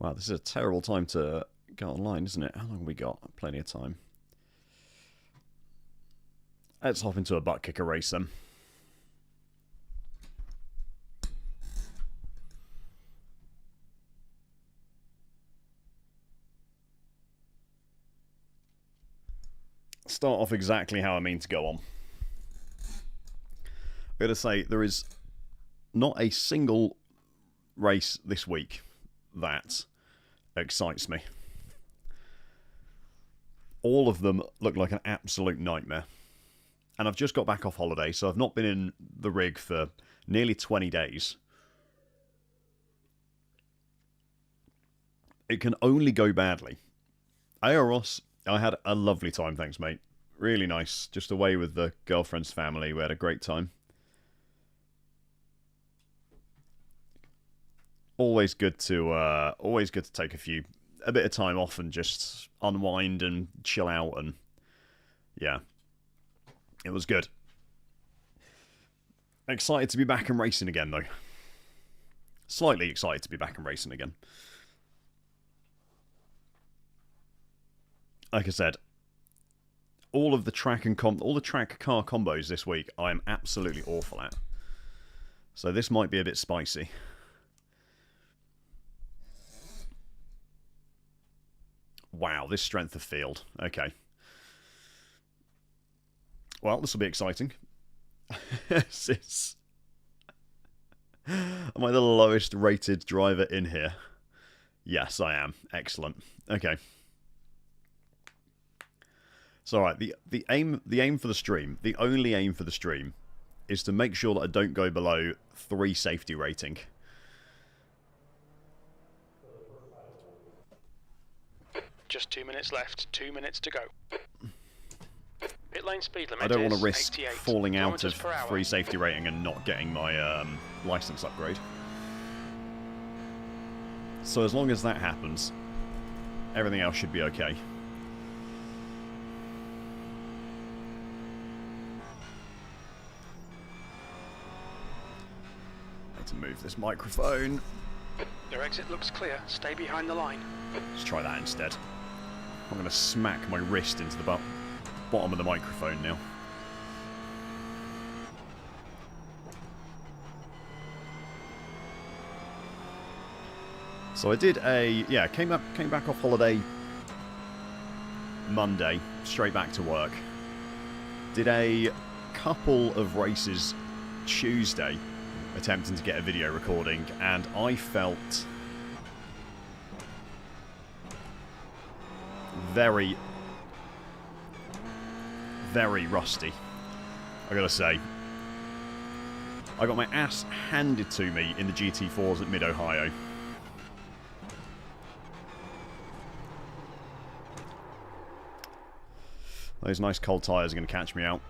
Wow, this is a terrible time to go online, isn't it? How long have we got? Plenty of time. Let's hop into a butt kicker race then. Start off exactly how I mean to go on. I'm going to say there is not a single race this week that excites me. All of them look like an absolute nightmare. And I've just got back off holiday, so I've not been in the rig for nearly 20 days. It can only go badly. Aeros, I had a lovely time, thanks mate. Really nice. Just away with the girlfriend's family. We had a great time. Always good to take a bit of time off and just unwind and chill out, and yeah, it was good. Excited to be back and racing again though. Slightly excited to be back and racing again. Like I said, all the track car combos this week I am absolutely awful at. So this might be a bit spicy. Wow, this strength of field. Okay. Well, this will be exciting. Am I the lowest rated driver in here? Yes, I am. Excellent. Okay. So, alright, the aim for the stream, the only aim for the stream, is to make sure that I don't go below 3 safety rating. Just 2 minutes left. 2 minutes to go. Pit lane speed limit. I don't want to risk 88 falling out of km/h. 3 safety rating and not getting my license upgrade. So as long as that happens, everything else should be okay. I need to move this microphone. Your exit looks clear. Stay behind the line. Let's try that instead. I'm going to smack my wrist into the bottom of the microphone now. So I did came back off holiday Monday, straight back to work. Did a couple of races Tuesday, attempting to get a video recording, and I felt very, very rusty, I gotta say. I got my ass handed to me in the GT4s at Mid-Ohio. Those nice cold tyres are going to catch me out.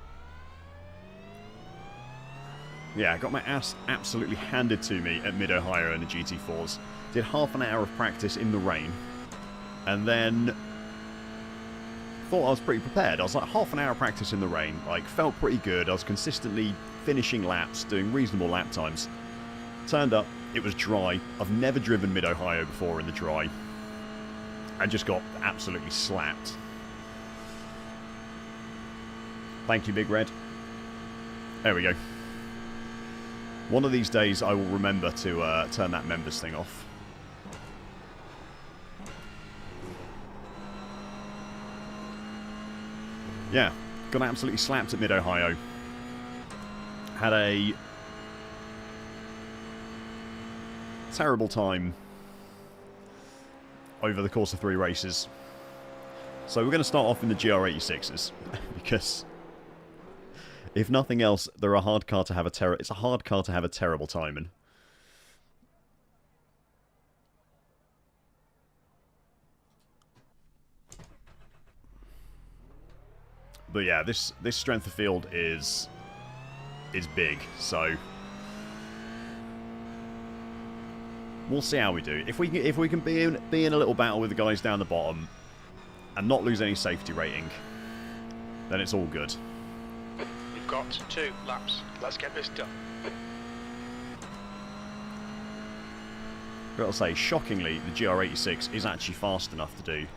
Yeah, I got my ass absolutely handed to me at Mid-Ohio in the GT4s. Did half an hour of practice in the rain, and then thought I was pretty prepared. I was like, half an hour of practice in the rain, like, felt pretty good. I was consistently finishing laps, doing reasonable lap times. Turned up, it was dry. I've never driven Mid-Ohio before in the dry, and just got absolutely slapped. Thank you, Big Red. There we go. One of these days I will remember to turn that members thing off. Yeah, got absolutely slapped at Mid-Ohio. Had a terrible time over the course of 3 races. So we're going to start off in the GR86s, because if nothing else, they're a hard car to have it's a hard car to have a terrible time in. But yeah, this strength of field is big, so we'll see how we do. If we can be in a little battle with the guys down the bottom and not lose any safety rating, then it's all good. We've got 2 laps. Let's get this done. But I'll say, shockingly, the GR86 is actually fast enough to do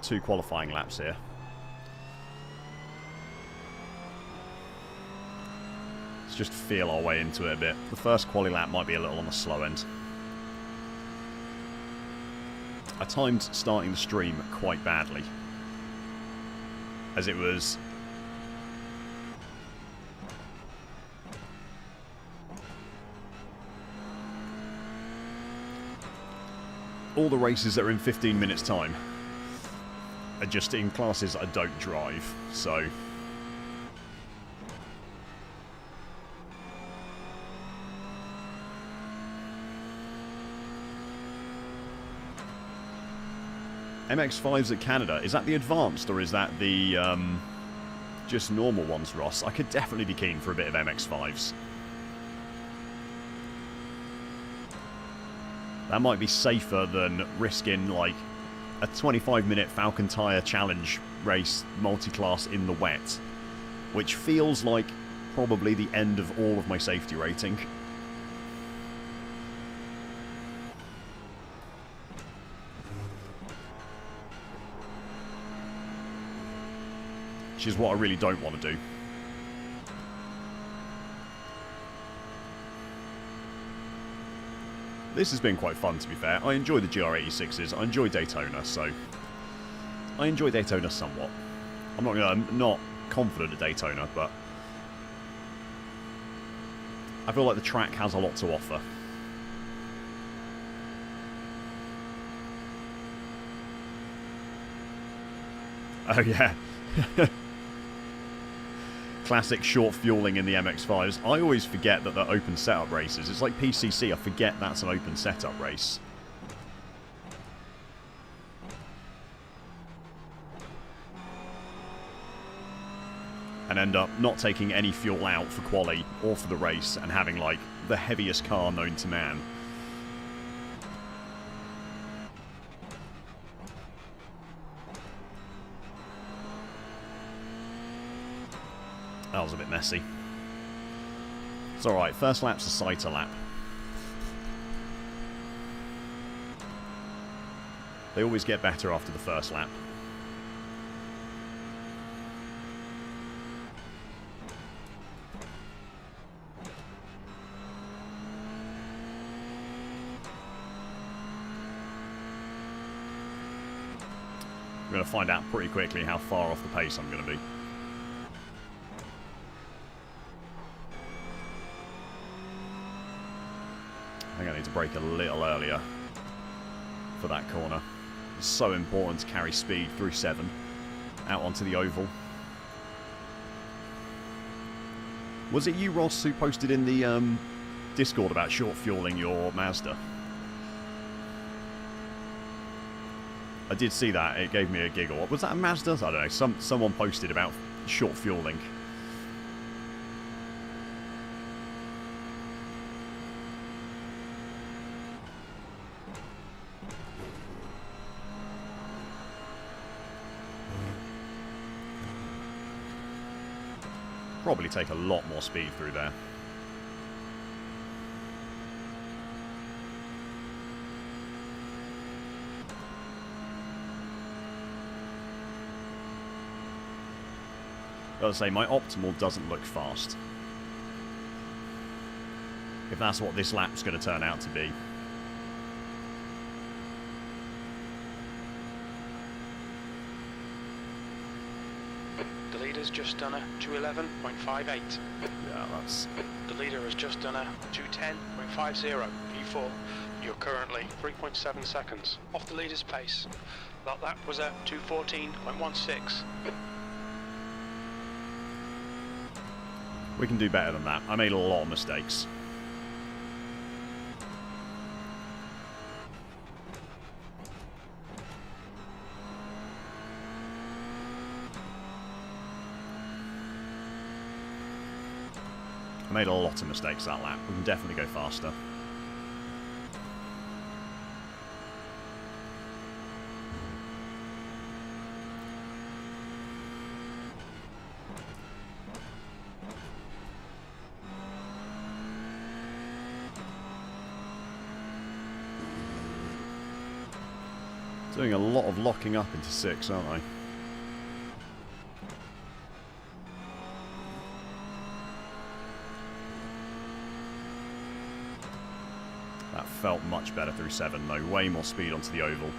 2 qualifying laps here. Let's just feel our way into it a bit. The first quali lap might be a little on the slow end. I timed starting the stream quite badly, as it was all the races that are in 15 minutes time are just in classes I don't drive, so MX-5s at Canada, is that the advanced or is that the just normal ones, Ross? I could definitely be keen for a bit of MX-5s. That might be safer than risking like a 25-minute Falcon Tyre Challenge race multi-class in the wet, which feels like probably the end of all of my safety rating. Which is what I really don't want to do. This has been quite fun, to be fair. I enjoy the GR86s. I enjoy Daytona, so I enjoy Daytona somewhat. I'm not confident at Daytona, but I feel like the track has a lot to offer. Oh yeah. Classic short fueling in the MX-5s. I always forget that they're open setup races. It's like PCC, I forget that's an open setup race. And end up not taking any fuel out for quali or for the race and having like the heaviest car known to man. That was a bit messy. It's alright, first lap's a sighter lap. They always get better after the first lap. I'm going to find out pretty quickly how far off the pace I'm going to be. I think I need to brake a little earlier for that corner. It's so important to carry speed through 7 out onto the oval. Was it you, Ross, who posted in the Discord about short fueling your Mazda? I did see that. It gave me a giggle. Was that a Mazda? I don't know. Someone posted about short fueling. Probably take a lot more speed through there. I've got to say, my optimal doesn't look fast. If that's what this lap's going to turn out to be. The leader's just done a 211.58. Yeah, that's... The leader has just done a 210.50 P4. You're currently 3.7 seconds off the leader's pace. That was a 214.16. We can do better than that. I made a lot of mistakes. I made a lot of mistakes that lap. We can definitely go faster. Doing a lot of locking up into 6, aren't they? That felt much better through 7, though. Way more speed onto the oval.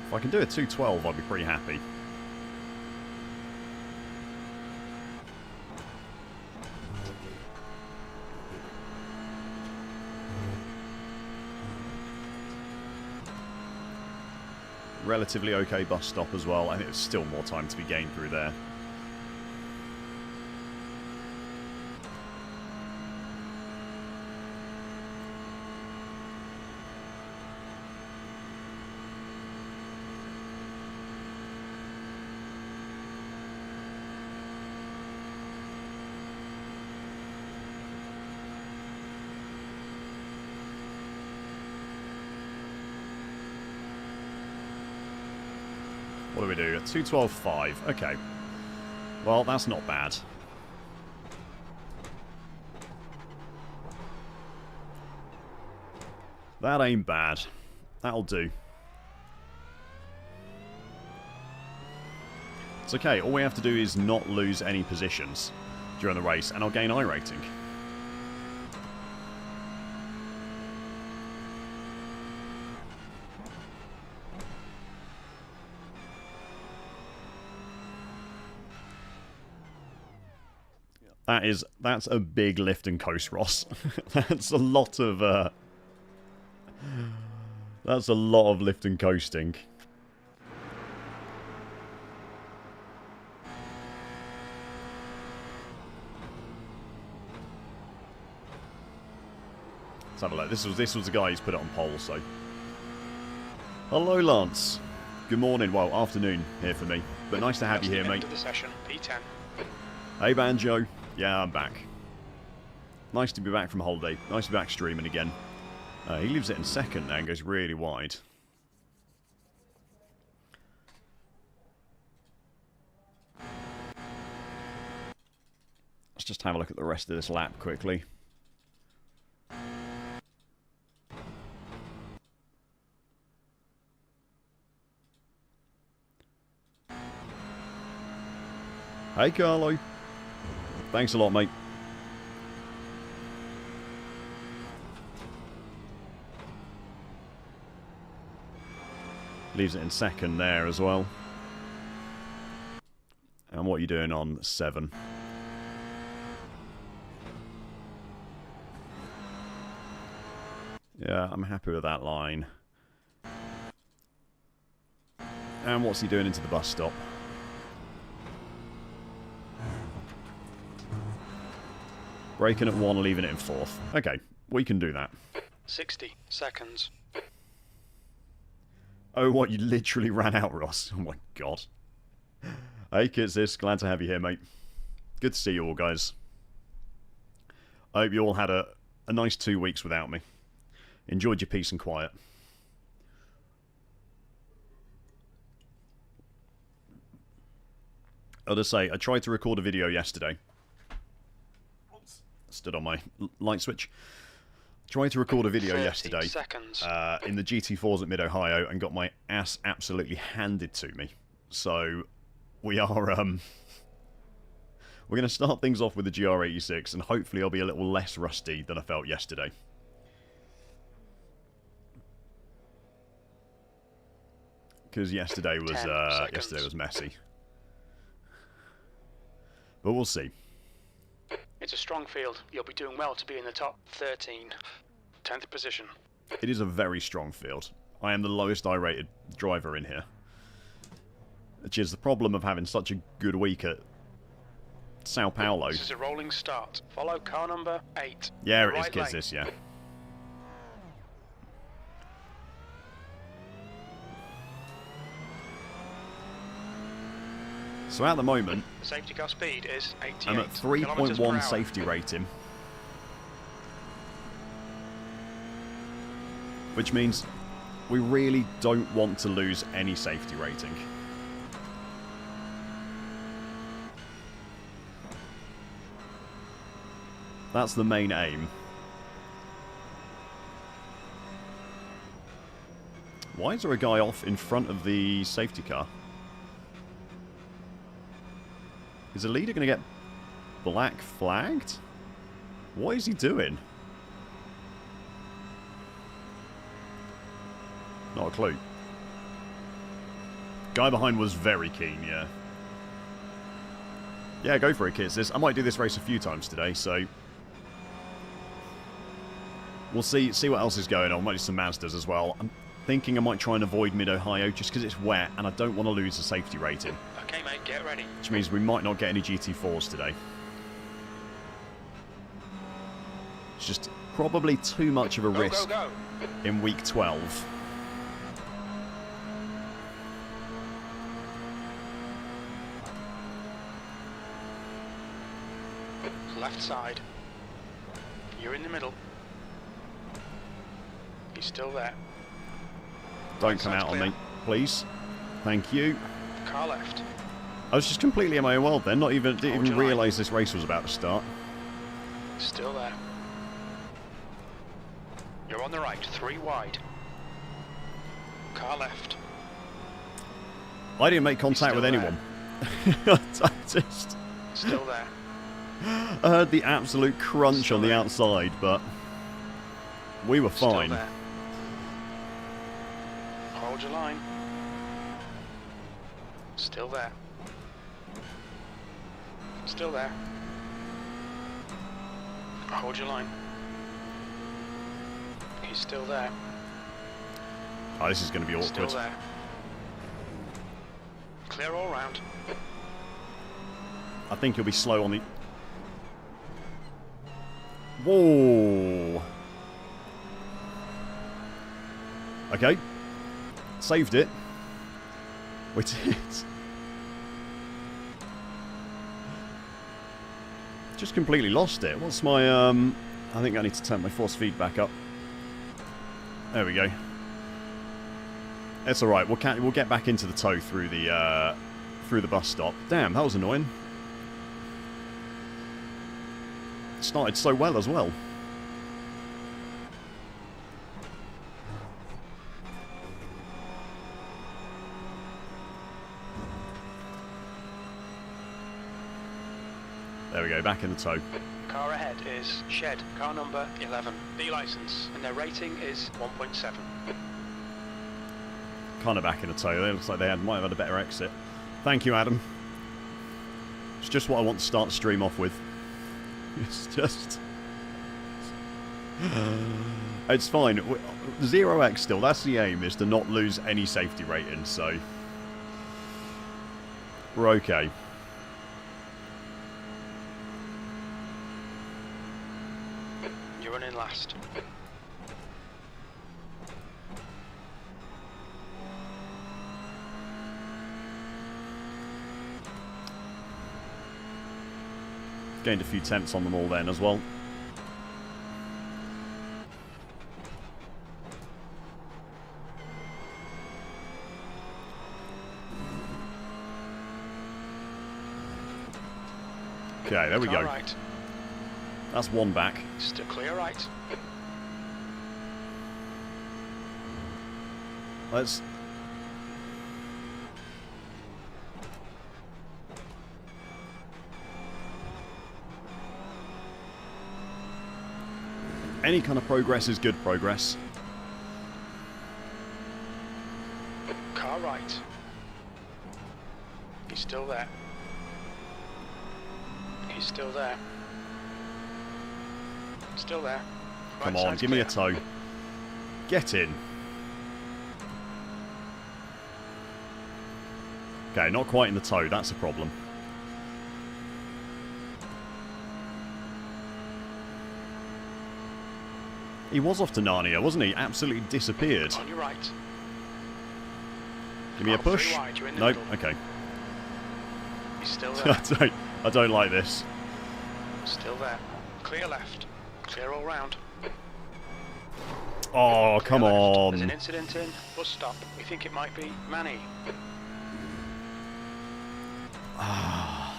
If I can do a 2:12, I'd be pretty happy. Relatively okay bus stop as well. I think there's still more time to be gained through there. What do we do? A 2:12.5. Okay. Well, that's not bad. That ain't bad. That'll do. It's okay. All we have to do is not lose any positions during the race, and I'll gain iRating. That's a big lift and coast, Ross. That's a lot of lift and coasting. Let's have a look. This was the guy who's put it on pole, so. Hello, Lance. Good morning, well, afternoon here for me. But nice to have you here, mate. The session, P10. Hey, Banjo. Yeah, I'm back. Nice to be back from holiday. Nice to be back streaming again. He leaves it in second now and goes really wide. Let's just have a look at the rest of this lap quickly. Hey, Carlo. Thanks a lot, mate. Leaves it in second there as well. And what are you doing on 7? Yeah, I'm happy with that line. And what's he doing into the bus stop? Braking at 1, leaving it in 4th. Okay, we can do that. 60 seconds. Oh, what? You literally ran out, Ross. Oh my god. Hey, Kitsis. Glad to have you here, mate. Good to see you all, guys. I hope you all had a nice 2 weeks without me. Enjoyed your peace and quiet. I'll just say, I tried to record a video yesterday. Oops. Stood on my light switch. Tried to record a video yesterday in the GT4s at Mid-Ohio and got my ass absolutely handed to me. So we are we're going to start things off with the GR86 and hopefully I'll be a little less rusty than I felt yesterday. Because yesterday was messy. But we'll see. It's a strong field. You'll be doing well to be in the top 13. 10th position. It is a very strong field. I am the lowest I-rated driver in here. Which is the problem of having such a good week at Sao Paulo. This is a rolling start. Follow car number 8. Yeah, it is, kids, this, yeah. So at the moment, the safety car speed is 88 I'm at 3.1 safety rating. which means we really don't want to lose any safety rating. That's the main aim. Why is there a guy off in front of the safety car? Is the leader going to get black flagged? What is he doing? Not a clue. Guy behind was very keen, yeah. Yeah, go for it, kids. I might do this race a few times today, so we'll see what else is going on. Might do some Mazdas as well. I'm thinking I might try and avoid Mid-Ohio just because it's wet and I don't want to lose the safety rating. Okay, mate, get ready. Which means we might not get any GT4s today. It's just probably too much of a risk in week 12. Left side. You're in the middle. He's still there. Don't come out on me, please. Thank you. Car left. I was just completely in my own world then. Didn't even realise this race was about to start. Still there. You're on the right, 3 wide. Car left. I didn't make contact with anyone. I just... Still there. I heard the absolute crunch Still on the there. outside, but we were fine. Still there. Hold your line. Still there. Still there. Hold your line. He's still there. Oh, this is going to be Still awkward. there. Clear all round. I think he'll be slow on the... Whoa! Okay. Saved it. We did. Just completely lost it. What's my, I think I need to turn my force feed back up. There we go. It's alright. We'll get back into the tow through the bus stop. Damn, that was annoying. Started so well as well. There we go, back in the tow. Car ahead is Shed, car number 11, B license, and their rating is 1.7. Kind of back in the tow. It looks like they might have had a better exit. Thank you, Adam. It's just what I want to start the stream off with. It's just... It's fine. 0x still, that's the aim, is to not lose any safety rating, so... We're okay. You're running last. Gained a few tenths on them all then as well. Okay, there we go. Right. That's one back. Still clear right. Let's... Any kind of progress is good progress. Car right. He's still there. He's still there. Still there. Come Right on, side's give me a clear. tow. Get in. Okay, not quite in the tow, that's a problem. He was off to Narnia, wasn't he? Absolutely disappeared. On your right. Give me a Oh, three push. wide, you're in the Nope, middle. okay. He's still there. I don't like this. Still there. Clear left. Clear all round. Oh, come There's an on. incident in. Bus stop. We think it might be Manny. I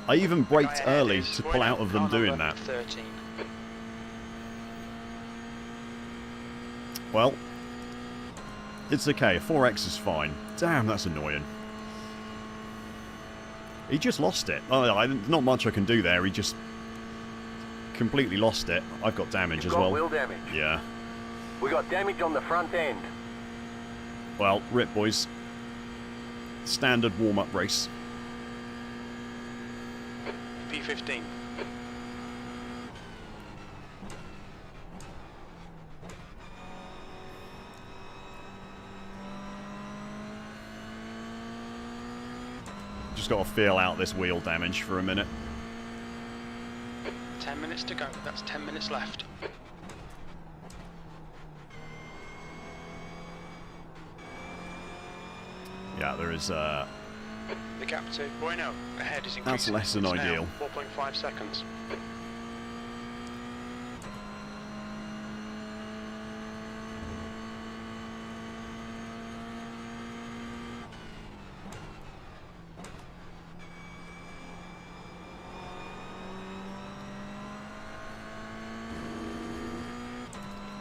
even The guy braked ahead early is to pull out of them car doing number that. 13. Well, it's okay. A 4X is fine. Damn, that's annoying. He just lost it. Oh, not much I can do there. He just completely lost it. I've got damage as well. Wheel damage. Yeah. We got damage on the front end. Well, rip, boys. Standard warm-up race. P15. Just got to feel out this wheel damage for a minute. 10 minutes to go. That's 10 minutes left. Yeah, there is... The gap to Bueno ahead is increasing. That's less than It's now ideal. 4.5 seconds.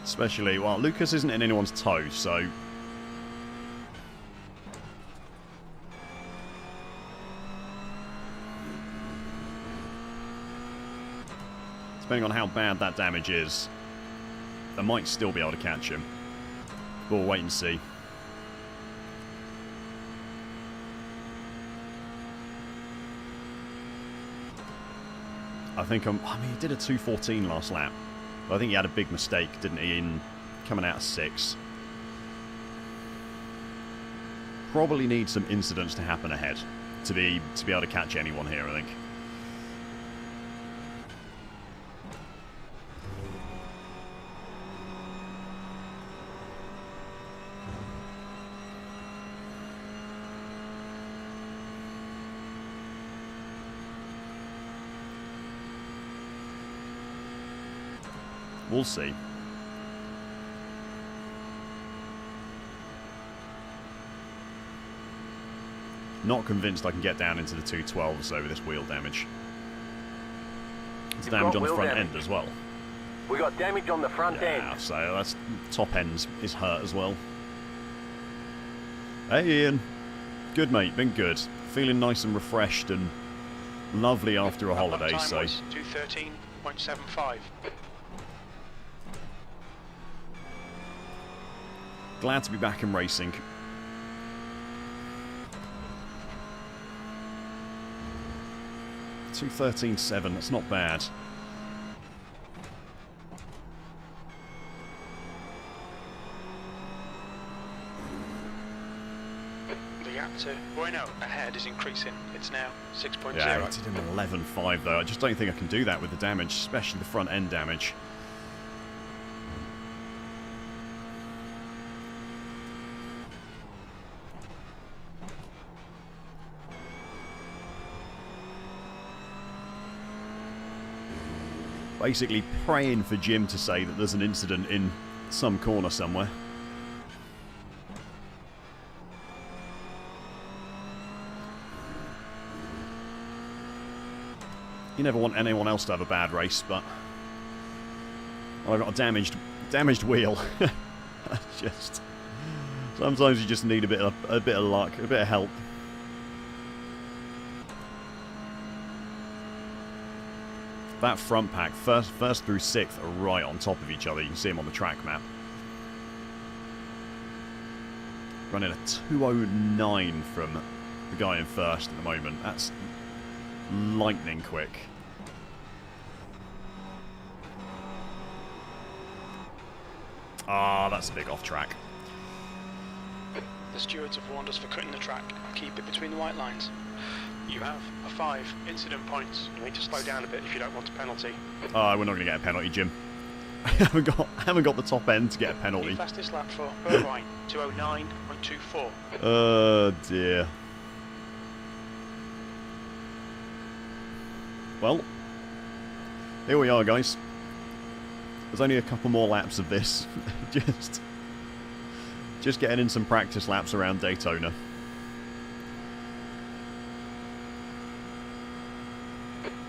Especially, well, Lucas isn't in anyone's toes, so... Depending on how bad that damage is, I might still be able to catch him. But we'll wait and see. I think I mean, he did a 2:14 last lap. But I think he had a big mistake, didn't he, in coming out of 6. Probably need some incidents to happen ahead to be able to catch anyone here, I think. We'll see. Not convinced I can get down into the 212s over this wheel damage. It's damage on the front end as well. We got damage on the front Yeah, end. so that's top end is hurt as well. Hey Ian, good mate, been good. Feeling nice and refreshed and lovely after a holiday. Time So was 2:13.75. glad to be back in racing. $2:13.7. That's not bad. The gap to Bueno ahead is increasing. It's now 6.0. Yeah, I did an 11.5 though. I just don't think I can do that with the damage, especially the front end damage. Basically praying for Jim to say that there's an incident in some corner somewhere. You never want anyone else to have a bad race, but well, I've got a damaged wheel. Just sometimes you just need a bit of luck, a bit of help. That front pack, first through 6th, are right on top of each other. You can see them on the track map. Running a 2:09 from the guy in first at the moment. That's lightning quick. Ah, that's a big off track. The stewards have warned us for cutting the track. Keep it between the white lines. You have a 5 incident points. You need to slow down a bit if you don't want a penalty. We're not going to get a penalty, Jim. I haven't got the top end to get a penalty. Fastest lap for Irvine, 2:09.24. Oh dear. Well, Here we are, guys. There's only a couple more laps of this. just getting in some practice laps around Daytona.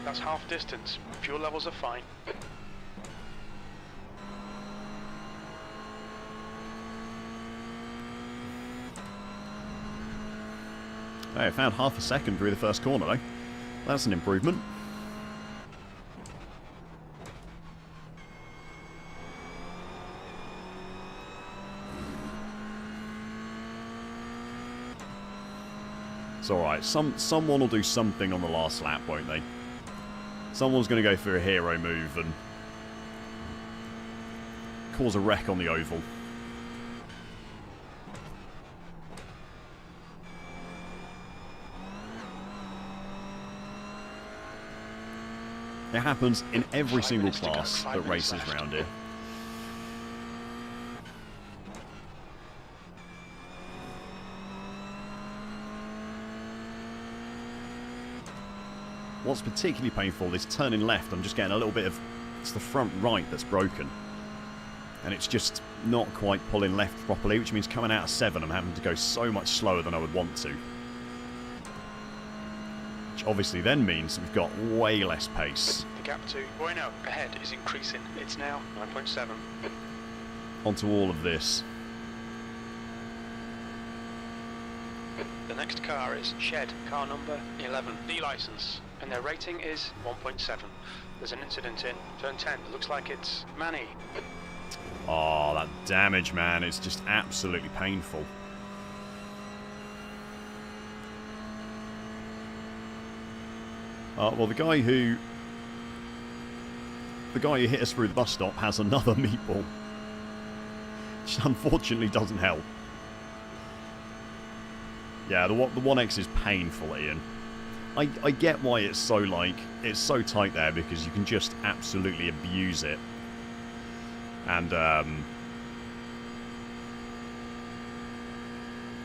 That's half distance. Fuel levels are fine. Hey, I found half a second through the first corner, though. That's an improvement. It's alright. Someone will do something on the last lap, won't they? Someone's going to go for a hero move and cause a wreck on the oval. It happens in every single class that races around here. What's particularly painful is turning left. I'm just getting a little bit of... It's the front right that's broken. And it's just not quite pulling left properly, which means coming out of 7, I'm having to go so much slower than I would want to. Which obviously then means we've got way less pace. The gap to Bueno ahead is increasing. It's now 9.7. Onto all of this. The next car is Shed, car number 11, D license, and their rating is 1.7. There's an incident in turn 10. It looks like it's Manny. Oh, that damage, man. It's just absolutely painful. Well, the guy who hit us through the bus stop has another meatball, which unfortunately doesn't help. Yeah, the 1X is painful, Ian. I get why it's so tight there, because you can just absolutely abuse it. And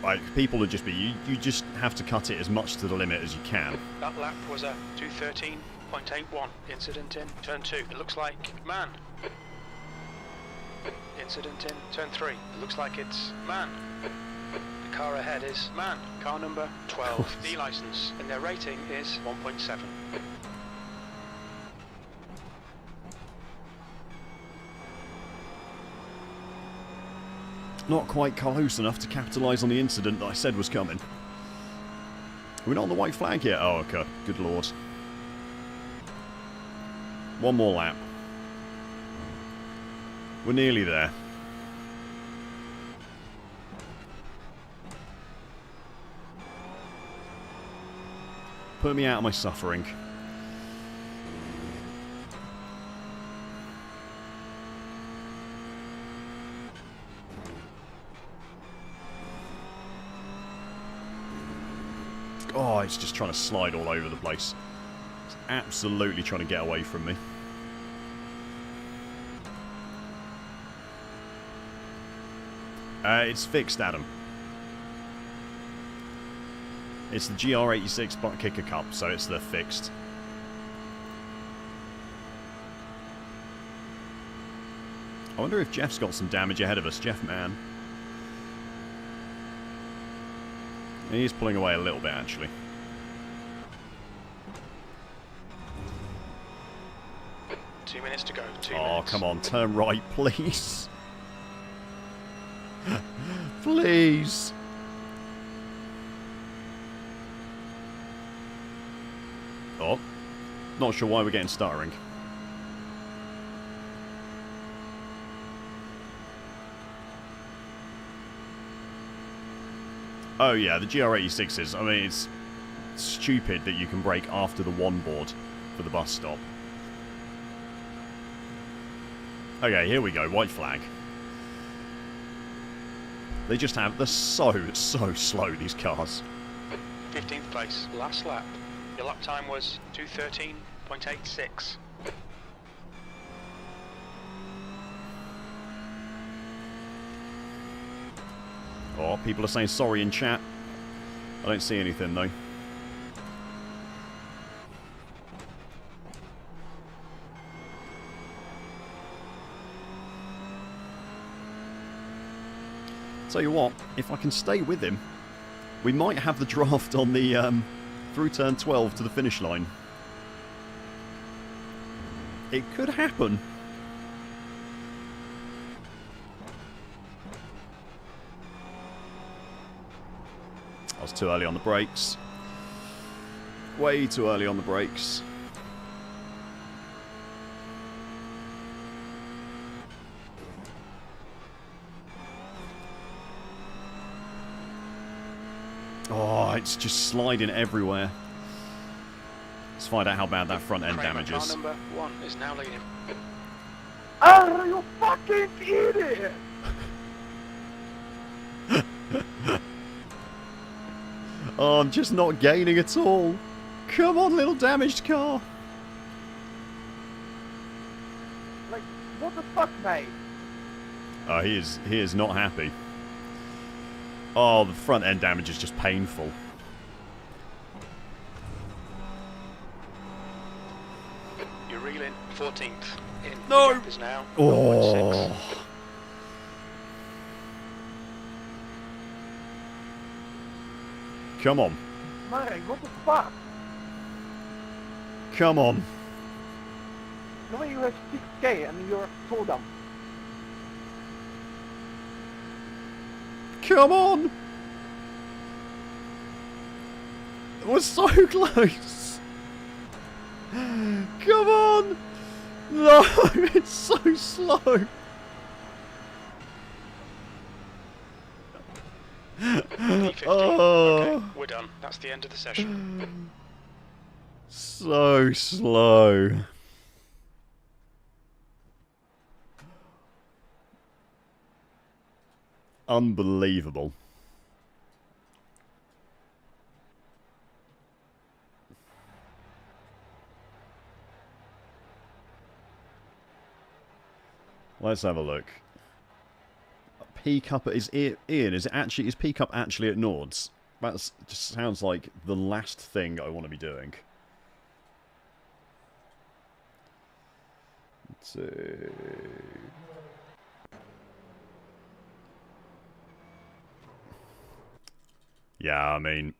like, people would just be, you just have to cut it as much to the limit as you can. That lap was a 2:13.81. Incident in turn 2. It looks like man. Incident in turn 3. It looks like it's man. The car ahead is man. Car number 12, D license, and their rating is 1.7. Not quite close enough to capitalise on the incident that I said was coming. We're not on the white flag yet. Oh, okay. Good lord. One more lap. We're nearly there. Put me out of my suffering. Oh, it's just trying to slide all over the place. It's absolutely trying to get away from me. It's fixed, Adam. It's the GR86 butt kicker cup, so it's the fixed. I wonder if Jeff's got some damage ahead of us. Jeff, man. He is pulling away a little bit, actually. Two minutes to go. Two Oh, minutes. come on. Turn right, please. Please. Oh. Not sure why we're getting stuttering. Oh yeah, the GR86s. I mean, it's stupid that you can brake after the one board for the bus stop. Okay, here we go. White flag. They just have... They're so slow, these cars. 15th place. Last lap. Your lap time was 2:13.86. Oh, people are saying sorry in chat. I don't see anything, though. Tell you what, if I can stay with him, we might have the draft on the through turn 12 to the finish line. It could happen. I was too early on the brakes. Way too early on the brakes. Oh, it's just sliding everywhere. Let's find out how bad that front end damage is. Car number 1 is now leading. Oh, you fucking idiot! Oh, I'm just not gaining at all. Come on, little damaged car. Like, what the fuck, mate? Oh, he is not happy. Oh, the front end damage is just painful. You're reeling 14th. In. No! The gap is now 0.6. Oh. Come on. Mate, what the fuck? Come on. No way you have 6k and you're so dumb. Come on. It was so close. Come on. No, it's so slow. P50. Oh. Okay, we're done. That's the end of the session. So slow. Unbelievable. Let's have a look. P Cup is Ian. Is P Cup actually at Nords? That just sounds like the last thing I want to be doing. Let's see. Yeah, I mean,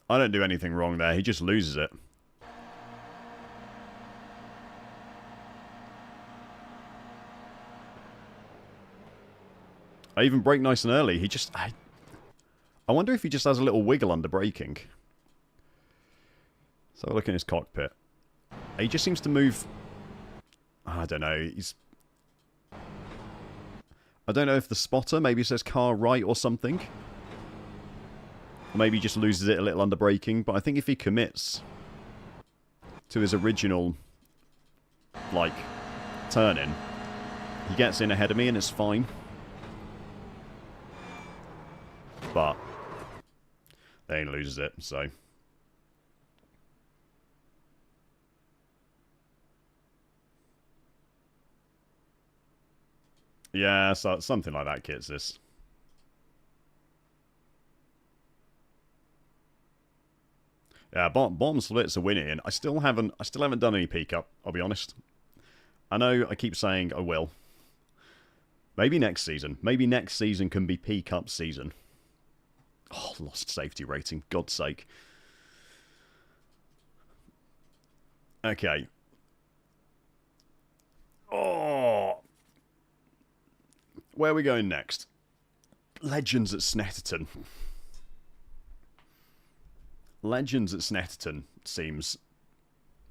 I don't do anything wrong there. He just loses it. I even brake nice and early. He just... I wonder if he just has a little wiggle under braking. So look in his cockpit. He just seems to move... I don't know. He's... I don't know if the spotter maybe says car right or something. Or maybe he just loses it a little under braking. But I think if he commits to his original, like, turn-in, he gets in ahead of me and it's fine. But then he loses it, so... Yeah, so something like that, Kits, this. Yeah, bottom splits are winning, and I still haven't done any peak up, I'll be honest. I know I keep saying I will. Maybe next season. Maybe next season can be peak up season. Oh, lost safety rating, God's sake. Okay. Oh. Where are we going next? Legends at Snetterton. Legends at Snetterton seems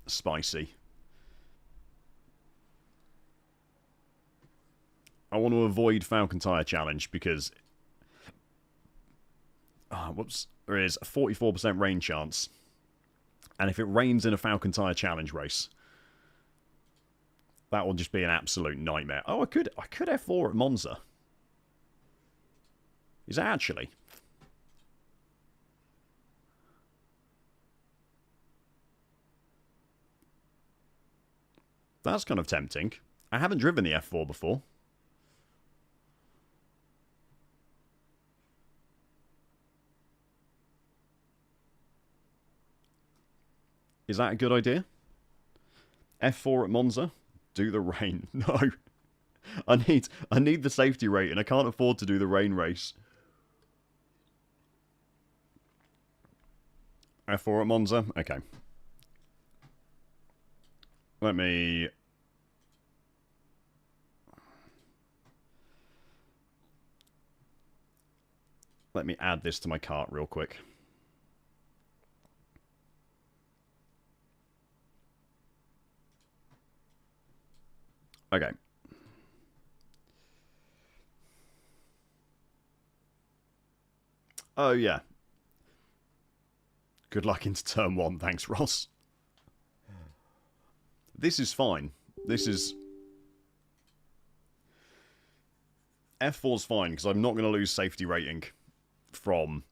spicy. I want to avoid Falcon Tyre Challenge because... whoops. There is a 44% rain chance. And if it rains in a Falcon Tyre Challenge race... that will just be an absolute nightmare. Oh, I could F4 at Monza. Is that actually? That's kind of tempting. I haven't driven the F4 before. Is that a good idea? F4 at Monza? Do the rain. No. I need the safety rate, and I can't afford to do the rain race. F4 at Monza? Okay. Let me add this to my cart real quick. Okay. Oh, yeah. Good luck into turn 1, thanks, Ross. This is fine. This is... F4's fine, because I'm not going to lose safety rating from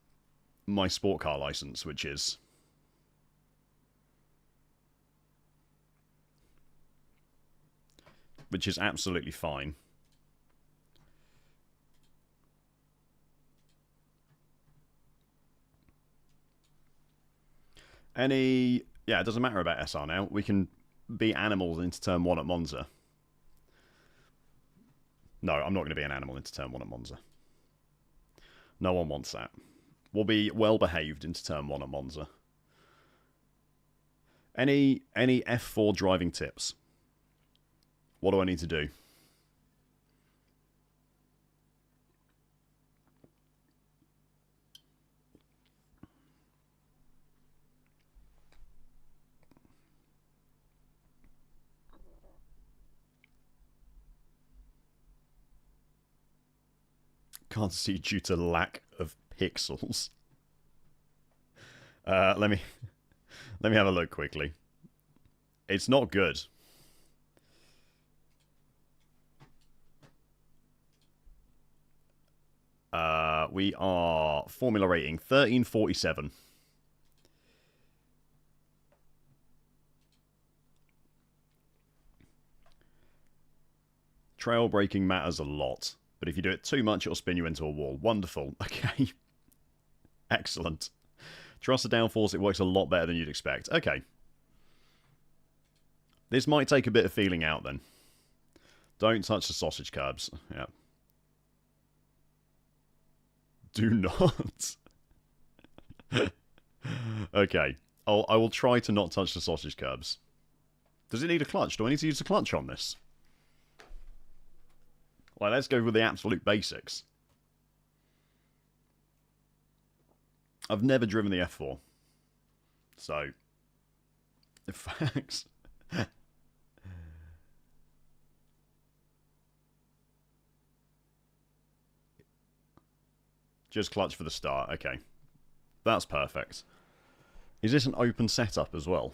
my sport car license, which is... absolutely fine. Any... Yeah, it doesn't matter about SR now. We can be animals into turn 1 at Monza. No, I'm not going to be an animal into turn 1 at Monza. No one wants that. We'll be well-behaved into turn 1 at Monza. Any F4 driving tips? What do I need to do? Can't see due to lack of pixels. Let me have a look quickly. It's not good. We are formula rating 1347. Trail braking matters a lot. But if you do it too much, it'll spin you into a wall. Wonderful. Okay. Excellent. Trust the downforce, it works a lot better than you'd expect. Okay. This might take a bit of feeling out, then. Don't touch the sausage curbs. Yeah. Do not. Okay. I will try to not touch the sausage curbs. Does it need a clutch? Do I need to use a clutch on this? Well, let's go with the absolute basics. I've never driven the F4. So, facts. Just clutch for the start. Okay. That's perfect. Is this an open setup as well?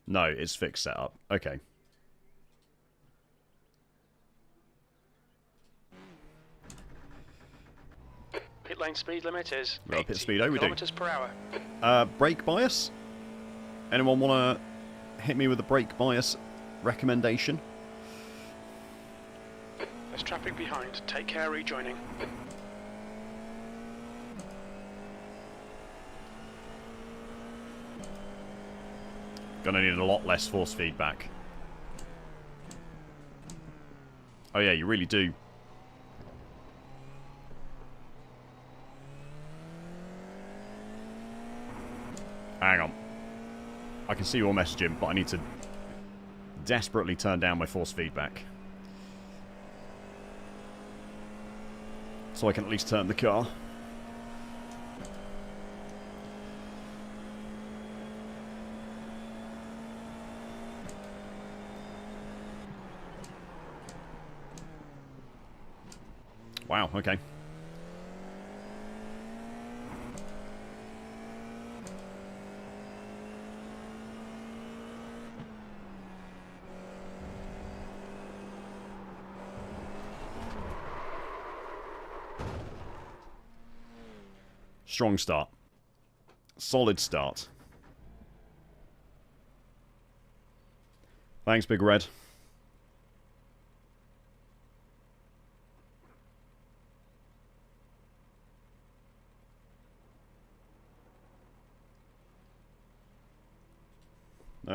No, it's fixed setup. Okay. Pit lane speed limit is Well, pit speed, we do. kilometers per hour. Brake bias? Anyone want to hit me with a brake bias recommendation? There's traffic behind. Take care rejoining. Gonna need a lot less force feedback. Oh yeah, you really do. Hang on. I can see your messaging, but I need to desperately turn down my force feedback. So I can at least turn the car. Wow, okay. Strong start. Solid start. Thanks, Big Red.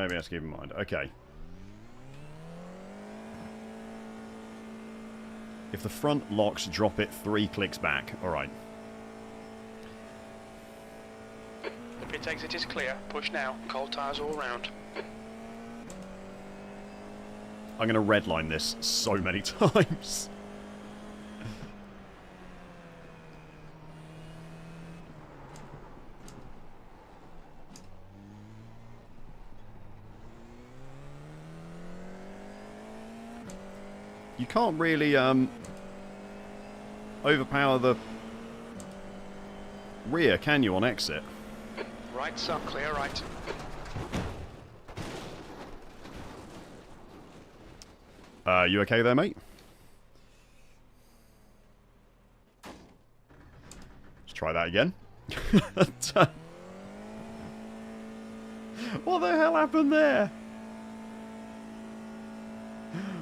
maybe let's keep in mind. Okay. If the front locks, drop it 3 clicks back. Alright. The pit exit is clear. Push now. Cold tyres all round. I'm going to redline this so many times. You can't really overpower the rear, can you, on exit? Right, sir. Clear right. You okay there, mate? Let's try that again. What the hell happened there?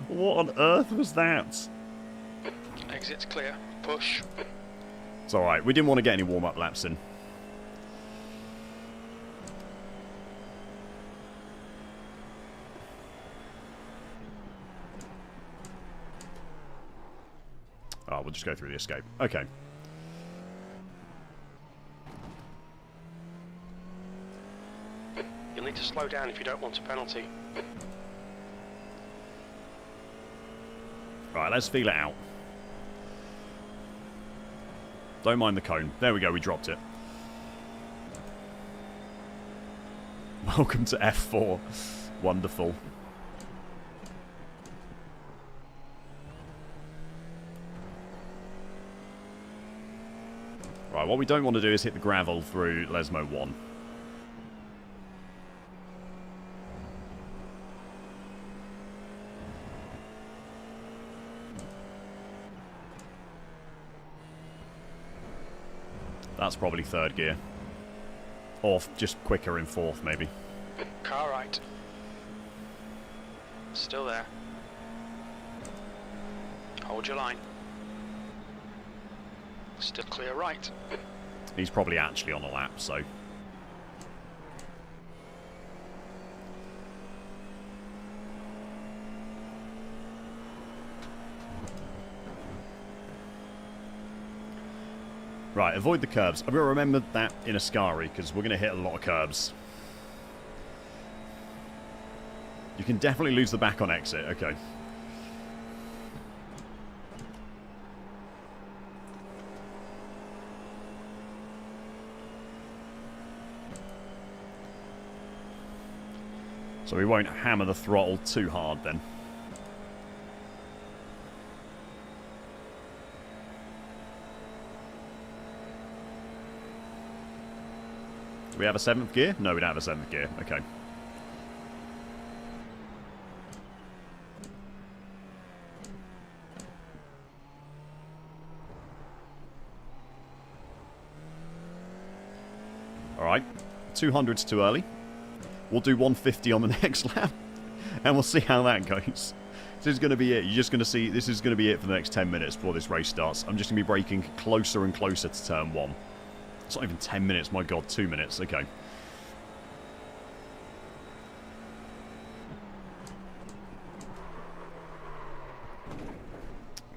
What on earth was that? Exit's clear. Push. It's alright, we didn't want to get any warm-up laps in. Oh, we'll just go through the escape. Okay. You'll need to slow down if you don't want a penalty. Right, let's feel it out. Don't mind the cone. There we go, we dropped it. Welcome to F4. Wonderful. Right, what we don't want to do is hit the gravel through Lesmo 1. That's probably 3rd gear. Or just quicker in 4th, maybe. Car right. Still there. Hold your line. Still clear right. He's probably actually on a lap, so... Right, avoid the curbs. I'm going to remember that in Ascari, because we're going to hit a lot of curbs. You can definitely lose the back on exit. Okay. So we won't hammer the throttle too hard then. Do we have a 7th gear? No, we don't have a 7th gear. Okay. Alright. 200's too early. We'll do 150 on the next lap. And we'll see how that goes. This is going to be it. You're just going to see... This is going to be it for the next 10 minutes before this race starts. I'm just going to be braking closer and closer to turn 1. It's not even 10 minutes, my god, 2 minutes. Okay.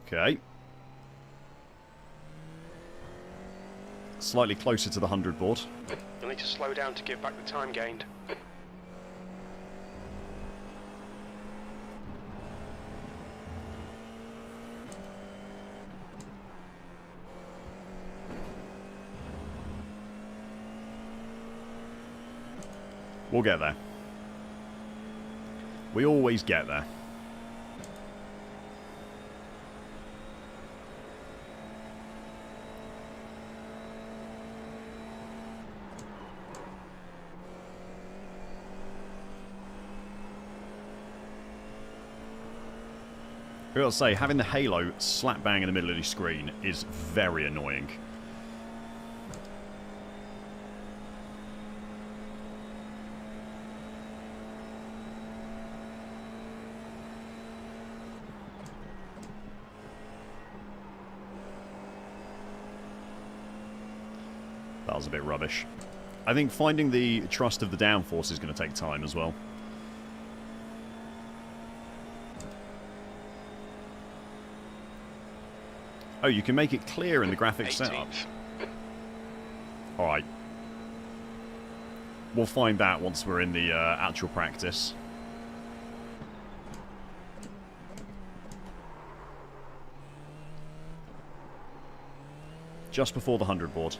Okay. Slightly closer to the 100 board. You'll need to slow down to give back the time gained. We'll get there. We always get there. I gotta say, having the halo slap bang in the middle of your screen is very annoying. That was a bit rubbish. I think finding the trust of the downforce is going to take time as well. Oh, you can make it clear in the graphics setup. 18th. Alright. We'll find that once we're in the actual practice. Just before the 100 board.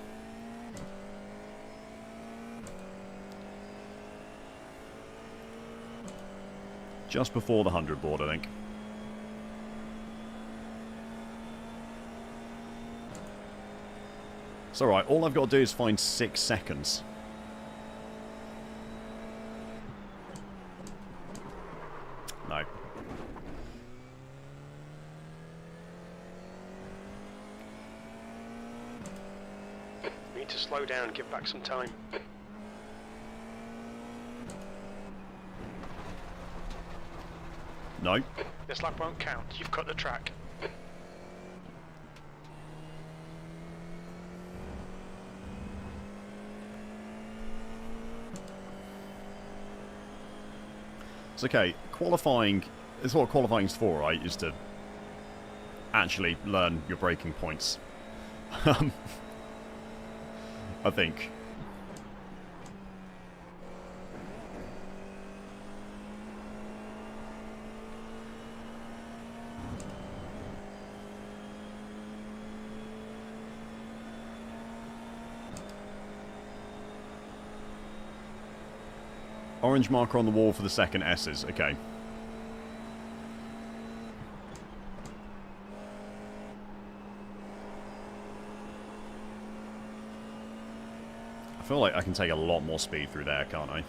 Just before the 100 board, I think. It's alright, all I've got to do is find 6 seconds. No. We need to slow down, give back some time. No. This lap won't count, you've cut the track. It's okay. Qualifying is what qualifying's for, right? Is to actually learn your braking points. I think. Orange marker on the wall for the second S's. Okay. I feel like I can take a lot more speed through there, can't I?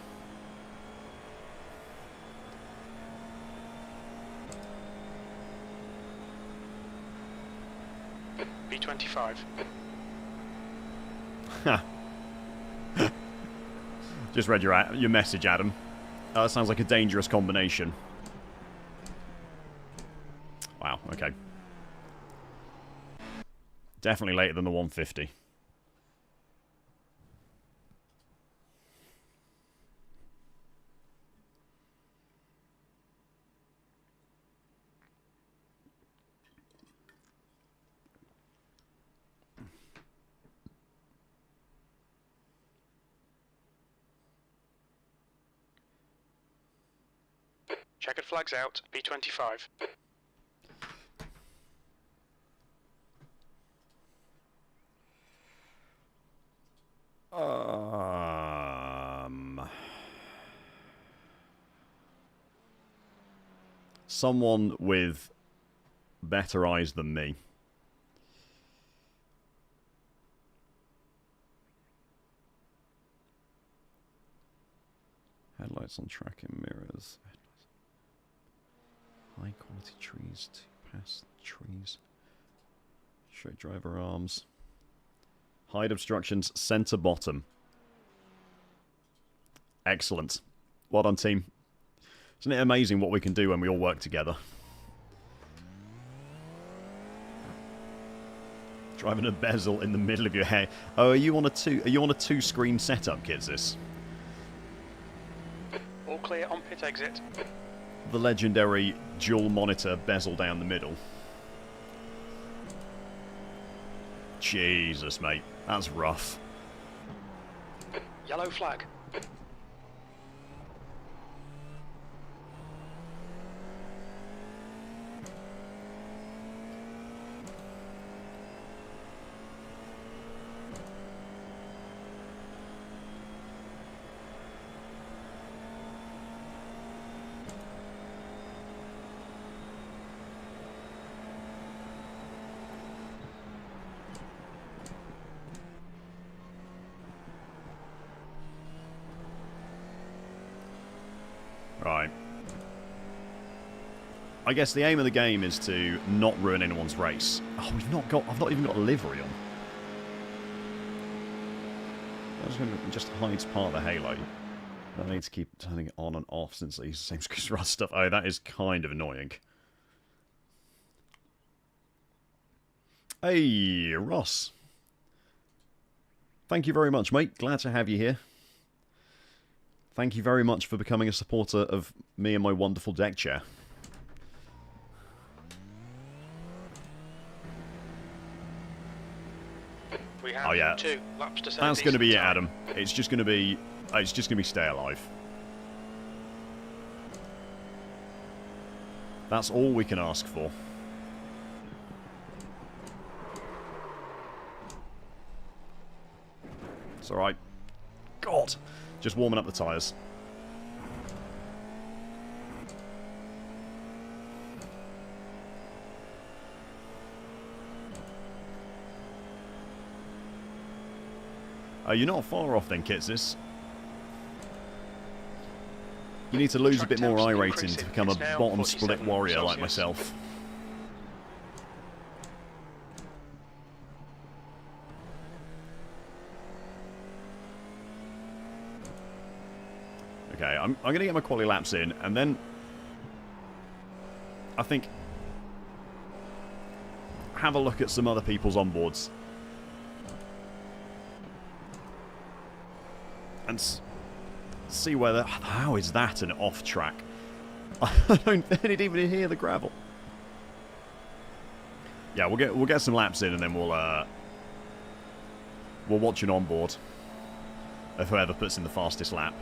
B25. Ha. Just read your message, Adam. That sounds like a dangerous combination. Wow, okay. Definitely later than the 150. Checkered flags out, B25. Someone with better eyes than me. Headlights on tracking mirrors. High quality trees to pass trees. Straight driver arms. Hide obstructions, center bottom. Excellent. Well done, team. Isn't it amazing what we can do when we all work together? Driving a bezel in the middle of your hair. Oh, are you on a two-screen setup, kids? This. All clear on pit exit. The legendary dual monitor bezel down the middle. Jesus, mate. That's rough. Yellow flag. Right. I guess the aim of the game is to not ruin anyone's race. Oh, I've not even got a livery on. Just hides part of the halo. I need to keep turning it on and off since they use the same screws rust stuff. Oh, that is kind of annoying. Hey, Ross. Thank you very much, mate. Glad to have you here. Thank you very much for becoming a supporter of me and my wonderful deck chair. We have Oh, yeah. 2 laps to set. That's going to be it, Adam. It's just going to be... It's just going to be stay alive. That's all we can ask for. It's alright. God! Just warming up the tyres. You're not far off then, Kitsis. You need to lose a bit more iRacing to become a bottom split warrior like myself. Okay, I'm going to get my quali laps in, and then I think have a look at some other people's onboards. And see whether... How is that an off-track? I didn't even hear the gravel. Yeah, we'll get some laps in, and then we'll watch an onboard of whoever puts in the fastest lap.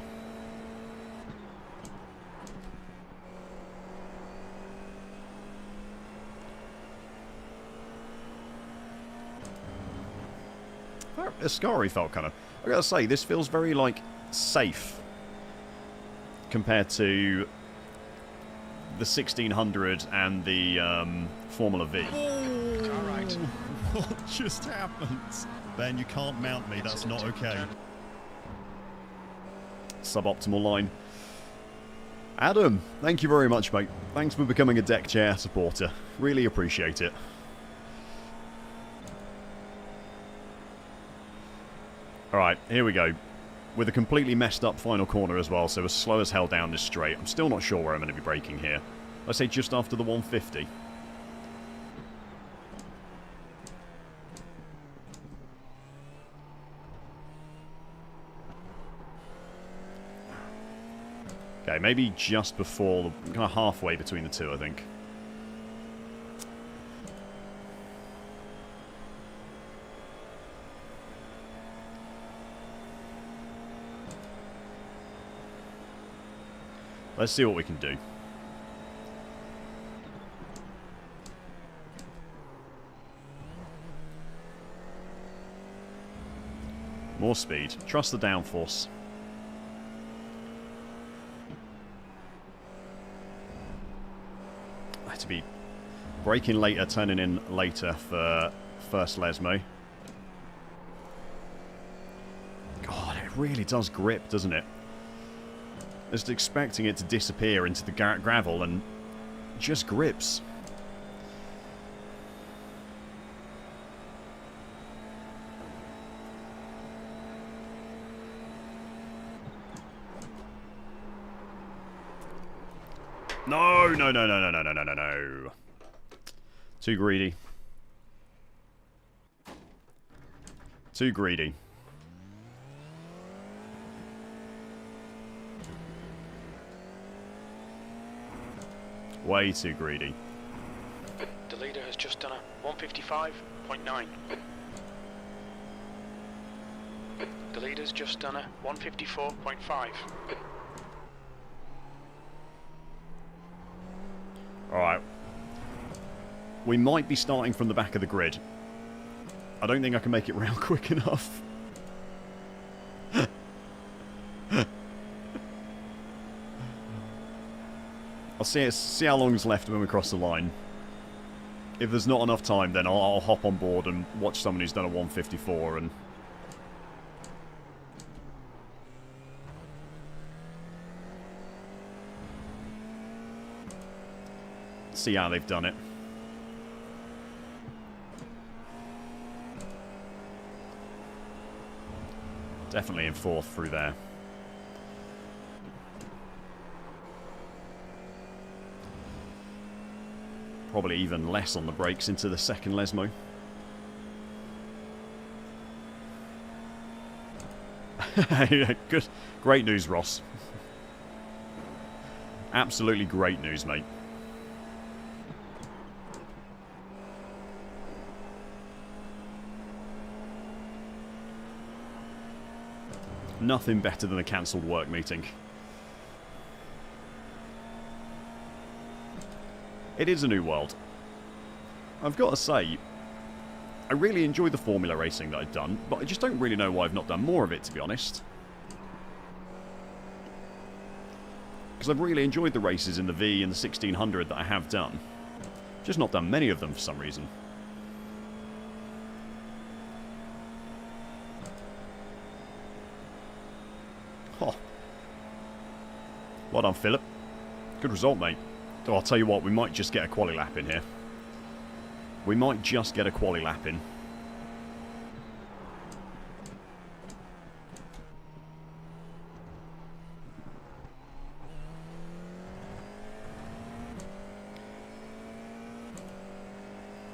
Ascari felt kind of... I gotta say, this feels very, like, safe compared to the 1600 and the Formula V. Oh, all right. What just happened? Ben, you can't mount me. That's not okay. Suboptimal line. Adam, thank you very much, mate. Thanks for becoming a deck chair supporter. Really appreciate it. Alright, here we go. With a completely messed up final corner as well, so as slow as hell down this straight. I'm still not sure where I'm going to be braking here. Let's say just after the 150. Okay, maybe just before, kind of halfway between the two, I think. Let's see what we can do. More speed. Trust the downforce. I have to be braking later, turning in later for first Lesmo. God, it really does grip, doesn't it? Just expecting it to disappear into the gravel and just grips. No, no, no, no, no, no, no, no, no, no. Too greedy. Too greedy. Way too greedy. The leader has just done a 155.9. The leader's just done a 154.5. Alright. We might be starting from the back of the grid. I don't think I can make it round quick enough. I'll see how long's left when we cross the line. If there's not enough time, then I'll hop on board and watch someone who's done a 154 and... see how they've done it. Definitely in fourth through there. Probably even less on the brakes into the second Lesmo. Good, great news, Ross. Absolutely great news, mate. Nothing better than a cancelled work meeting. It is a new world. I've got to say, I really enjoy the Formula racing that I've done, but I just don't really know why I've not done more of it, to be honest. Because I've really enjoyed the races in the V and the 1600 that I have done. Just not done many of them for some reason. Oh. Well done, Philip. Good result, mate. Oh, I'll tell you what, we might just get a quali lap in here. We might just get a quali lap in.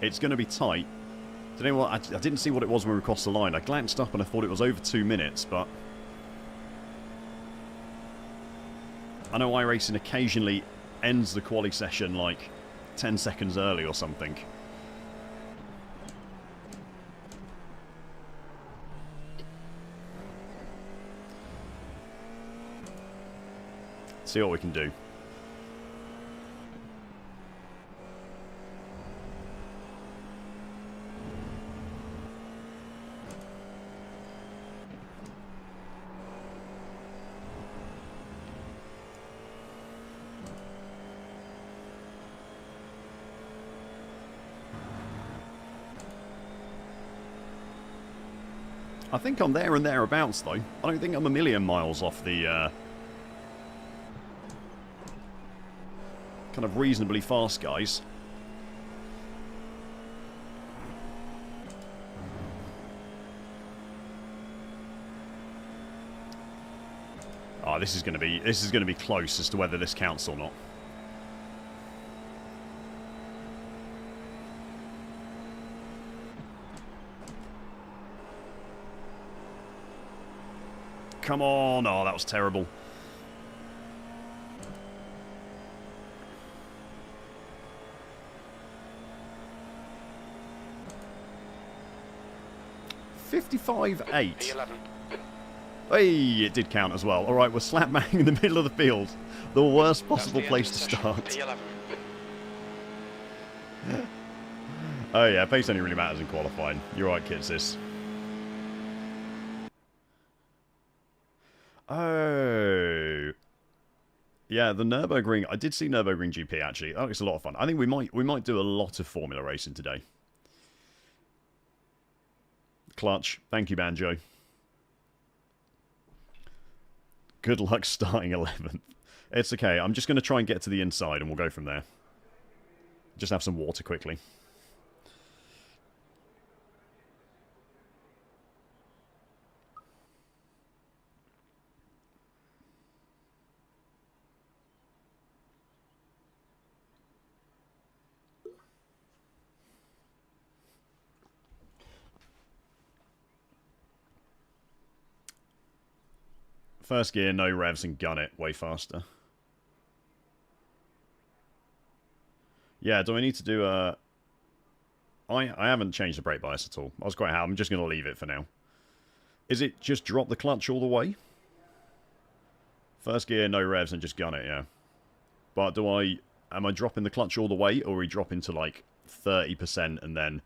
It's going to be tight. Do you know what? I didn't see what it was when we crossed the line. I glanced up and I thought it was over 2 minutes, but I know iRacing occasionally ends the quali session like 10 seconds early or something. See what we can do. I think I'm there and thereabouts, though. I don't think I'm a million miles off the kind of reasonably fast guys. Oh, this is going to be close as to whether this counts or not. Come on. Oh, that was terrible. $55.8. P11. Hey, it did count as well. Alright, we're slap bang in the middle of the field. The worst possible place to start. P11. Oh yeah, pace only really matters in qualifying. You're right, Kitsis. Oh. Yeah, the Nürburgring. I did see Nürburgring GP actually. Oh, it's a lot of fun. I think we might do a lot of Formula racing today. Clutch. Thank you, Banjo. Good luck starting 11th. It's okay. I'm just going to try and get to the inside and we'll go from there. Just have some water quickly. First gear, no revs, and gun it way faster. Yeah, do I need to do a... I haven't changed the brake bias at all. I was quite happy. I'm just going to leave it for now. Is it just drop the clutch all the way? First gear, no revs, and just gun it, yeah. But do I... Am I dropping the clutch all the way, or are we dropping to like 30% and then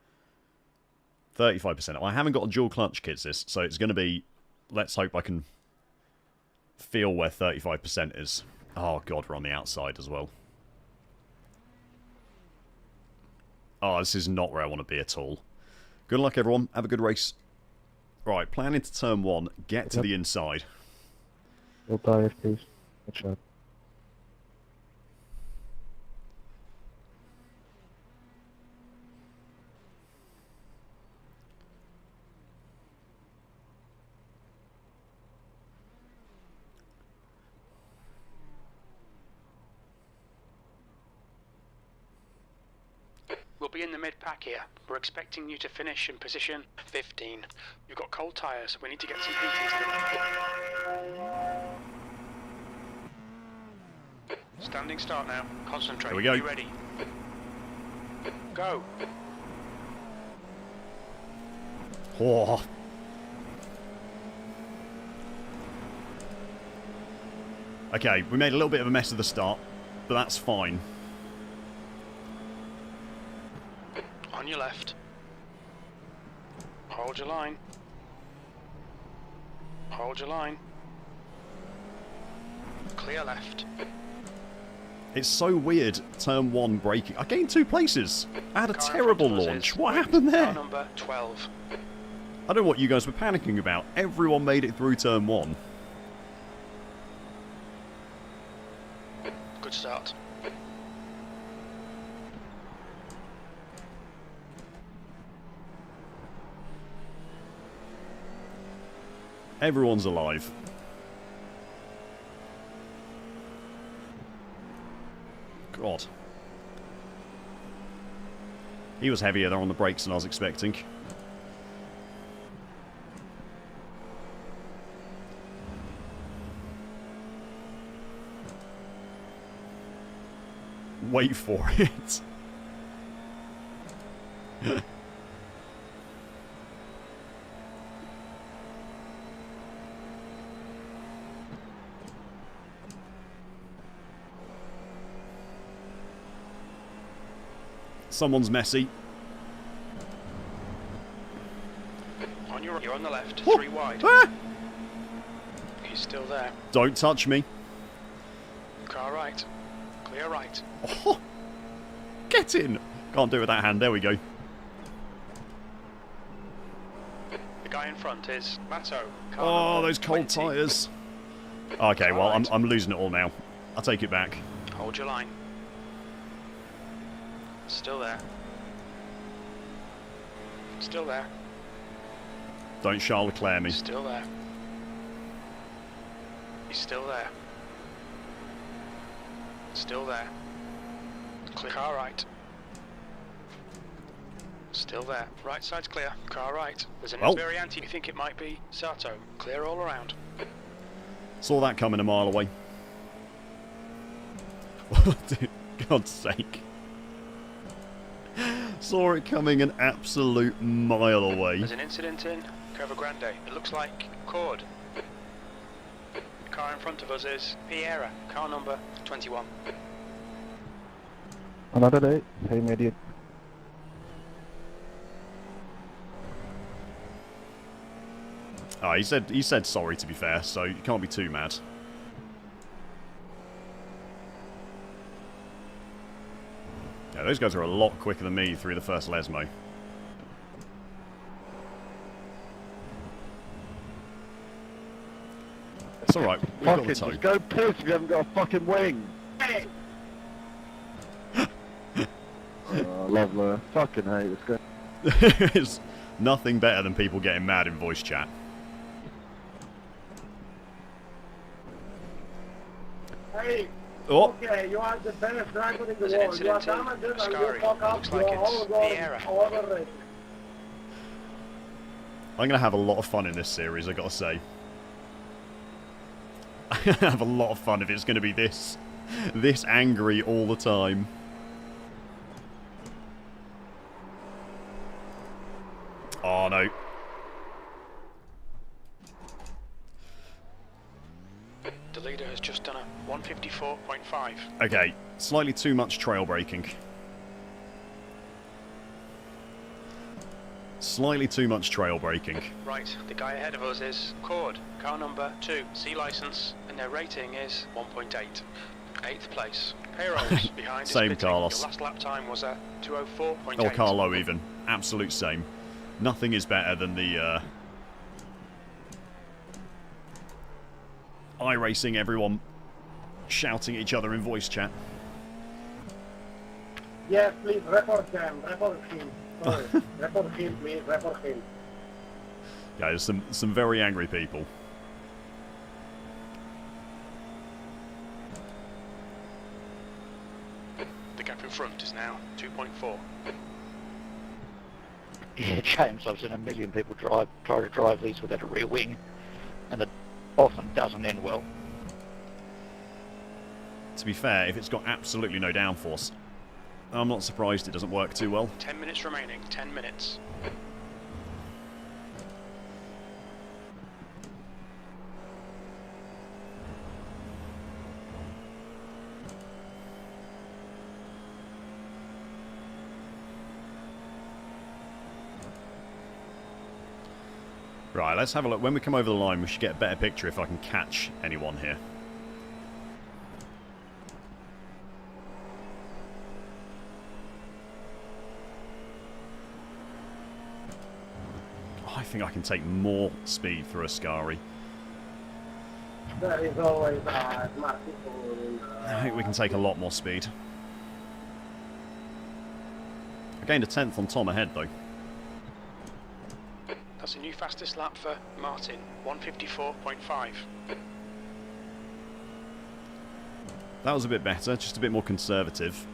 35%? I haven't got a dual clutch kit, so it's going to be... Let's hope I can feel where 35% is. Oh god, we're on the outside as well. Oh, this is not where I want to be at all. Good luck, everyone. Have a good race. Right, plan into turn 1. Get to the inside. No tires, please. Good shot. We'll be in the mid-pack here. We're expecting you to finish in position 15. You've got cold tyres. We need to get some heat into them. Standing start now. Concentrate. Here we go. Be ready. Go. Oh. Okay, we made a little bit of a mess at the start, but that's fine. On your left. Hold your line. Hold your line. Clear left. It's so weird, turn 1 braking. I gained 2 places. I had a Car in terrible front of us launch. is What happened there? car number 12. I don't know what you guys were panicking about. Everyone made it through turn 1. Good start. Everyone's alive. God. He was heavier there on the brakes than I was expecting. Wait for it. Someone's messy. You're on the left, Oh. 3 wide. Ah! He's still there. Don't touch me. Car right. Clear right. Oh, get in. Can't do it with that hand. There we go. The guy in front is Matto. Car Oh, number those cold 20. tyres. Okay, well, Alright. I'm losing it all now. I'll take it back. Hold your line. Still there. Still there. Don't Charles Leclerc me. Still there. He's still there. Still there. Clear. Car right. Still there. Right side's clear. Car right. There's an Well. variante. You think it might be Sato. Clear all around. Saw that coming a mile away. God's sake. Saw it coming an absolute mile away. There's an incident in Curva Grande. It looks like Cord. The car in front of us is Piera. Car number 21. Another day, same idiot. Oh, he said sorry, to be fair, so you can't be too mad. Yeah, those guys are a lot quicker than me through the first Lesmo. It's alright, we've got the Fucking tow. just go piss if you haven't got a fucking wing. Lovely. Fucking hate this guy. There's nothing better than people getting mad in voice chat. Hey, Oh, okay, you are the best driver in the There's an world. You are incident in talented and Scary. you fuck up. Looks You like are it's overrated. Vieira. Overrated. I'm going to have a lot of fun in this series, I gotta say. I'm going to have a lot of fun if it's going to be this angry all the time. Oh, no. The leader has just done a 154.5. Okay, slightly too much trail braking. Slightly too much trail braking. Right, the guy ahead of us is Cord. Car number 2. C license. And their rating is 1.8. 8th place. Heroes behind is Same pitting. Carlos. Your last lap time was a 204.8. Or Carlo even. Absolute same. Nothing is better than the iRacing, everyone shouting at each other in voice chat. Yes, please report them. Report him. Sorry. Report him, please. Report him. Yeah, there's some very angry people. The gap in front is now 2.4. Yeah, James, I've seen a million people try to drive these without a rear wing, and it often doesn't end well. To be fair, if it's got absolutely no downforce, I'm not surprised it doesn't work too well. 10 minutes remaining. 10 minutes. Right, let's have a look. When we come over the line, we should get a better picture if I can catch anyone here. I think I can take more speed through Ascari. There is always smart people in I think we can take a lot more speed. I gained a 10th on Tom ahead, though. That's a new fastest lap for Martin, 154.5. That was a bit better, just a bit more conservative.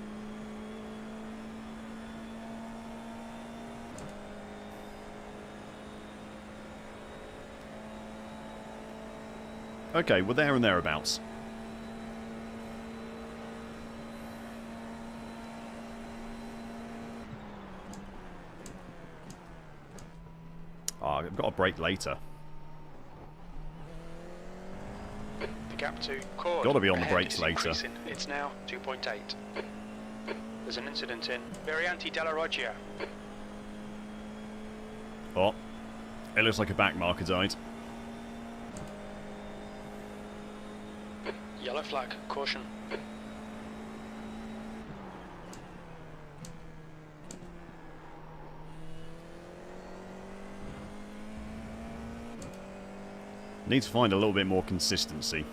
Okay, we're there and thereabouts. Oh, I've got a break later. The gap to Cord Gotta be on the ahead brakes is later. increasing. It's now 2.8. There's an incident in Varianti della Roggia. Oh, it looks like a back marker died. Yellow flag, caution. Need to find a little bit more consistency.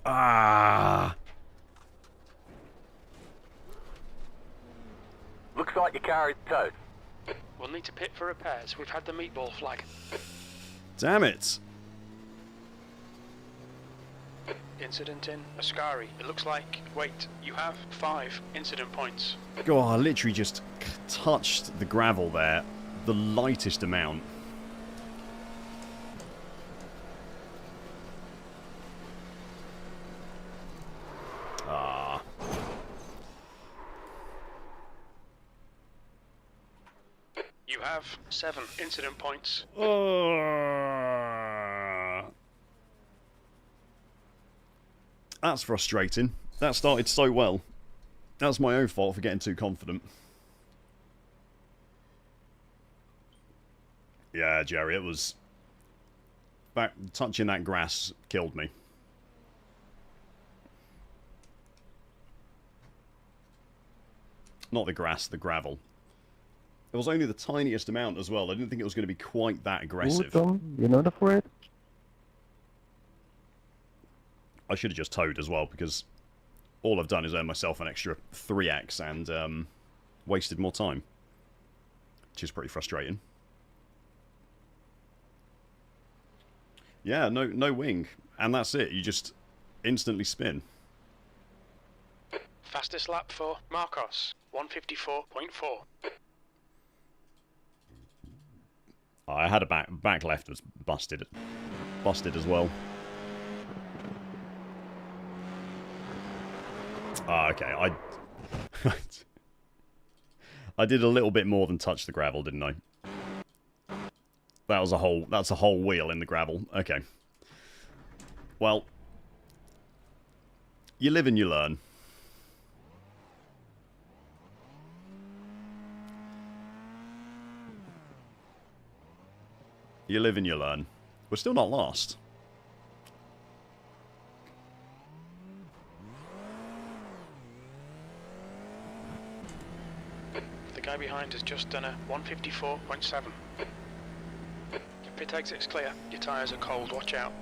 Ah! Looks like your car is towed. We'll need to pit for repairs. We've had the meatball flag. Damn it! Incident in Ascari. It looks like... Wait, you have 5 incident points. God, I literally just touched the gravel there. The lightest amount. Ah. You have 7 incident points. That's frustrating. That started so well. That's my own fault for getting too confident. Yeah, Jerry, it was... touching that grass killed me. Not the grass, the gravel. It was only the tiniest amount as well. I didn't think it was going to be quite that aggressive. You're not afraid? I should have just towed as well, because all I've done is earn myself an extra 3x and wasted more time. Which is pretty frustrating. Yeah, no wing. And that's it. You just instantly spin. Fastest lap for Marcos, 154.4. I had a back left was busted as well. Ah, okay. I did a little bit more than touch the gravel, didn't I? That's a whole wheel in the gravel. Okay. Well, you live and you learn. You live and you learn. We're still not lost. The guy behind has just done a 154.7. Your pit exit's clear. Your tyres are cold. Watch out.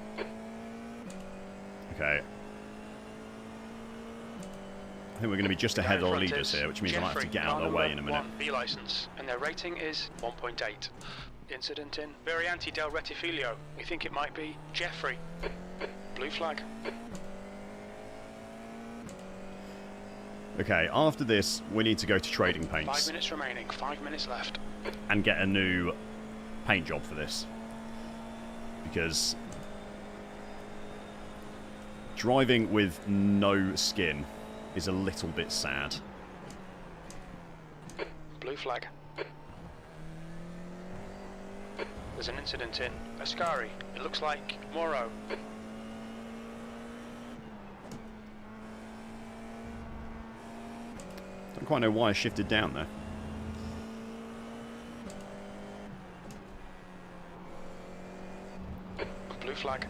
Okay. I think we're going to be just ahead of the leaders here, which means I might have to get out of their way in a minute. B license, and their rating is 1.8. Incident in Varianti del Rettifilio. We think it might be Jeffrey. Blue flag. Okay, after this, we need to go to Trading Paints 5 minutes remaining. 5 minutes left. and get a new paint job for this. Because driving with no skin is a little bit sad. Blue flag. There's an incident in Ascari. It looks like Moro. Don't quite know why I shifted down there. Blue flag.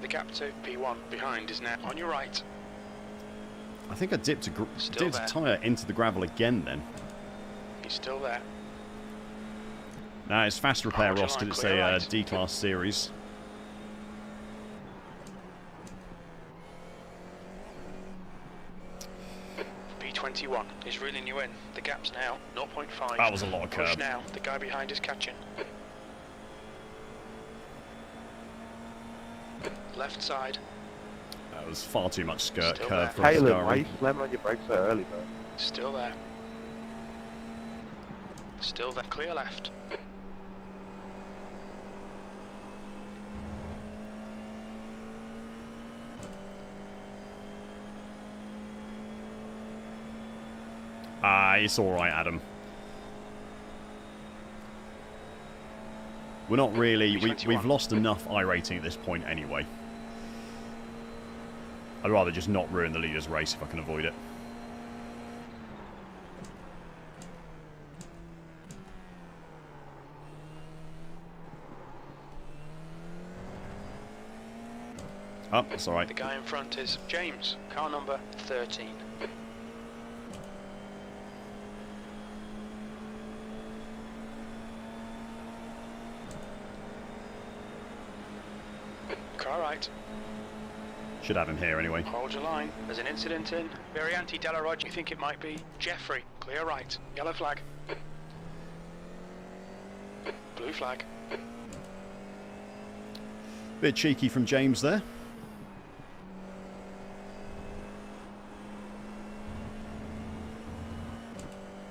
The gap to P1 behind is now on your right. I think I dipped Still a there. tyre into the gravel again then. He's still there. Nah, it's fast repair, Hold your Ross, line, because it's clear a right. D-Class series. P21 is reeling you in. The gap's now 0.5. That was a lot of Push curb. now. The guy behind is catching. Left side. That was far too much skirt Still curve there. from Caleb, why are Ascari. you slamming on your brakes so early, bro? Still there. Still there. Clear left. Ah, it's alright, Adam. We're not really... we've 21. lost enough iRating at this point anyway. I'd rather just not ruin the leader's race if I can avoid it. Oh, that's alright. The guy in front is James, car number 13. Car right. Should have him here anyway. Hold your line. There's an incident in Varianti Della Roggia. You think it might be Jeffrey. Clear right. Yellow flag. Blue flag. Bit cheeky from James there.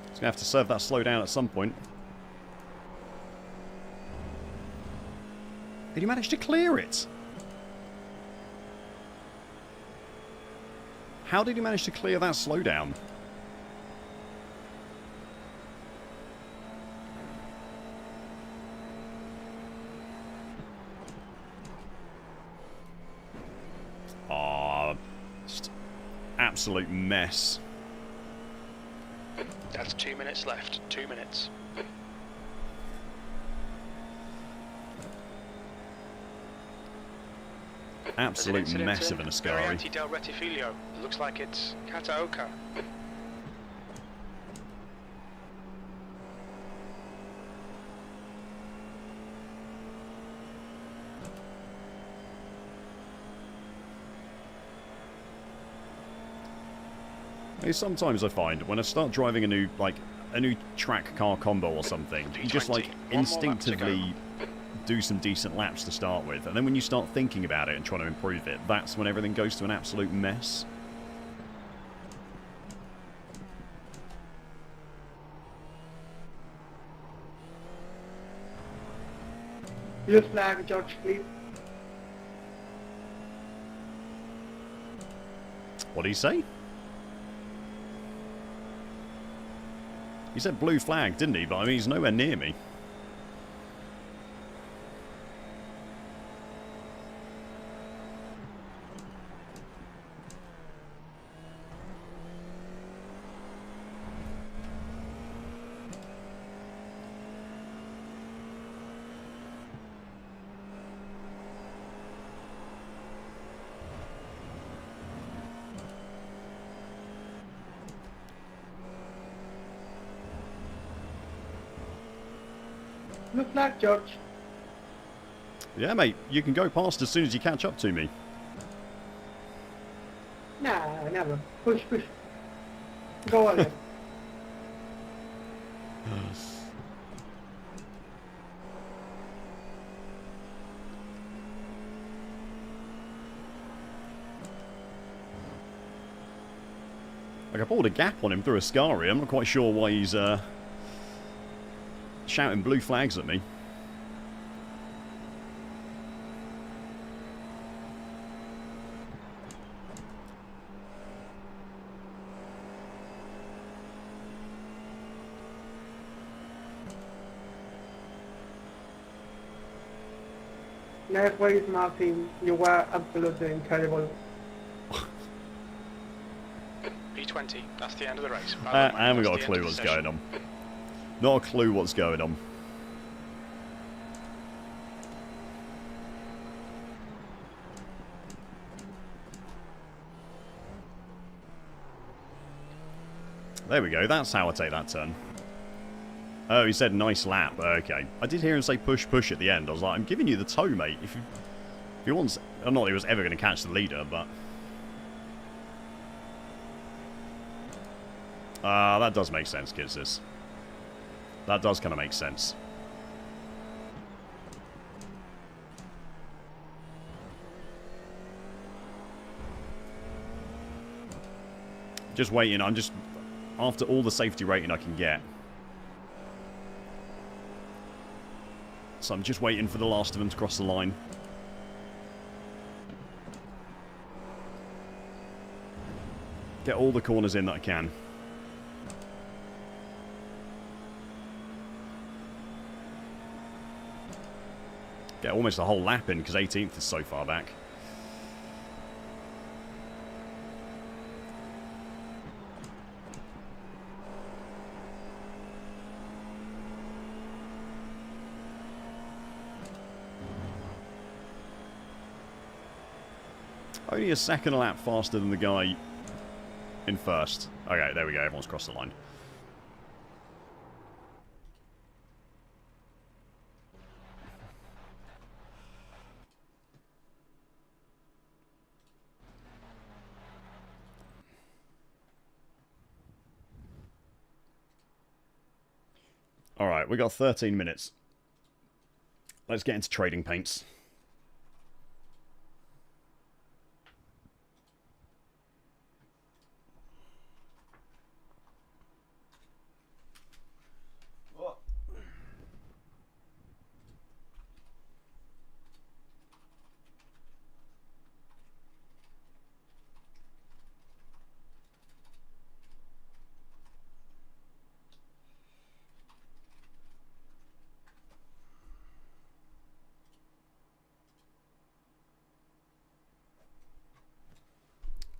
He's going to have to serve that slow down at some point. Did he manage to clear it? How did he manage to clear that slowdown? Ah, just absolute mess. That's 2 minutes left. 2 minutes. Absolute mess of an Ascari. Varianti del Rettifilo. It looks like it's Kataoka. Sometimes I find when I start driving a new track car combo or something, you just like 1 more lap to instinctively do some decent laps to start with, and then when you start thinking about it and trying to improve it, that's when everything goes to an absolute mess. Blue flag, George, please. What did he say? He said blue flag, didn't he? But I mean, he's nowhere near me. Blue flag, George. Yeah, mate, you can go past as soon as you catch up to me. Nah, never. Push, push. Go on then. Like, I pulled a gap on him through Ascari. I'm not quite sure why he's shouting blue flags at me. Nice race, Martin. You were absolutely incredible. P20, that's the end of the race. I haven't got a That's the clue end of what's the going session. on. Not a clue what's going on. There we go, that's how I take that turn. Oh, he said nice lap. Okay. I did hear him say push, push at the end. I was like, I'm giving you the toe, mate. If you want... Not that he was ever going to catch the leader, but... that does make sense, kids. That does kind of make sense. Just waiting. I'm just... After all the safety rating I can get. So I'm just waiting for the last of them to cross the line. Get all the corners in that I can. Get almost a whole lap in, because 18th is so far back. Only a second lap faster than the guy in first. Okay, there we go. Everyone's crossed the line. Alright, we got 13 minutes. Let's get into trading paints.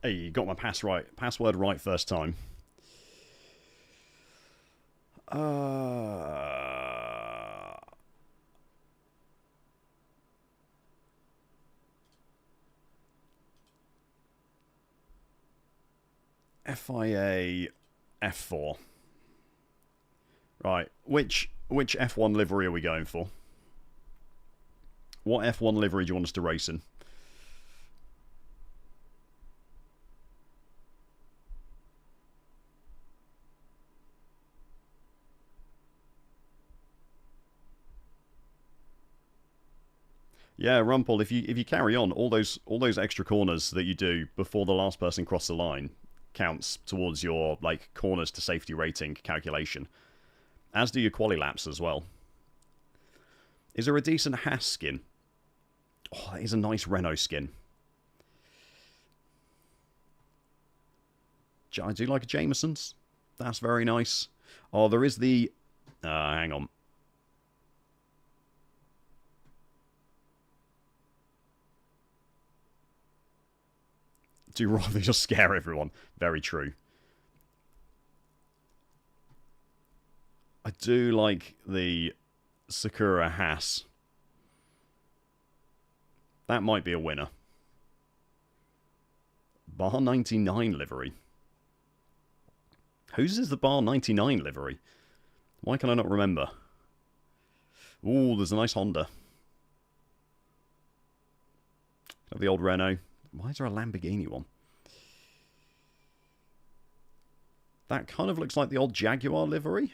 Hey, you got my password right first time. FIA F4. Right, which F1 livery are we going for? What F1 livery do you want us to race in? Yeah, Rumpel, if you carry on, all those extra corners that you do before the last person crosses the line counts towards your like corners to safety rating calculation. As do your quali laps as well. Is there a decent Haas skin? Oh, that is a nice Renault skin. I do like a Jameson's. That's very nice. Oh, there is the... hang on. Do rather just scare everyone. Very true. I do like the Sakura Haas. That might be a winner. Bar 99 livery. Whose is the Bar 99 livery? Why can I not remember? Ooh, there's a nice Honda. Have the old Renault. Why is there a Lamborghini one? That kind of looks like the old Jaguar livery.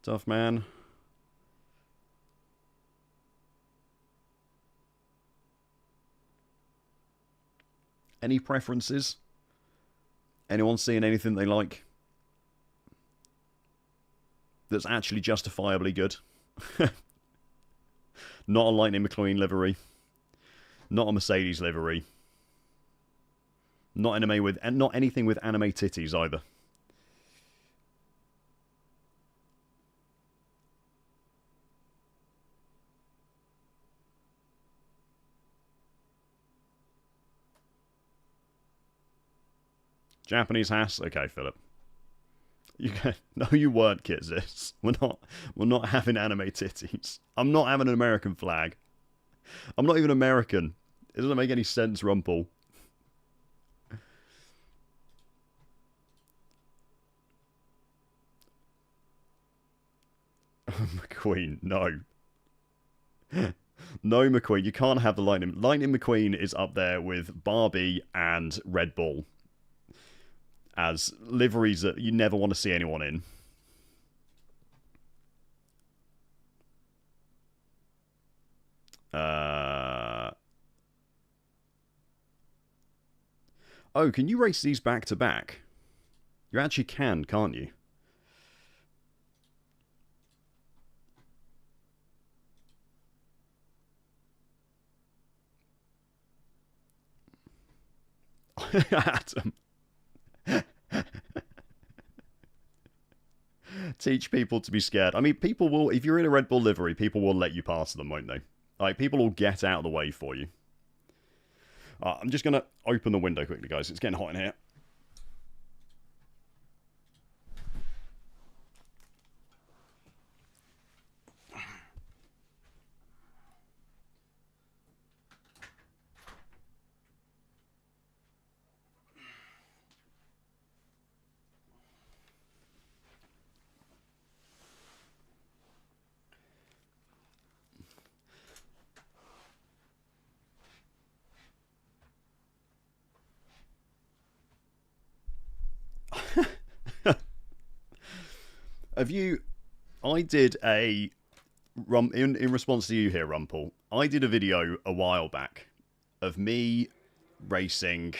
Tough man. Any preferences? Anyone seeing anything they like? That's actually justifiably good? Not a Lightning McQueen livery. Not a Mercedes livery. Not anime with, and not anything with anime titties either. Japanese Haas? Okay, Philip. No, you weren't, Kitzis. We're not having anime titties. I'm not having an American flag. I'm not even American. It doesn't make any sense, Rumpel. McQueen, no. No, McQueen, you can't have the Lightning. Lightning McQueen is up there with Barbie and Red Bull as liveries that you never want to see anyone in. Oh, can you race these back to back? You actually can, can't you? Adam. Teach people to be scared. I mean, people will, if you're in a Red Bull livery, people will let you pass them, won't they? Like, people will get out of the way for you. I'm just going to open the window quickly, guys. It's getting hot in here. I did a in response to you here, Rumpel. I did a video a while back of me racing.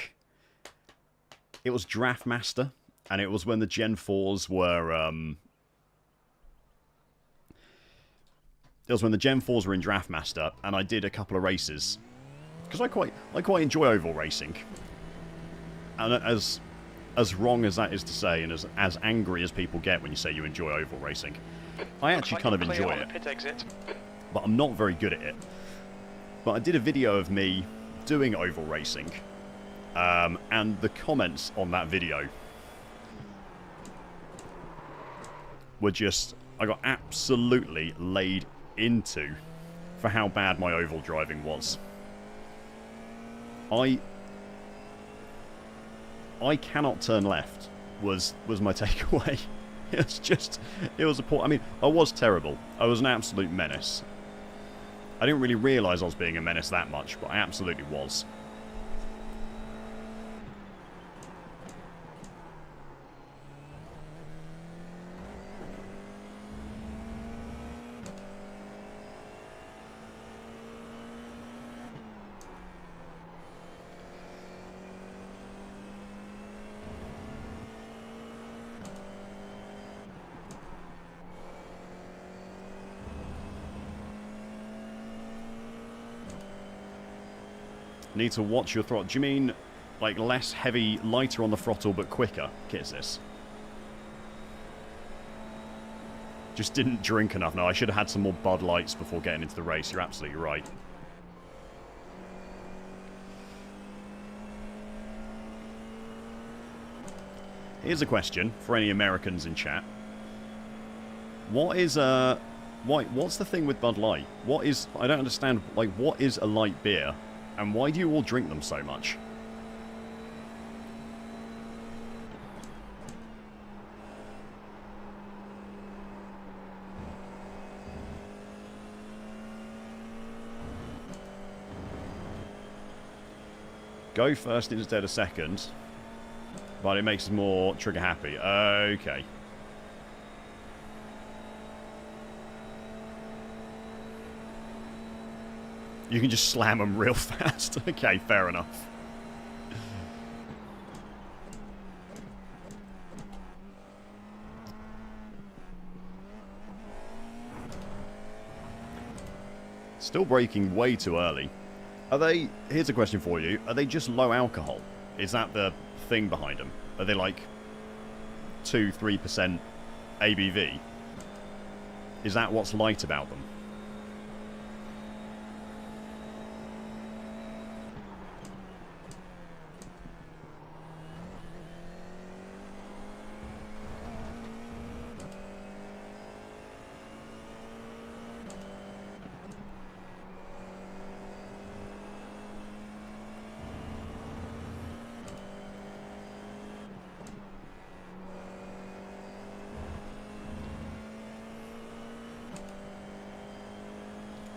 It was Draftmaster, and it was when the Gen 4s were it was when the Gen 4s were in Draftmaster, and I did a couple of races because I quite enjoy oval racing, and as wrong as that is to say, and as angry as people get when you say you enjoy oval racing, I actually kind of enjoy it. But I'm not very good at it. But I did a video of me doing oval racing, and the comments on that video were just, I got absolutely laid into for how bad my oval driving was. I cannot turn left was my takeaway. It was a poor, I mean, I was terrible. I was an absolute menace. I didn't really realise I was being a menace that much, but I absolutely was. Need to watch your throttle. Do you mean like less heavy, lighter on the throttle, but quicker? Kiss this. Just didn't drink enough. No, I should have had some more Bud Lights before getting into the race. You're absolutely right. Here's a question for any Americans in chat. What is what's the thing with Bud Light? What is, I don't understand, like, what is a light beer? And why do you all drink them so much? Go first instead of second, but it makes us more trigger happy. Okay. You can just slam them real fast. Okay, fair enough. Still braking way too early. Are they... Here's a question for you. Are they just low alcohol? Is that the thing behind them? Are they like 2-3% ABV? Is that what's light about them?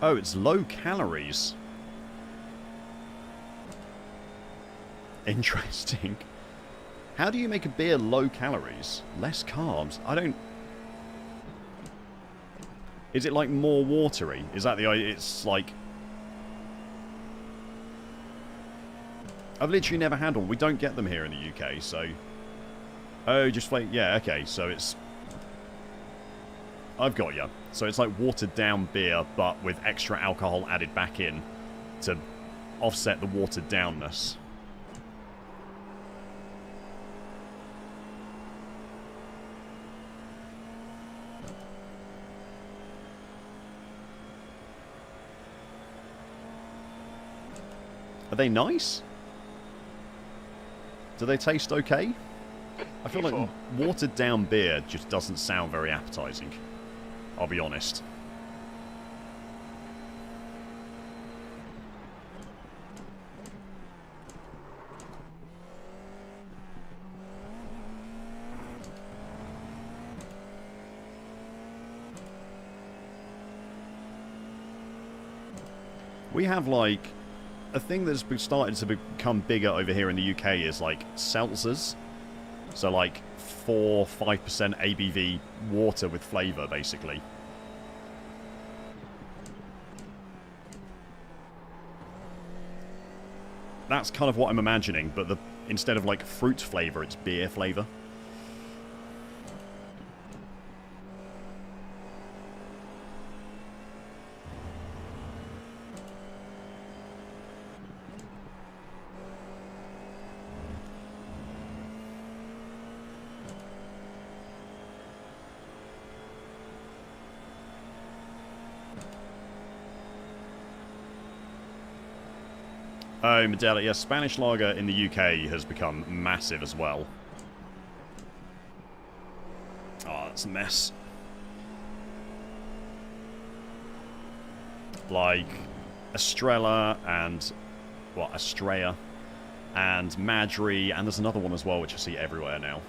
Oh, it's low calories. Interesting. How do you make a beer low calories? Less carbs? I don't... Is it like more watery? Is that the idea? It's like... I've literally never had one. We don't get them here in the UK, so... Oh, just wait. Yeah, okay, so it's... I've got you. So it's like watered down beer, but with extra alcohol added back in to offset the watered downness. Are they nice? Do they taste okay? I feel like watered down beer just doesn't sound very appetizing. I'll be honest. We have like a thing that's started to become bigger over here in the UK is like seltzers. So like 4-5% ABV water with flavour, basically. That's kind of what I'm imagining, but instead of like fruit flavour, it's beer flavour. Oh, Modelo. Yes, Spanish lager in the UK has become massive as well. Oh, that's a mess. Like Estrella and... what? Estrella and Madri, and there's another one as well which I see everywhere now.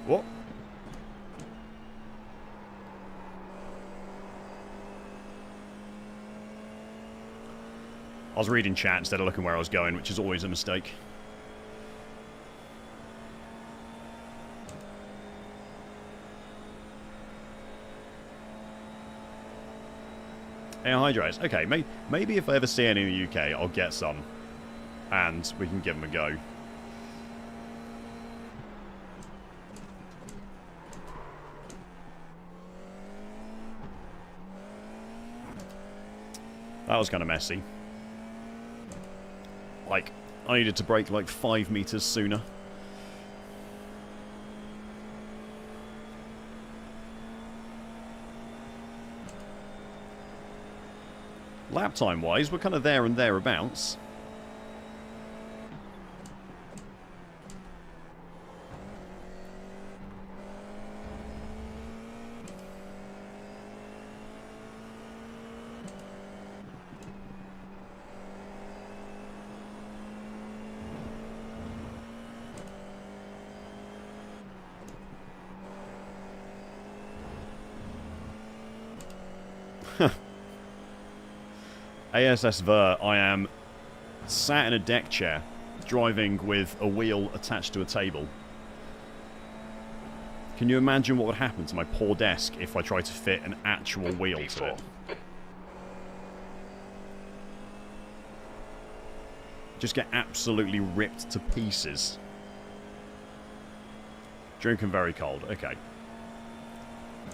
What? I was reading chat instead of looking where I was going, which is always a mistake. Air hydrates. Okay, maybe if I ever see any in the UK, I'll get some. And we can give them a go. That was kind of messy. Like, I needed to brake like 5 meters sooner. Lap time wise, we're kind of there and thereabouts. ASS Ver, I am sat in a deck chair, driving with a wheel attached to a table. Can you imagine what would happen to my poor desk if I tried to fit an actual wheel to it? Just get absolutely ripped to pieces. Drinking very cold, okay.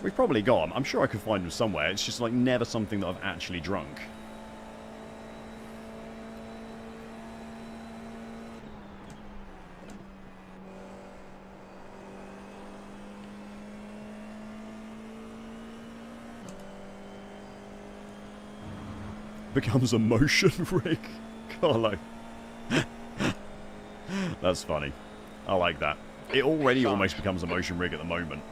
We've probably got them. I'm sure I could find them somewhere. It's just like never something that I've actually drunk. Becomes a motion rig. Carlo. That's funny. I like that. It already almost becomes a motion rig at the moment.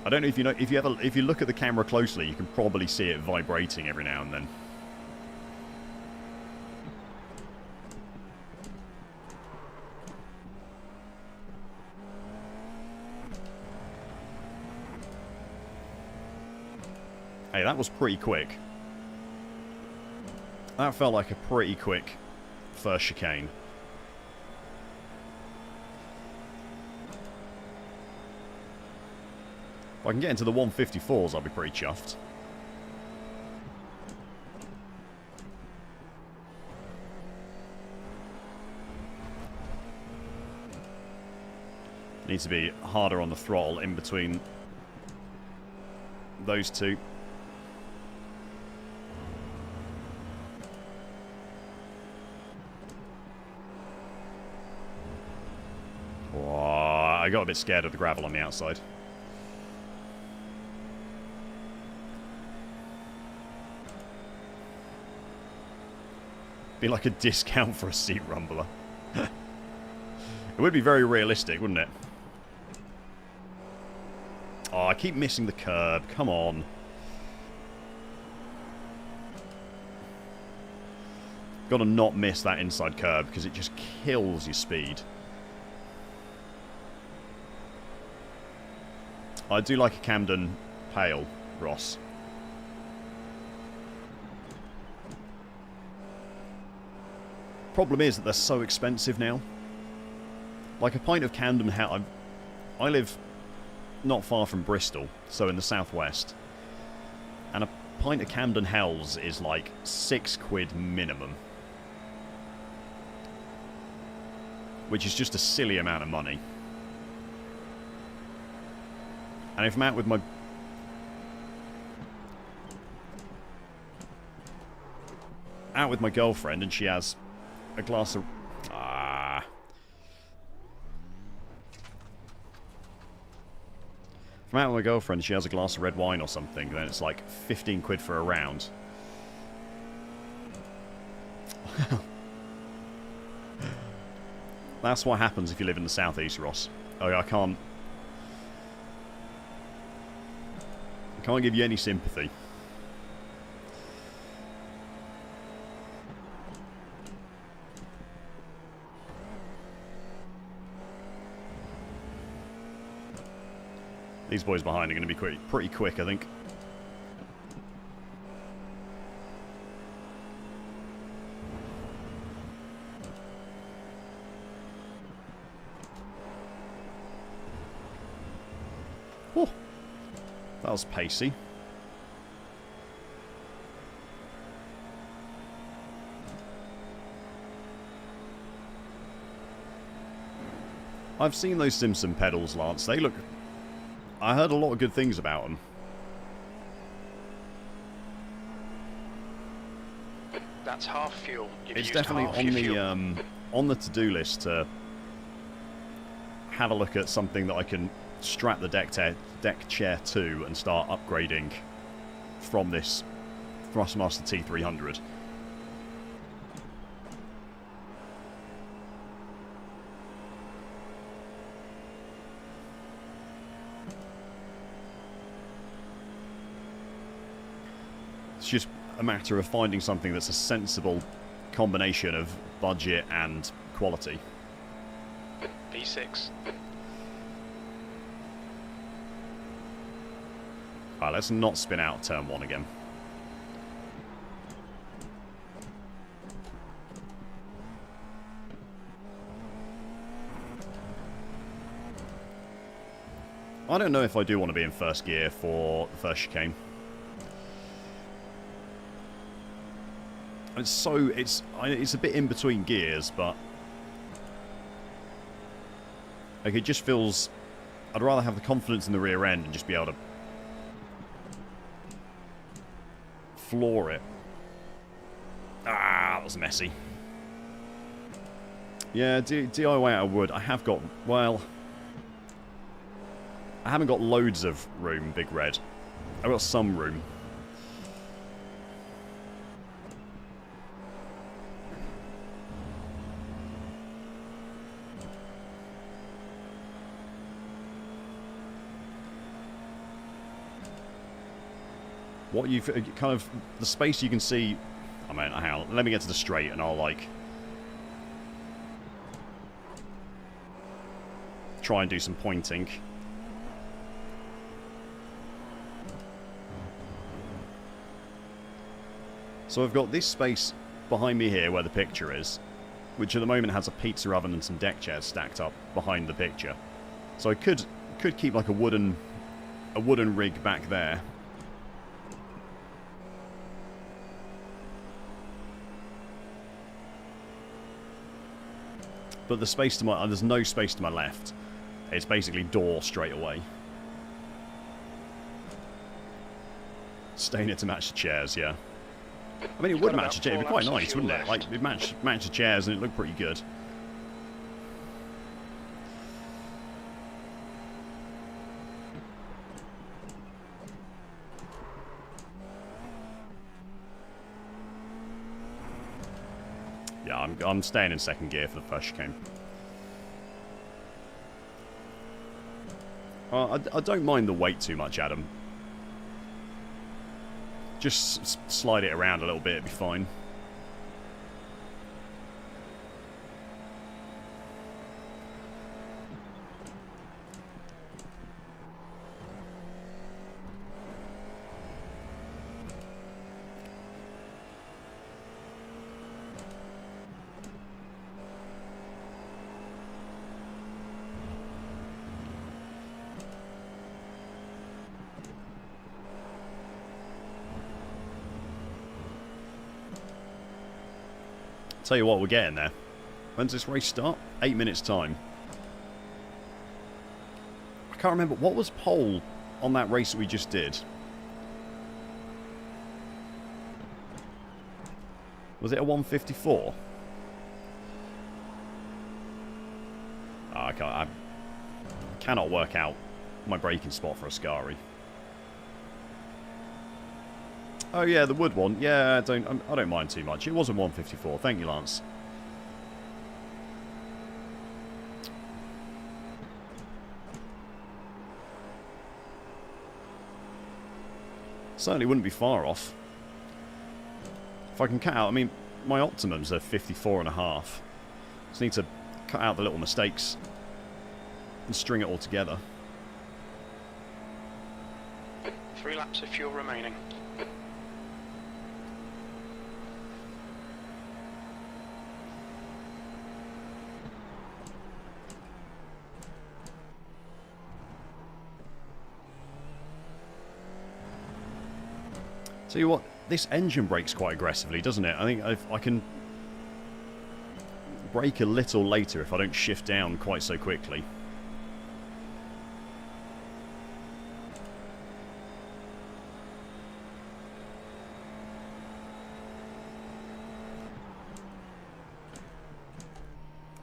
I don't know if you know, if you look at the camera closely, you can probably see it vibrating every now and then. Hey, that was pretty quick. That felt like a pretty quick first chicane. If I can get into the 154s, I'll be pretty chuffed. Needs to be harder on the throttle in between those two. Oh, I got a bit scared of the gravel on the outside. Be like a discount for a seat rumbler. It would be very realistic, wouldn't it? Oh, I keep missing the curb. Come on. Got to not miss that inside curb because it just kills your speed. I do like a Camden Pale, Ross. Problem is that they're so expensive now. Like a pint of Camden Pale. I live not far from Bristol, so in the southwest. And a pint of Camden Hells is like £6 minimum. Which is just a silly amount of money. And if I'm out with my girlfriend and she has a glass of... If I'm out with my girlfriend and she has a glass of red wine or something, then it's like £15 for a round. That's what happens if you live in the southeast, Ross. Oh, I can't give you any sympathy. These boys behind are going to be pretty quick, I think. Oh, that was pacey. I've seen those Simpson pedals, Lance. They look... I heard a lot of good things about them. That's half fuel. It's definitely on the to-do list to have a look at something that I can strap the deck chair to and start upgrading from this Thrustmaster T300. It's just a matter of finding something that's a sensible combination of budget and quality. V6. Alright, let's not spin out turn 1 again. I don't know if I do want to be in first gear for the first chicane. It's a bit in between gears, but like it just feels... I'd rather have the confidence in the rear end and just be able to floor it. Ah, that was messy. Yeah, DIY out of wood. I have got... Well... I haven't got loads of room, Big Red. I've got some room. What you've kind of... The space you can see... I mean, hang on. Let me get to the straight and I'll, like... try and do some pointing. So I've got this space behind me here where the picture is, which at the moment has a pizza oven and some deck chairs stacked up behind the picture. So I could keep like a wooden rig back there. But the space to my there's no space to my left. It's basically door straight away. Stain it to match the chairs, yeah. I mean, it would match the chairs. It'd be quite nice, wouldn't it? Like, it'd match the chairs and it looked pretty good. Yeah, I'm staying in second gear for the first chicane. I don't mind the weight too much, Adam. Just slide it around a little bit, it'd be fine. Tell you what, we're getting there. When's this race start? 8 minutes time. I can't remember. What was pole on that race that we just did? Was it a 154? Oh, I cannot work out my braking spot for a Ascari. Oh yeah, the wood one. Yeah, I don't mind too much. It was a 154. Thank you, Lance. Certainly wouldn't be far off. If I can cut out, I mean, my optimums are 54.5. Just need to cut out the little mistakes and string it all together. 3 laps of fuel remaining. Tell you what, this engine brakes quite aggressively, doesn't it? I think I can brake a little later if I don't shift down quite so quickly.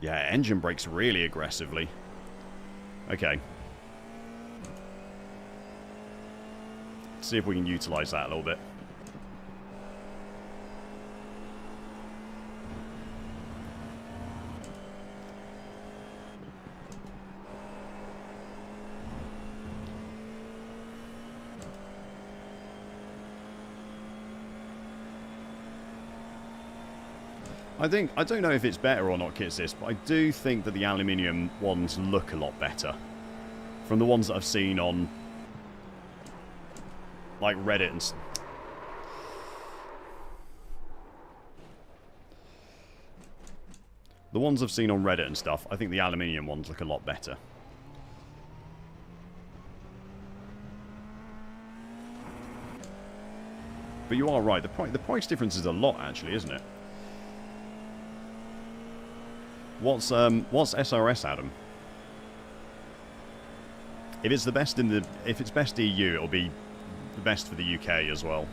Yeah, engine brakes really aggressively. Okay. Let's see if we can utilise that a little bit. I don't know if it's better or not, Kitsis, but I do think that the aluminium ones look a lot better. From the ones that I've seen on, like, Reddit and... The ones I've seen on Reddit and stuff, I think the aluminium ones look a lot better. But you are right, the price difference is a lot, actually, isn't it? What's SRS, Adam? If it's the best in the, if it's best EU, it'll be the best for the UK as well.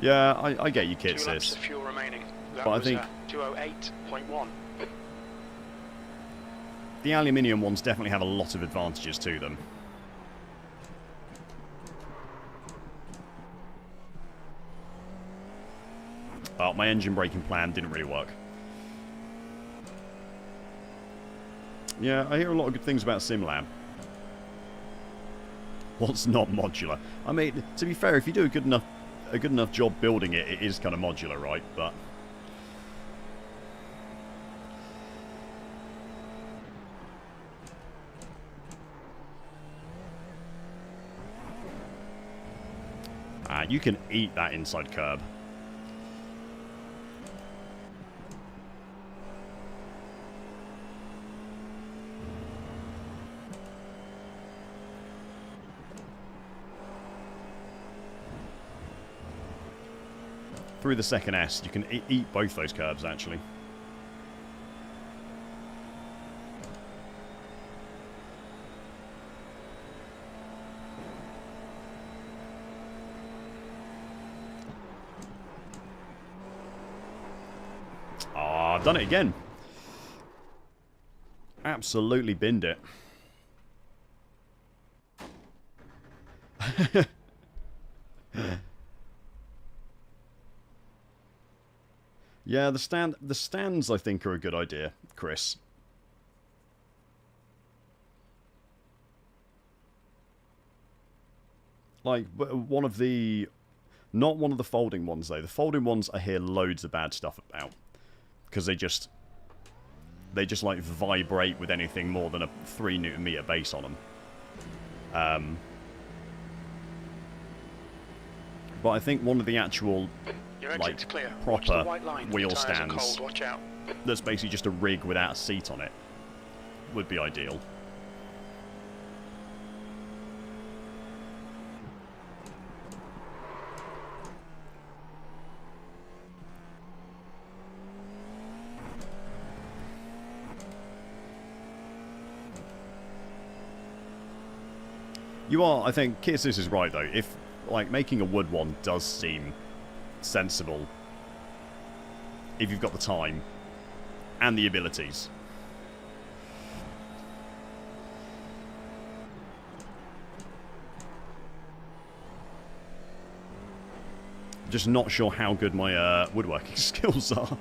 Yeah, I get you, Kit, 2 laps sis. of fuel remaining. That But I was think 208.1. the aluminium ones definitely have a lot of advantages to them. Oh, my engine braking plan didn't really work. Yeah, I hear a lot of good things about SimLab. What's not modular? I mean, to be fair, if you do a good enough job building it, it is kind of modular, right? But you can eat that inside curb. Through the second S, you can eat both those curbs, actually. Ah, done it again. Absolutely binned it. Yeah, the stands I think are a good idea, Chris. Like one of the, not one of the folding ones though. The folding ones I hear loads of bad stuff about because they just like vibrate with anything more than a 3 Newton meter base on them. But I think one of the actual like proper wheel stands that's basically just a rig without a seat on it would be ideal. You are, I think, Kiss is right though. If like making a wood one does seem sensible if you've got the time and the abilities. Just not sure how good my woodworking skills are.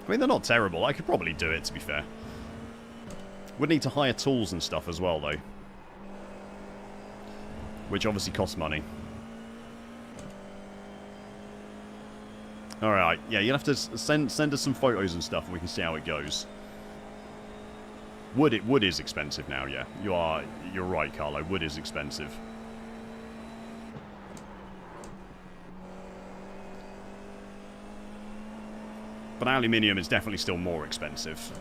I mean, they're not terrible. I could probably do it, to be fair. Would need to hire tools and stuff as well, though. Which obviously costs money. Alright, yeah, you'll have to send us some photos and stuff and we can see how it goes. Wood is expensive now, yeah. You're right, Carlo. Wood is expensive. But aluminium is definitely still more expensive.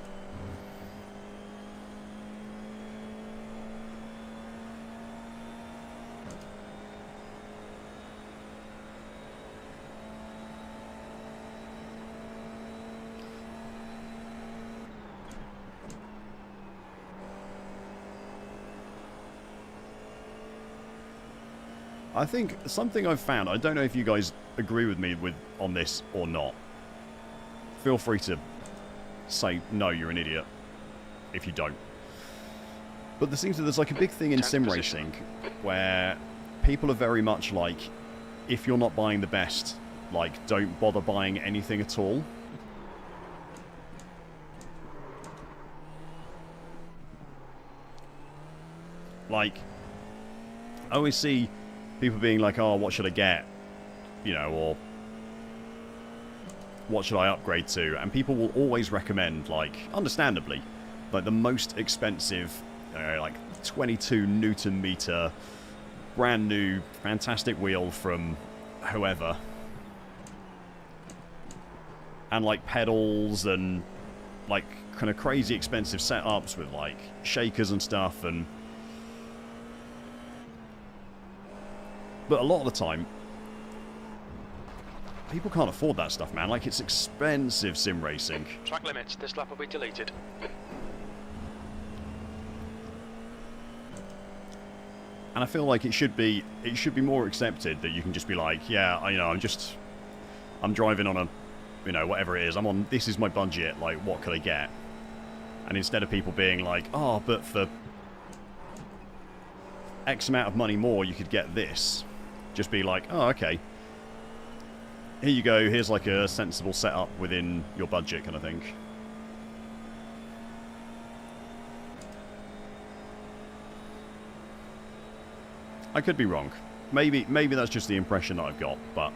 I think something I've found, I don't know if you guys agree with me on this or not. Feel free to say, no, you're an idiot, if you don't. But there's like a big thing in sim racing where people are very much like, if you're not buying the best, like, don't bother buying anything at all. Like, I always see people being like, oh, what should I get? You know, or what should I upgrade to? And people will always recommend, like, understandably, like the most expensive, like 22 Newton meter, brand new, fantastic wheel from whoever. And like pedals and like kind of crazy expensive setups with like shakers and stuff. And but a lot of the time, people can't afford that stuff, man. Like, it's expensive sim racing. Track limits. This lap will be deleted. And I feel like it should be more accepted that you can just be like, yeah, I'm driving on a, you know, whatever it is. this is my budget. Like, what could I get? And instead of people being like, oh, but for X amount of money more, you could get this. Just be like, oh, okay. Here you go, here's like a sensible setup within your budget kind of thing. I could be wrong. Maybe that's just the impression that I've got, but...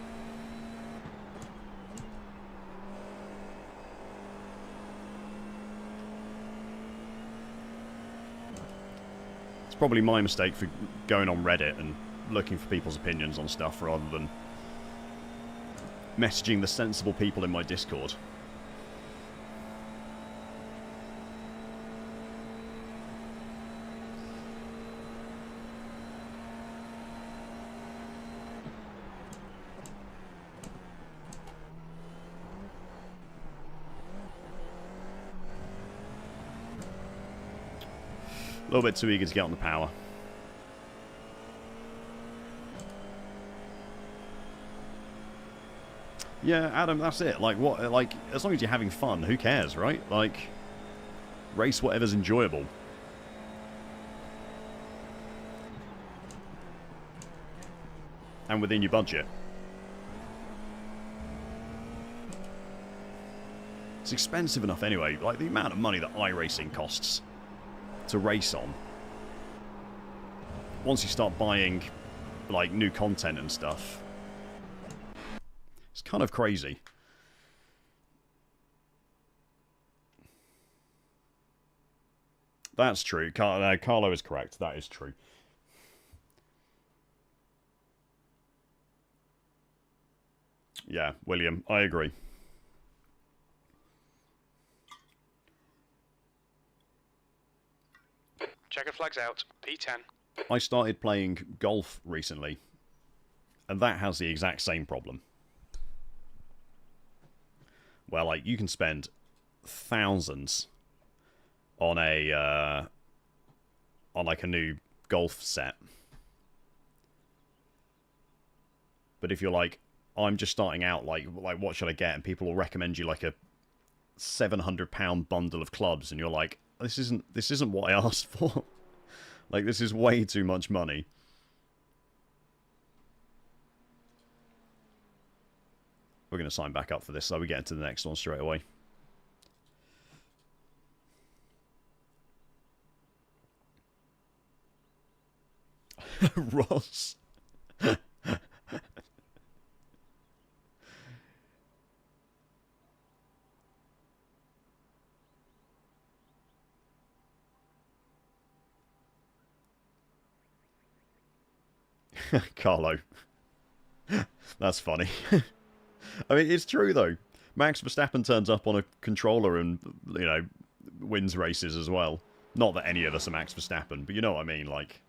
It's probably my mistake for going on Reddit and looking for people's opinions on stuff rather than messaging the sensible people in my Discord. A little bit too eager to get on the power. Yeah, Adam, that's it. Like, what? Like, as long as you're having fun, who cares, right? Like, race whatever's enjoyable. And within your budget. It's expensive enough anyway. Like, the amount of money that iRacing costs to race on. Once you start buying, like, new content and stuff, it's kind of crazy. That's true. Carlo is correct. That is true. Yeah, William, I agree. Checker flags out. P10. I started playing golf recently, and that has the exact same problem. Where, like, you can spend thousands on a like a new golf set, but if you're like, I'm just starting out, like what should I get? And people will recommend you like a £700 bundle of clubs, and you're like, this isn't what I asked for. Like, this is way too much money. We're going to sign back up for this, so we get into the next one straight away. Ross. Carlo. That's funny. I mean, it's true, though. Max Verstappen turns up on a controller and, you know, wins races as well. Not that any of us are Max Verstappen, but you know what I mean, like...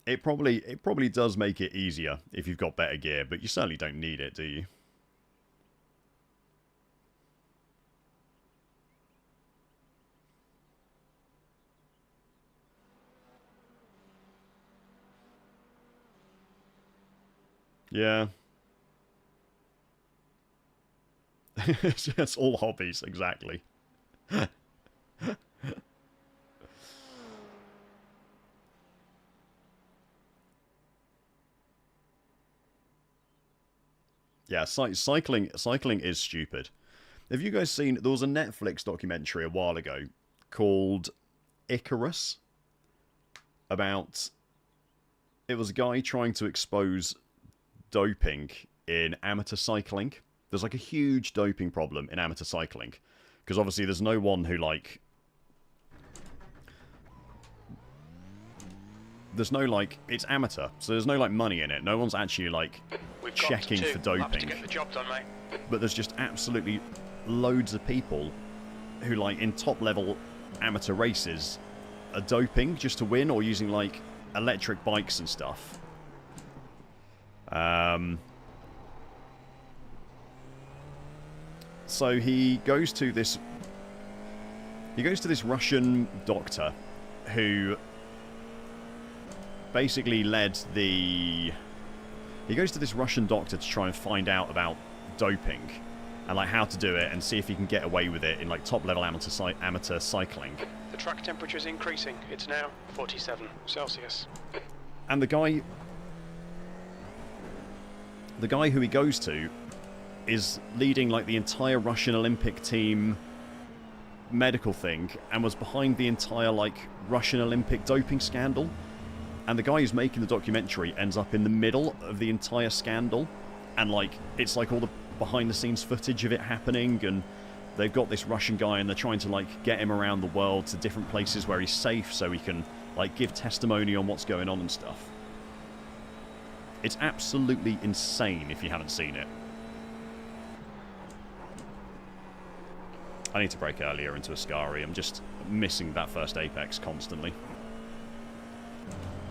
It probably does make it easier if you've got better gear, but you certainly don't need it, do you? Yeah. It's all hobbies, exactly. Yeah, cycling is stupid. Have you guys seen... There was a Netflix documentary a while ago called Icarus about... It was a guy trying to expose doping in amateur cycling. There's like a huge doping problem in amateur cycling. Because obviously there's no one who, like... There's no, like... It's amateur, so there's no, like, money in it. No one's actually, like... checking for doping, to get the job done, mate. But there's just absolutely loads of people who, like, in top level amateur races are doping just to win, or using, like, electric bikes and stuff. So he goes to this Russian doctor who basically led the... He goes to this Russian doctor to try and find out about doping and, like, how to do it and see if he can get away with it in, like, top-level amateur cycling. The track temperature is increasing. It's now 47 Celsius. And the guy who he goes to is leading, like, the entire Russian Olympic team medical thing and was behind the entire, like, Russian Olympic doping scandal. And the guy who's making the documentary ends up in the middle of the entire scandal. And, like, it's like all the behind-the-scenes footage of it happening, and they've got this Russian guy, and they're trying to, like, get him around the world to different places where he's safe so he can, like, give testimony on what's going on and stuff. It's absolutely insane if you haven't seen it. I need to brake earlier into Ascari. I'm just missing that first apex constantly.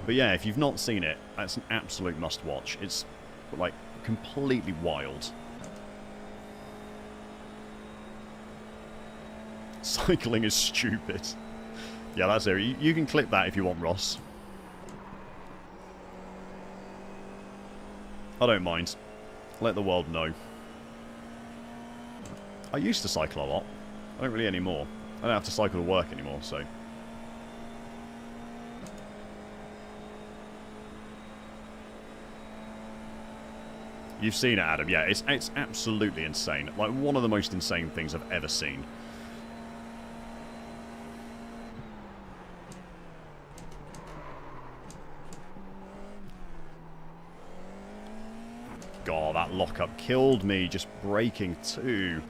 But yeah, if you've not seen it, that's an absolute must-watch. It's, like, completely wild. Cycling is stupid. Yeah, that's it. You can clip that if you want, Ross. I don't mind. Let the world know. I used to cycle a lot. I don't really anymore. I don't have to cycle to work anymore, so... You've seen it, Adam. Yeah, it's absolutely insane. Like, one of the most insane things I've ever seen. God, that lockup killed me. Just braking too.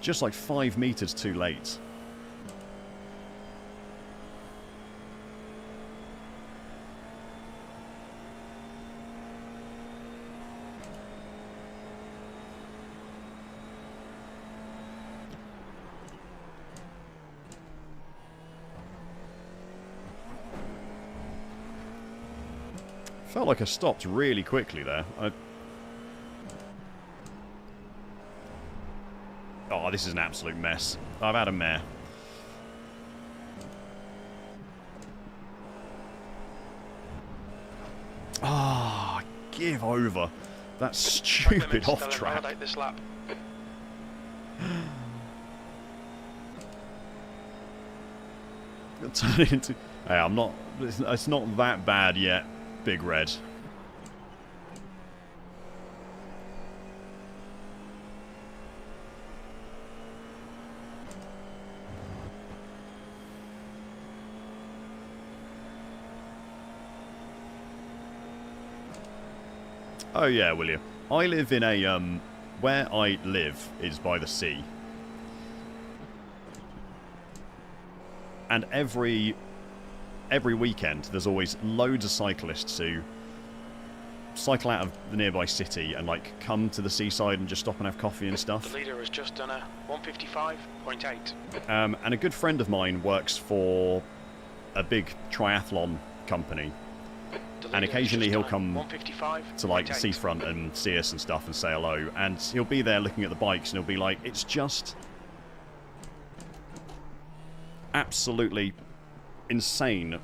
Just like 5 meters too late. Felt like I stopped really quickly there. Oh, this is an absolute mess. I've had a mare. Ah, give over. That stupid off-track. This lap. Turn it into... Hey, I'm not... It's not that bad yet, Big Red. Oh yeah, will you? I live in a, where I live is by the sea. And every weekend, there's always loads of cyclists who cycle out of the nearby city and, like, come to the seaside and just stop and have coffee and stuff. The leader has just done a 155.8. And a good friend of mine works for a big triathlon company. And occasionally he'll come to, like, the seafront and see us and stuff and say hello. And he'll be there looking at the bikes and he'll be like, it's just absolutely insane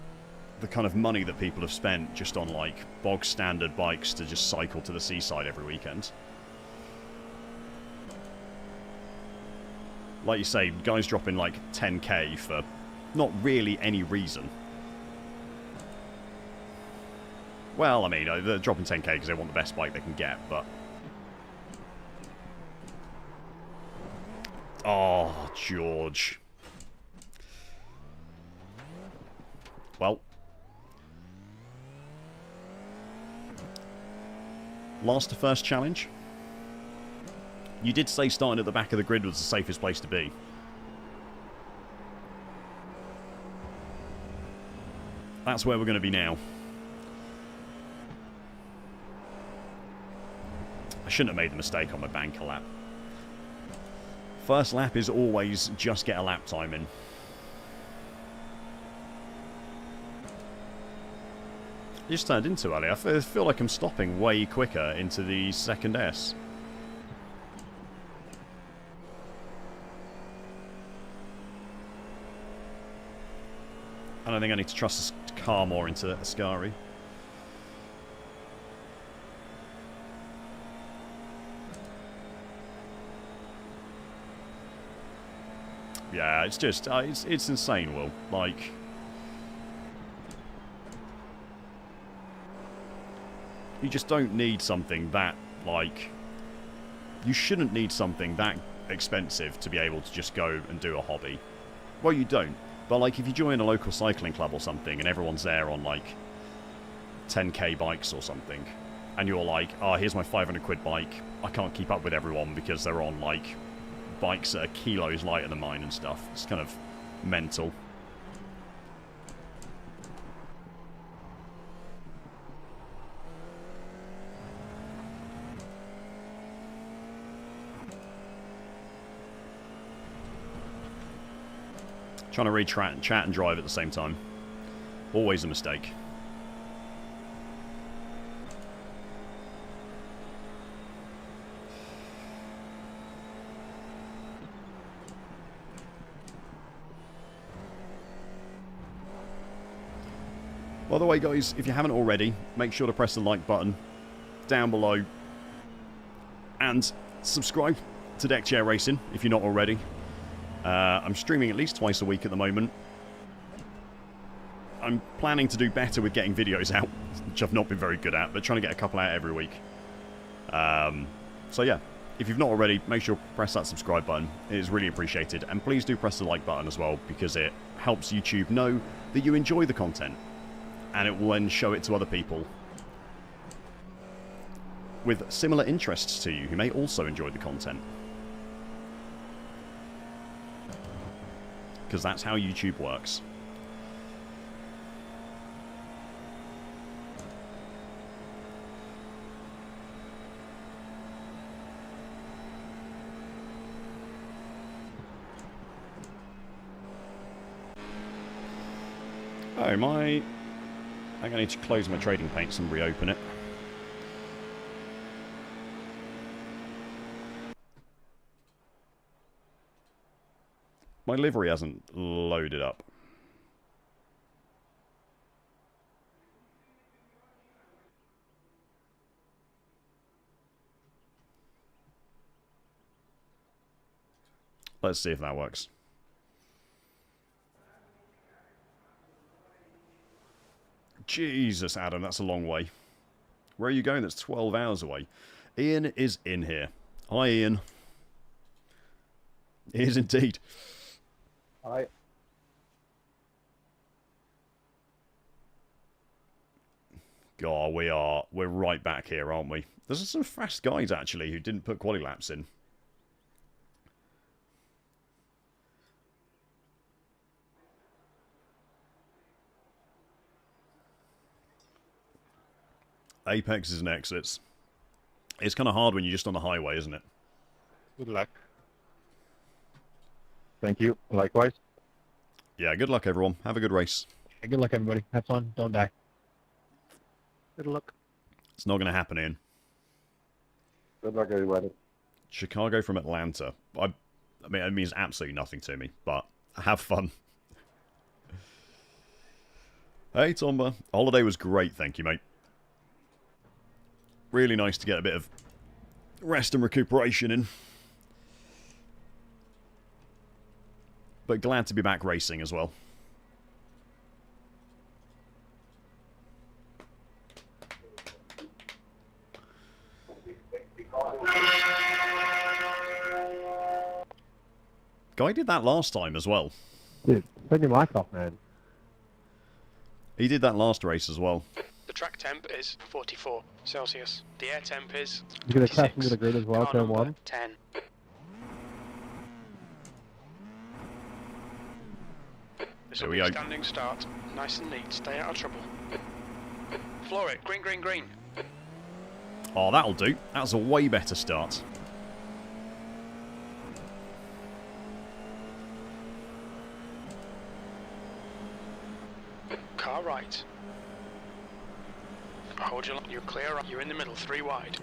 the kind of money that people have spent just on, like, bog standard bikes to just cycle to the seaside every weekend. Like you say, guys dropping like 10k for not really any reason. Well, I mean, they're dropping 10k because they want the best bike they can get, but... Oh, George. Well. Last to first challenge. You did say starting at the back of the grid was the safest place to be. That's where we're going to be now. I shouldn't have made the mistake on my banker lap. First lap is always just get a lap time in. I just turned into early. I feel like I'm stopping way quicker into the second S. I don't think I need to trust this car more into Ascari. Yeah, it's just, it's insane, Will. Like... You just don't need something that, like... You shouldn't need something that expensive to be able to just go and do a hobby. Well, you don't. But, like, if you join a local cycling club or something and everyone's there on, like, 10k bikes or something, and you're like, oh, here's my 500 quid bike, I can't keep up with everyone because they're on, like, bikes that are kilos lighter than mine and stuff. It's kind of mental. Trying to read chat and drive at the same time. Always a mistake. By the way, guys, if you haven't already, make sure to press the like button down below and subscribe to Deck Chair Racing if you're not already. I'm streaming at least twice a week at the moment. I'm planning to do better with getting videos out, which I've not been very good at, but trying to get a couple out every week. So yeah, if you've not already, make sure to press that subscribe button. It is really appreciated. And please do press the like button as well, because it helps YouTube know that you enjoy the content. And it will then show it to other people with similar interests to you who may also enjoy the content. Because that's how YouTube works. Oh, I think I need to close my trading paints and reopen it. My livery hasn't loaded up. Let's see if that works. Jesus, Adam, that's a long way. Where are you going? That's 12 hours away. Ian is in here. Hi, Ian. He is indeed. Hi. God, we're right back here, aren't we? There's some fast guys, actually, who didn't put quali laps in. Apex is an exit. It's kind of hard when you're just on the highway, isn't it? Good luck. Thank you. Likewise. Yeah, good luck, everyone. Have a good race. Hey, good luck, everybody. Have fun. Don't die. Good luck. It's not going to happen, Ian. Good luck, everybody. Chicago from Atlanta. I mean, it means absolutely nothing to me, but have fun. Hey, Tomba. Holiday was great, thank you, mate. Really nice to get a bit of rest and recuperation in. But glad to be back racing as well. Guy did that last time as well. Dude, turn your mic off, man. He did that last race as well. The track temp is 44 Celsius. The air temp is You're going to crash 26. into the grid as well, Car turn number 1. 10. This There will we be a go. standing start. Nice and neat. Stay out of trouble. Floor it. Green, green, green. Oh, that'll do. That's a way better start. Car right. Hold your line. You're clear. You're in the middle. 3 wide.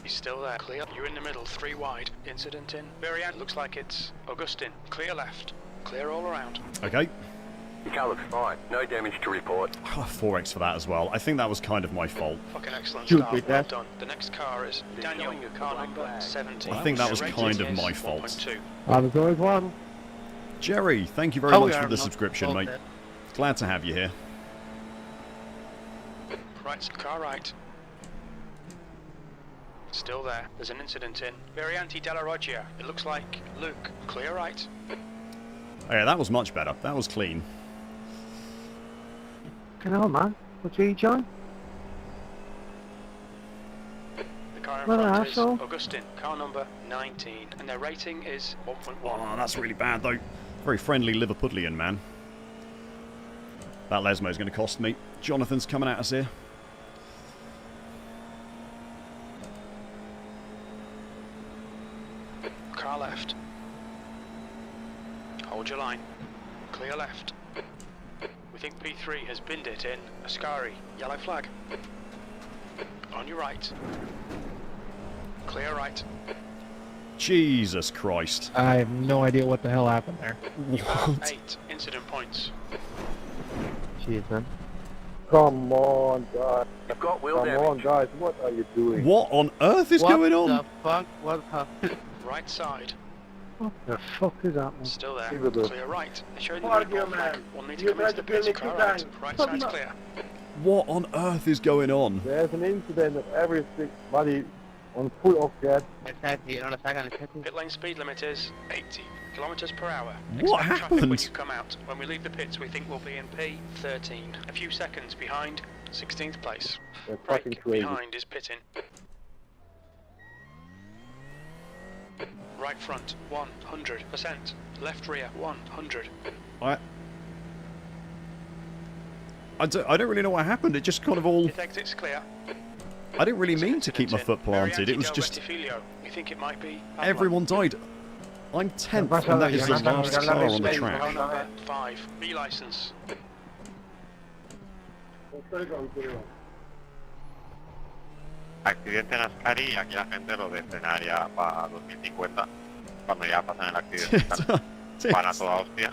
He's still there. Clear. You're in the middle. 3 wide. Incident in. Very end. Looks like it's Augustine. Clear left. Clear all around. Okay. Your car looks fine. No damage to report. Oh, 4x for that as well. I think that was kind of my fault. Fucking excellent Shoot start. me, Well Dad. done. The next car is Daniel. Car number 17. I think that was Rating kind of is my fault. 1.2. There's always one. Jerry, thank you very much for the subscription, mate. Glad to have you here. Right, car right. Still there. There's an incident in. Variante della Roggia. It looks like Luke. Clear right. Oh, yeah, that was much better. That was clean. Come on, man. What are you, John? The car in What an front is asshole. Augustine, car number 19, and their rating is 1.1. Oh, that's really bad, though. Very friendly Liverpudlian man. That Lesmo's going to cost me. Jonathan's coming at us here. Car left. Hold your line. Clear left. We think P3 has binned it in Ascari. Yellow flag. On your right. Clear right. Jesus Christ. I have no idea what the hell happened there. You have 8 incident points. Jeez, man. Come on, guys. You've got wheel Come damage. on, guys. What are you doing? What on earth is going on? What the fuck? What happened? Right side. What the fuck is that, man? Still there. Give it a- Clear right. They show the Fuck green you, flag. man. We'll need to You come into tried the to kill pits. me Car 2 right. times. Right Fuck side's you. clear. What on earth is going on? There's an incident at every body on full of gas. Pit lane speed limit is 80 kilometers per hour. What Expect traffic when happened? you come out. When we leave the pits, we think we'll be in P13. A few seconds behind 16th place. That's fucking Brake crazy. behind is pitting. Right front 100%. Left rear 100. I don't really know what happened. It just kind of all... Pit exit's clear. I didn't really mean to keep my foot planted. It was Del just... Retifilio. We think it might be Everyone died. I'm 10th, and that is the last car on the track. Number 5. B license. Accidente en Ascari y aquí la gente lo descenar ya para 2050. Cuando ya pasan el accidente van a toda hostia.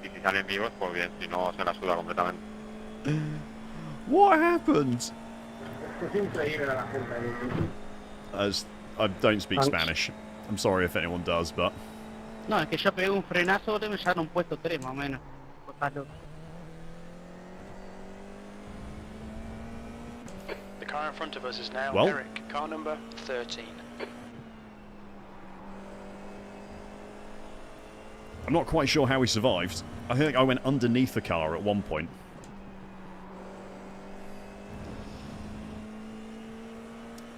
Y si salen vivos, pues bien, si no se la suda completamente. What happened? Es increíble la gente ahí. As I don't speak Spanish. I'm sorry if anyone does, but... No, es que yo pegué un frenazo de me echaron puesto 3 más o menos. The car in front of us is now Well. Eric, car number 13. I'm not quite sure how he survived. I think I went underneath the car at one point.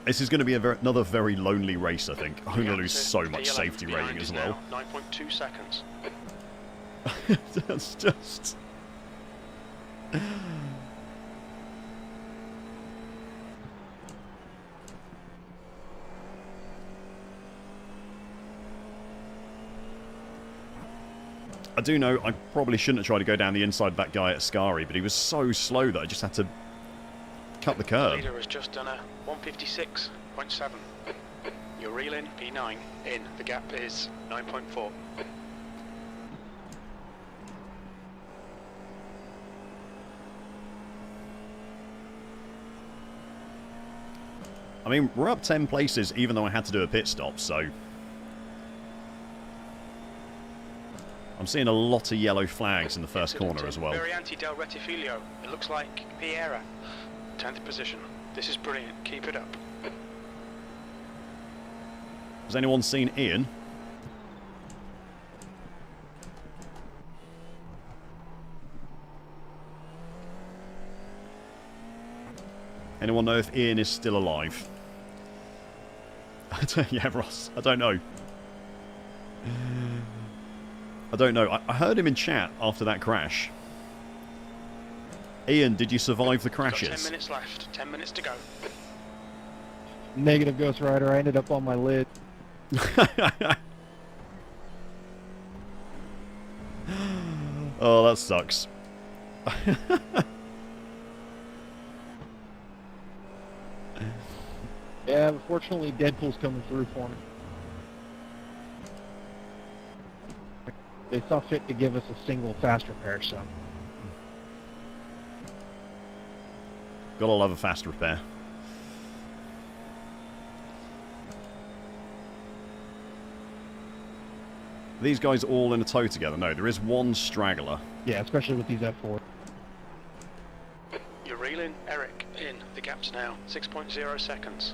This is going to be another very lonely race, I think. I'm going to lose so much safety rating as well. 9.2 seconds. That's just... I do know I probably shouldn't have tried to go down the inside of that guy at Ascari, but he was so slow that I just had to cut the The curb. leader has just done a 156.7. You're reeling P9 in. The gap is 9.4. I mean, we're up 10 places even though I had to do a pit stop, so... I'm seeing a lot of yellow flags in the first corner as well. Very anti-Del Retifilio. It looks like Piera. 10th position. This is brilliant. Keep it up. Has anyone seen Ian? Anyone know if Ian is still alive? Yeah, Ross. I don't know. I don't know. I heard him in chat after that crash. Ian, did you survive the Got 10 crashes? minutes left. 10 minutes to go. Negative, Ghost Rider. I ended up on my lid. Oh, that sucks. Yeah, but fortunately, Deadpool's coming through for me. They saw fit to give us a single fast repair, so... Gotta love a fast repair. These guys all in a tow together? No, there is one straggler. Yeah, especially with these F4. You're reeling Eric in. The gap's now 6.0 seconds.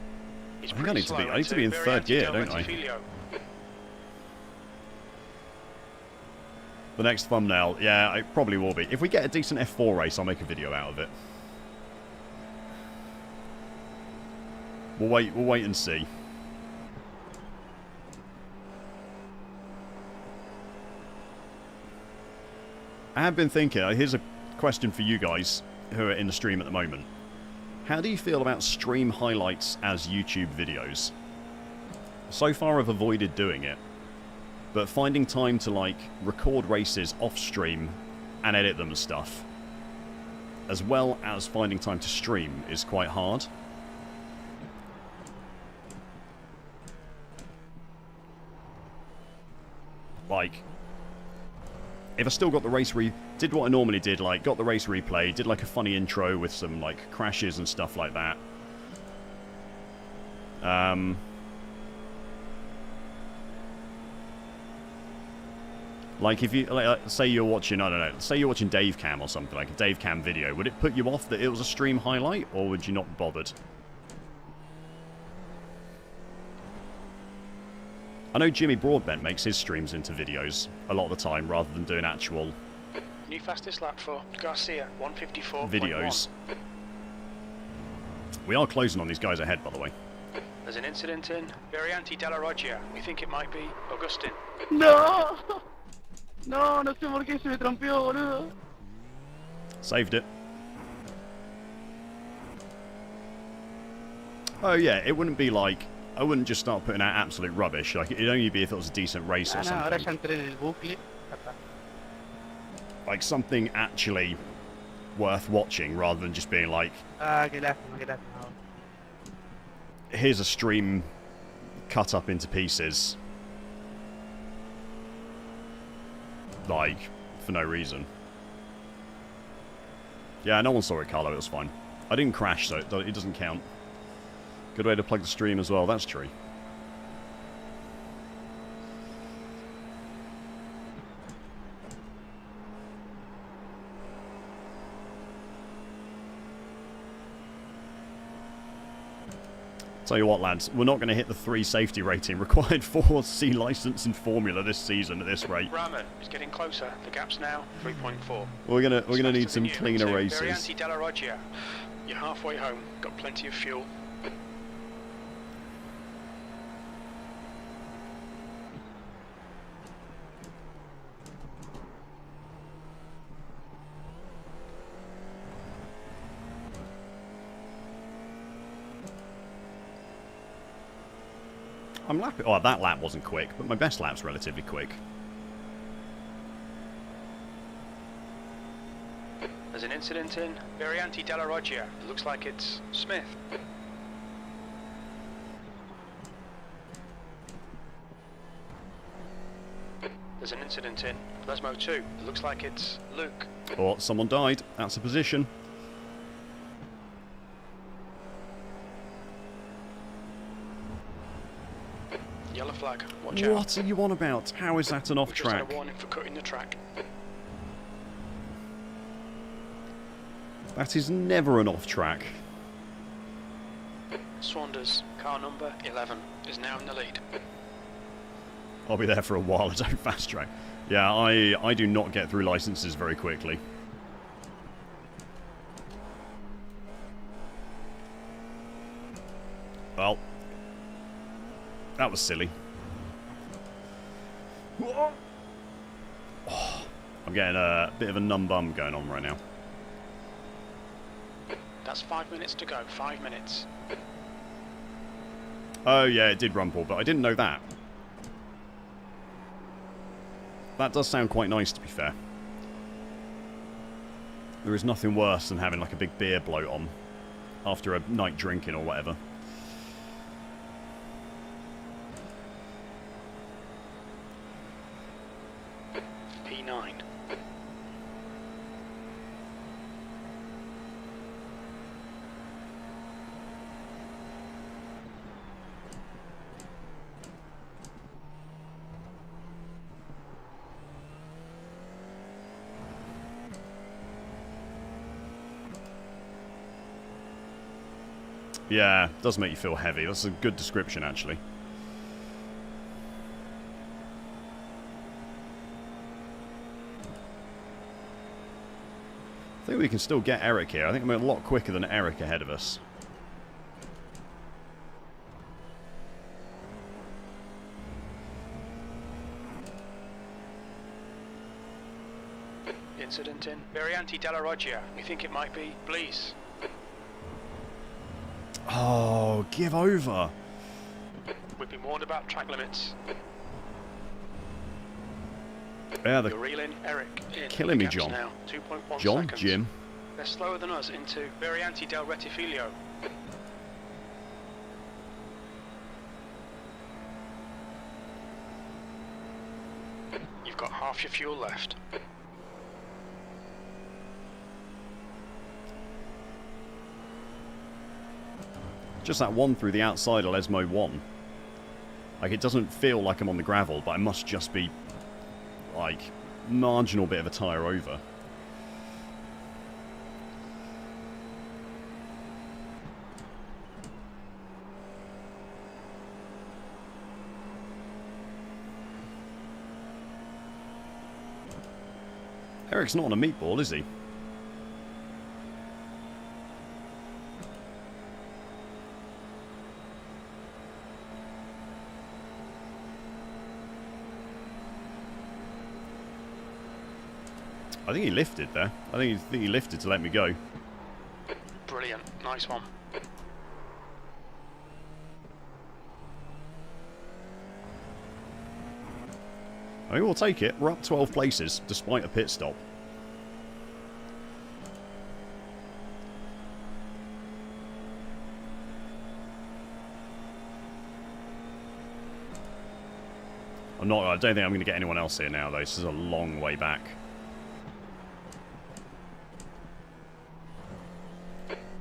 He's I think I pretty need to slow be- I need to into be in very third gear, anti-Del don't I? Retifilio. The next thumbnail, yeah, it probably will be. If we get a decent F4 race, I'll make a video out of it. We'll wait and see. I have been thinking, here's a question for you guys who are in the stream at the moment. How do you feel about stream highlights as YouTube videos? So far I've avoided doing it, but finding time to like record races off stream and edit them and stuff, as well as finding time to stream, is quite hard. Like, if I still got the race did what I normally did, like got the race replay, did like a funny intro with some like crashes and stuff like that. Like if you say you're watching, I don't know, say you're watching Dave Cam or something, like a Dave Cam video, would it put you off that it was a stream highlight, or would you not be bothered? I know Jimmy Broadbent makes his streams into videos a lot of the time, rather than doing actual New fastest lap for Garcia, 154.1. videos. We are closing on these guys ahead, by the way. There's an incident in Variante della Roggia. We think it might be Augustin. No! No, no sé por qué se me trampeó, boludo. Saved it. Oh yeah, it wouldn't be like, I wouldn't just start putting out absolute rubbish. Like, it'd only be if it was a decent race or No, ahora ya something. entré en el bucle. Like something actually worth watching, rather than just being like, Ah, qué lástima, qué lástima. here's a stream cut up into pieces. Like, for no reason. Yeah, no one saw it, Carlo, it was fine. I didn't crash, so it doesn't count. Good way to plug the stream as well, that's true. Tell you what, lads, we're not going to hit the 3 safety rating required for C license in Formula this season at this rate. Rahman is getting closer. The gap's now 3.4. We're gonna need some cleaner races. Variante della Roggia. You're halfway home. Got plenty of fuel. I'm lapping. Oh, that lap wasn't quick, but my best lap's relatively quick. There's an incident in Variante della Roggia. It looks like it's Smith. There's an incident in Lesmo 2. It looks like it's Luke. Oh, someone died. That's a position. Yellow flag. Watch out. What are you on about? How is that an off We've just had track? a warning for cutting the track. That is never an off track. Swanders, car number 11, is now in the lead. I'll be there for a while. I don't fast track. Yeah, I do not get through licenses very quickly. Well, that was silly. Oh, I'm getting a bit of a numb bum going on right now. That's 5 minutes to go, 5 minutes. Oh yeah, it did rumble, but I didn't know that. That does sound quite nice, to be fair. There is nothing worse than having like a big beer bloat on after a night drinking or whatever. P9. Yeah, it does make you feel heavy. That's a good description, actually. I think we can still get Eric here. I think I'm a lot quicker than Eric ahead of us. incident in Variante della Roggia. We think it might be. Please. Oh, give over. We've been warned about track limits. Yeah, You're reeling Eric in. killing me, gaps John. Now. 2.1 John, seconds. Jim. They're slower than us into Variante del Rettifilo. You've got half your fuel left. Just that one through the outside of Lesmo 1. Like, it doesn't feel like I'm on the gravel, but I must just be, like, marginal bit of a tyre over. Eric's not on a meatball, is he? I think he lifted there. I think he lifted to let me go. Brilliant. Nice one. I mean, we'll take it. We're up 12 places, despite a pit stop. I don't think I'm going to get anyone else here now, though. This is a long way back.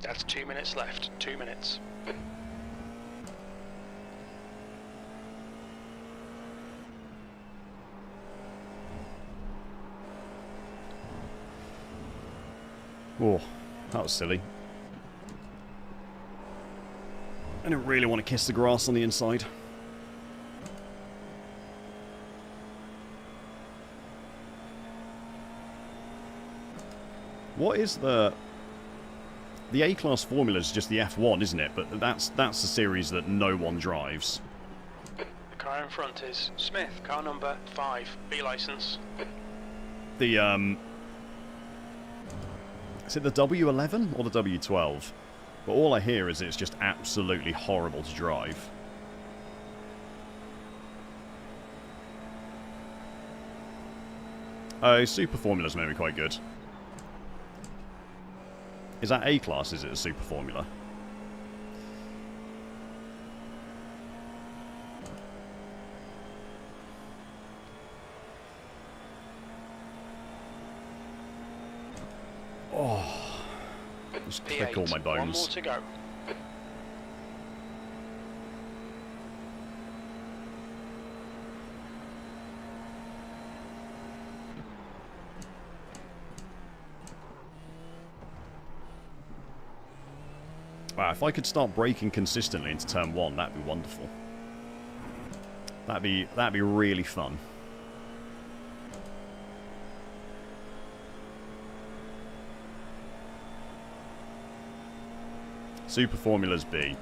That's 2 minutes left. 2 minutes. Oh, that was silly. I didn't really want to kiss the grass on the inside. What is the A-Class Formula is just the F1, isn't it? But that's the series that no one drives. The car in front is Smith, car number 5, B license. The is it the W11 or the W12? But all I hear is it's just absolutely horrible to drive. Oh, Super Formula's maybe quite good. Is that A-Class, is it, a Super Formula? Oh, just click all my bones. One more to go. Wow, if I could start braking consistently into turn 1, that'd be wonderful. That'd be really fun. Super Formula's B.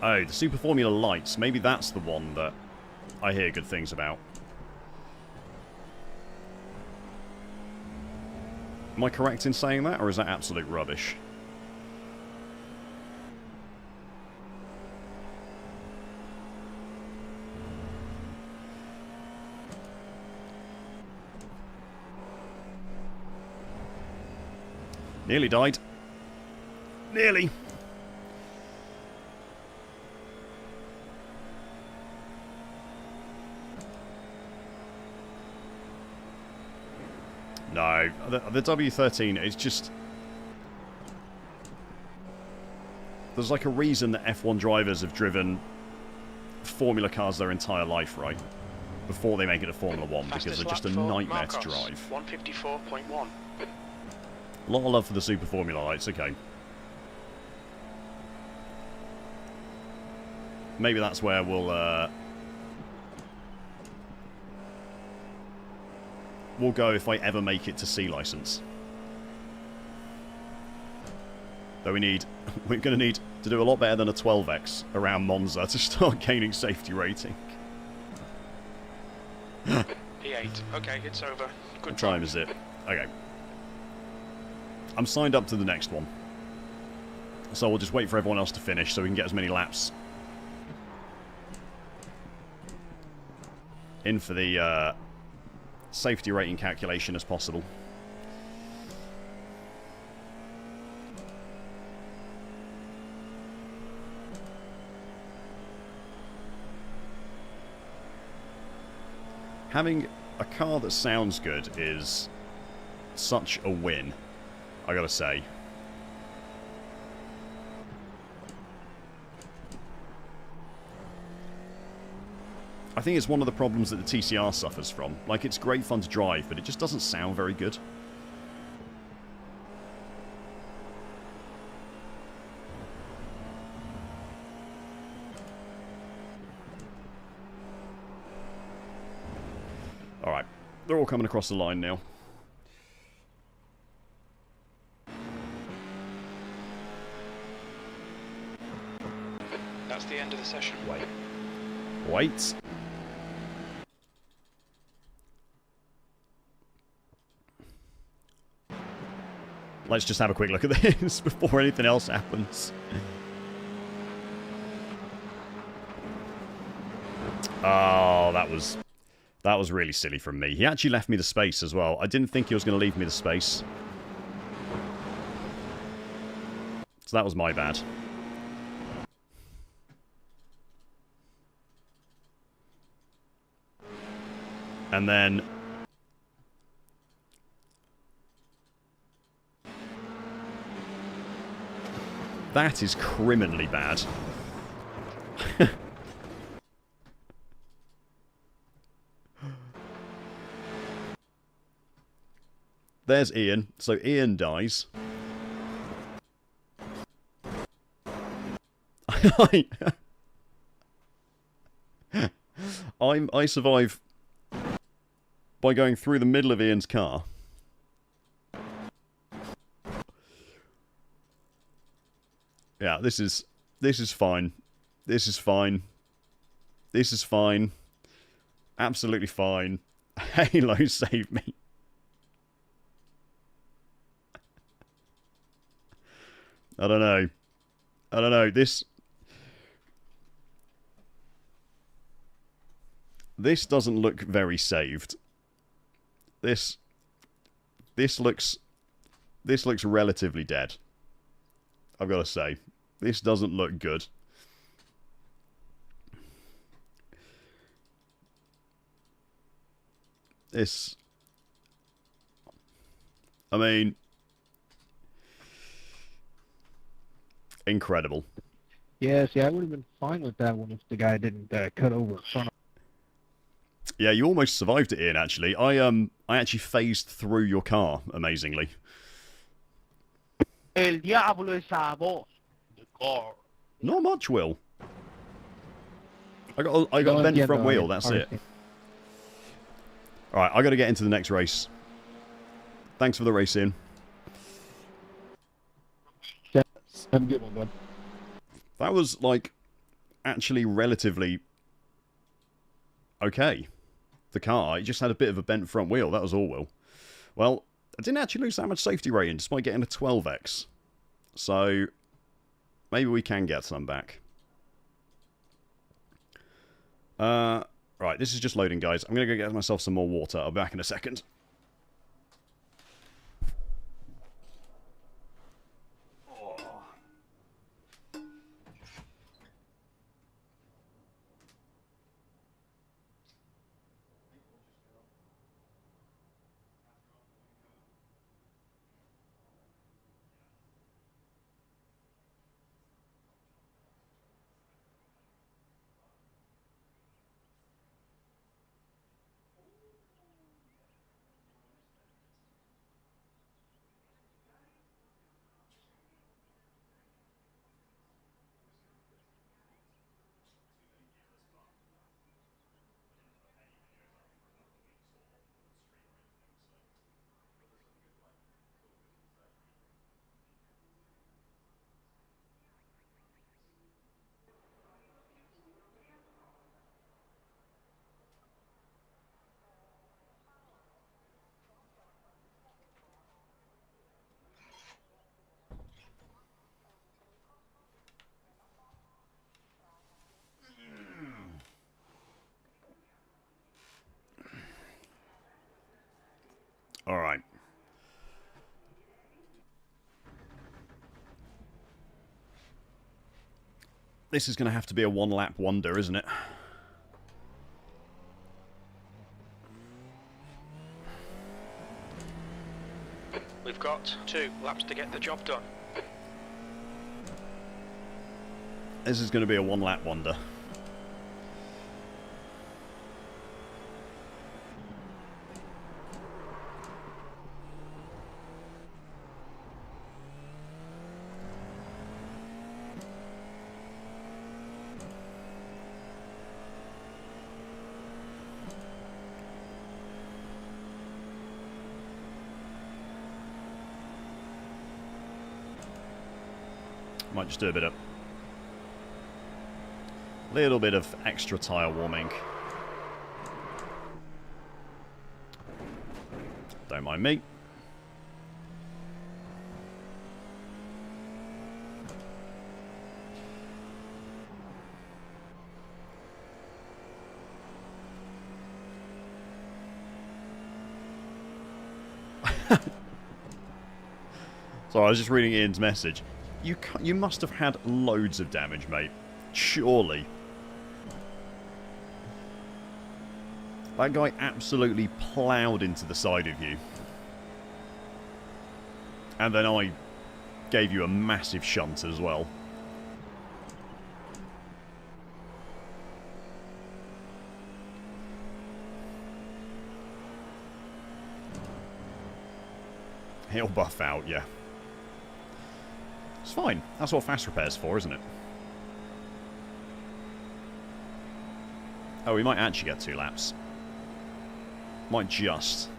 Oh, the Super Formula Lights. Maybe that's the one that I hear good things about. Am I correct in saying that, or is that absolute rubbish? Nearly died. Nearly. No, the W13, it's just... There's like a reason that F1 drivers have driven Formula cars their entire life, right? Before they make it a Formula 1, because they're just a nightmare to drive. 154.1. A lot of love for the Super Formula Lights, okay. Maybe that's where we'll go if I ever make it to C license. Though we're going to need to do a lot better than a 12x around Monza to start gaining safety rating. P8, 1:38. Okay, it's over. Good What time is it? Okay. I'm signed up to the next one. So we'll just wait for everyone else to finish so we can get as many laps in for the safety rating calculation as possible. Having a car that sounds good is such a win, I gotta say. I think it's one of the problems that the TCR suffers from. Like, it's great fun to drive, but it just doesn't sound very good. Alright, they're all coming across the line now. That's the end of the session. Wait. Let's just have a quick look at this before anything else happens. Oh, that was really silly from me. He actually left me the space as well. I didn't think he was going to leave me the space. So that was my bad. And then that is criminally bad. There's Ian. So Ian dies. I survive by going through the middle of Ian's car. Yeah, this is fine. This is fine. This is fine. Absolutely fine. Halo saved me. I don't know. I don't know. This doesn't look very saved. This looks relatively dead. I've got to say, this doesn't look good. This, I mean, incredible. Yeah, see, I would have been fine with that one if the guy didn't cut over in front of me. Yeah, you almost survived it, Ian, actually. I actually phased through your car, amazingly. El diablo es a voz. The car. Not much, Will. I got a bent front wheel, that's it. Alright, I gotta get into the next race. Thanks for the race, Ian. Have a good one, bud. That was, like, actually relatively okay. The car, it just had a bit of a bent front wheel, that was all, Will. Well, I didn't actually lose that much safety rating, despite getting a 12x. So, maybe we can get some back. Right, this is just loading, guys. I'm going to go get myself some more water. I'll be back in a second. Alright. This is going to have to be a one-lap wonder, isn't it? We've got 2 laps to get the job done. This is going to be a one-lap wonder. Might just do a little bit of extra tyre warming. Don't mind me. So I was just reading Ian's message. You must have had loads of damage, mate. Surely. That guy absolutely ploughed into the side of you. And then I gave you a massive shunt as well. He'll buff out, yeah. It's fine. That's what fast repair's for, isn't it? Oh, we might actually get 2 laps. Might just.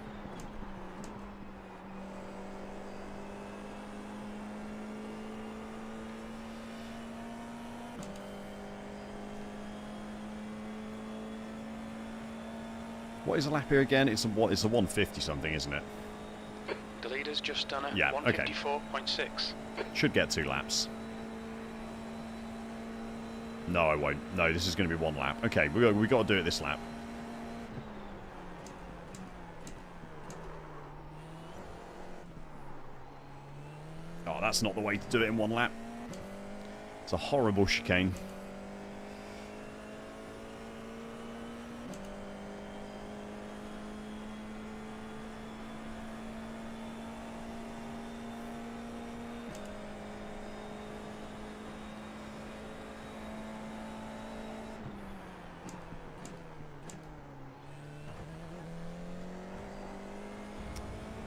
What is a lap here again? It's a 150 something, isn't it? The leader's just done a Yeah, okay. 154.6. Should get 2 laps. No, I won't. No, this is going to be 1 lap. Okay, we got to do it this lap. Oh, that's not the way to do it in 1 lap. It's a horrible chicane.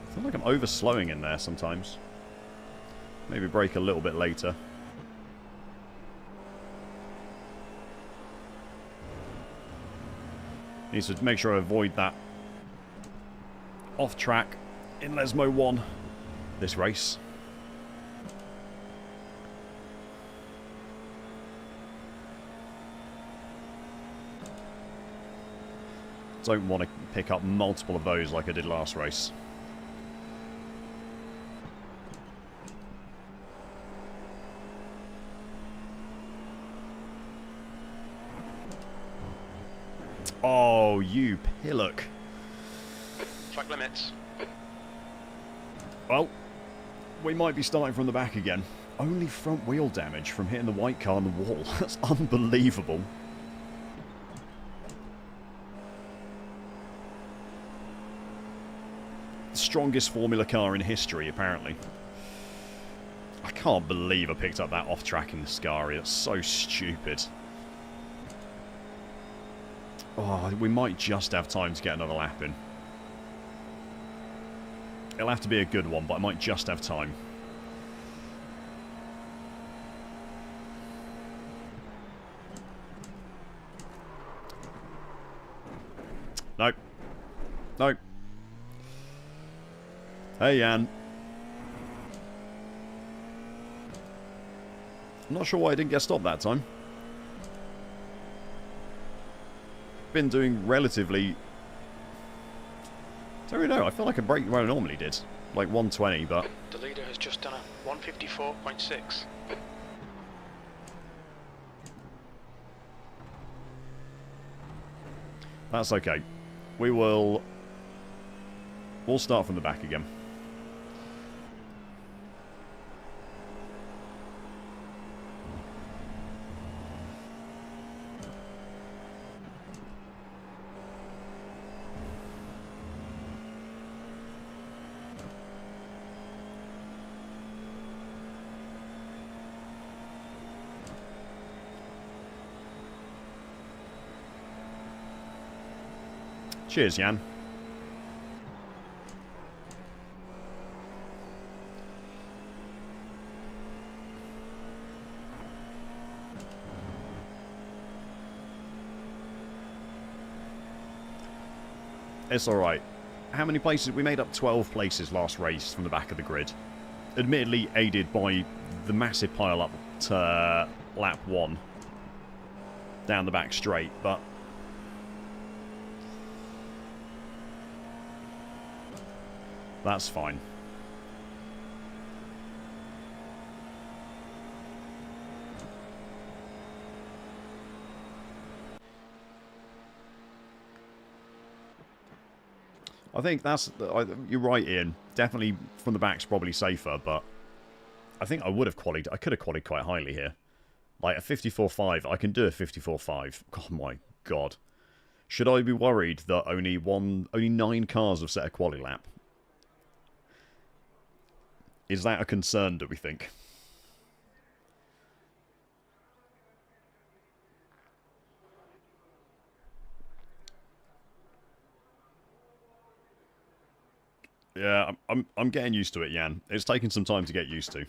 I feel like I'm over-slowing in there sometimes. Maybe brake a little bit later. Need to make sure I avoid that off track in Lesmo 1 this race. Don't want to pick up multiple of those like I did last race. Oh, you pillock. Track limits. Well, we might be starting from the back again. Only front wheel damage from hitting the white car on the wall. That's unbelievable. Strongest Formula car in history, apparently. I can't believe I picked up that off track in the Scari. That's so stupid. Oh, we might just have time to get another lap in. It'll have to be a good one, but I might just have time. Nope. Nope. Hey, Jan. I'm not sure why I didn't get stopped that time. Been doing relatively... I don't really know. I feel like I braked where I normally did. Like 120, but... The leader has just done a 154.6. That's okay. We will We'll start from the back again. Cheers, Jan. It's alright. How many places? We made up 12 places last race from the back of the grid. Admittedly aided by the massive pile up to lap 1. Down the back straight, but... that's fine. I think that's... you're right, Ian. Definitely from the back's probably safer, but... I think I would have qualied... I could have qualied quite highly here. Like, a 54.5. I can do a 54.5. Oh my god. Should I be worried that only 9 cars have set a quali lap? Is that a concern, do we think? Yeah, I'm getting used to it, Jan. It's taken some time to get used to.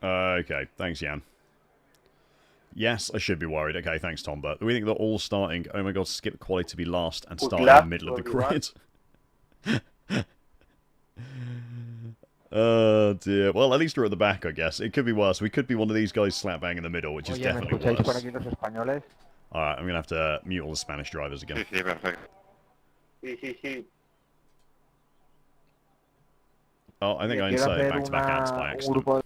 Okay, thanks, Jan. Yes, I should be worried. Okay, thanks, Tom. But we think they're all starting. Oh my god, skip quality to be last and start in the middle of the grid. Oh dear. Well, at least we're at the back, I guess. It could be worse. We could be one of these guys slap bang in the middle, which is definitely worse. Alright, I'm going to have to mute all the Spanish drivers again. Sí, perfecto. Sí, sí, sí. Oh, I think I inserted back-to-back ads by accident.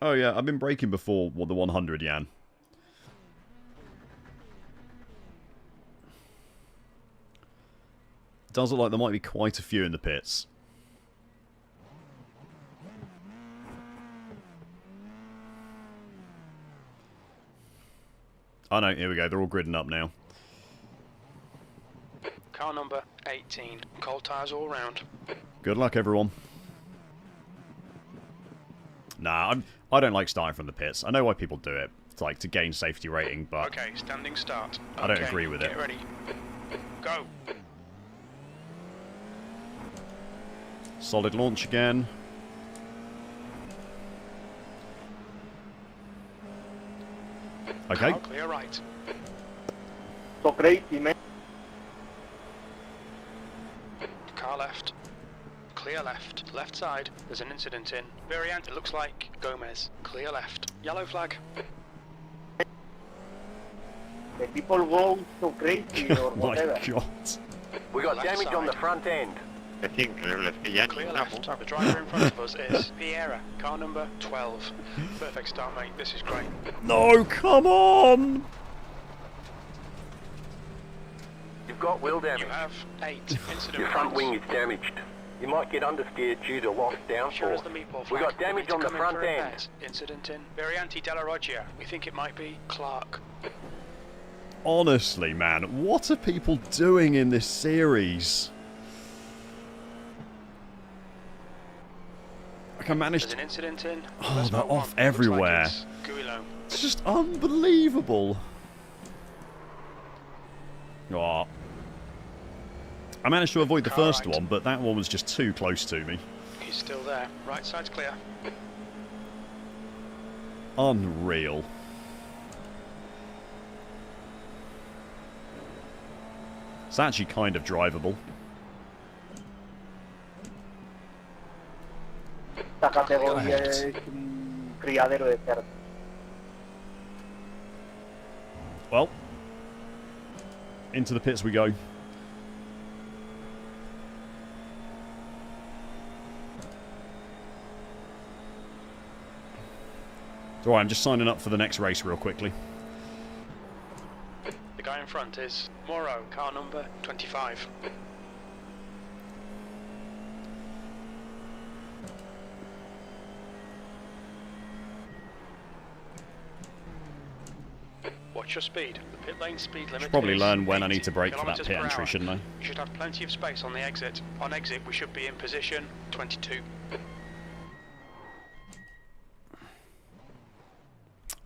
Oh yeah, I've been braking before the 100, Jan. Does look like there might be quite a few in the pits. Oh no, here we go, they're all gridding up now. Car number 18. Cold tyres all round. Good luck, everyone. Nah, I don't like starting from the pits. I know why people do it. It's like to gain safety rating, but... okay, standing start. I don't agree with it. Get ready. Go. Solid launch again. Okay. Car clear right. So crazy, man. Car left. Clear left. Left side. There's an incident in. Variant, it looks like Gomez. Clear left. Yellow flag. The people go so crazy or Oh my whatever. god. We got Left damage on the side. front end. Es increíble, es que ya ni Clear una left. puta. The driver in front of us is Vieira. Car number 12. Perfect start, mate. This is great. No, come on! You've got wheel damage. You have 8 incident Your front points. wing is damaged. You might get understeer due to lost Sure as downforce. the meatball We flag. got damage need to on the come in front for end. repairs. Incident in Varianti della Roggia. We think it might be Clark. Honestly, man, what are people doing in this series? Like I managed There's an incident in. Oh, Let's they're move off on. everywhere. Looks like it's Guilo. It's just unbelievable. Oh. I managed to avoid the Car first right. one, but that one was just too close to me. He's still there. Right side's clear. Unreal. It's actually kind of drivable. Esta categoría es un criadero de cerdos. Well, into the pits we go. It's alright, I'm just signing up for the next race real quickly. The guy in front is Morrow, car number 25. Watch your speed. The pit lane speed limit Should probably is learn when I 80 need to brake for that kilometers pit per entry, hour. shouldn't I? You should have plenty of space on the exit. On exit, we should be in position 22.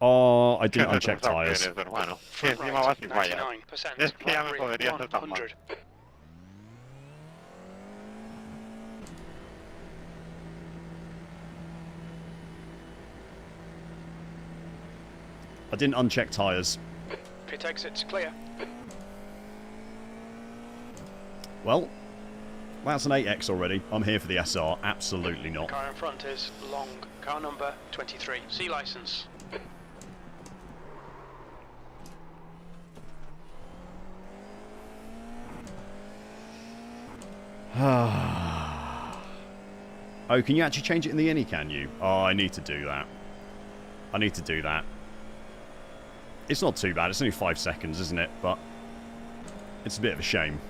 Oh, I didn't ¿Qué uncheck retrasado que tyres. eres, hermano? Que Front encima right, vas sin fallas. 99%. Es que ya me Right podría rear, ser tan mal. 100. I didn't uncheck tyres. Pit exit's clear. Well, that's an 8X already. I'm here for the SR. Absolutely not. Car in front is Long, car number 23. C license. Oh, can you actually change it in the innie, can you? Oh, I need to do that. I need to do that. It's not too bad. It's only 5 seconds, isn't it? But it's a bit of a shame.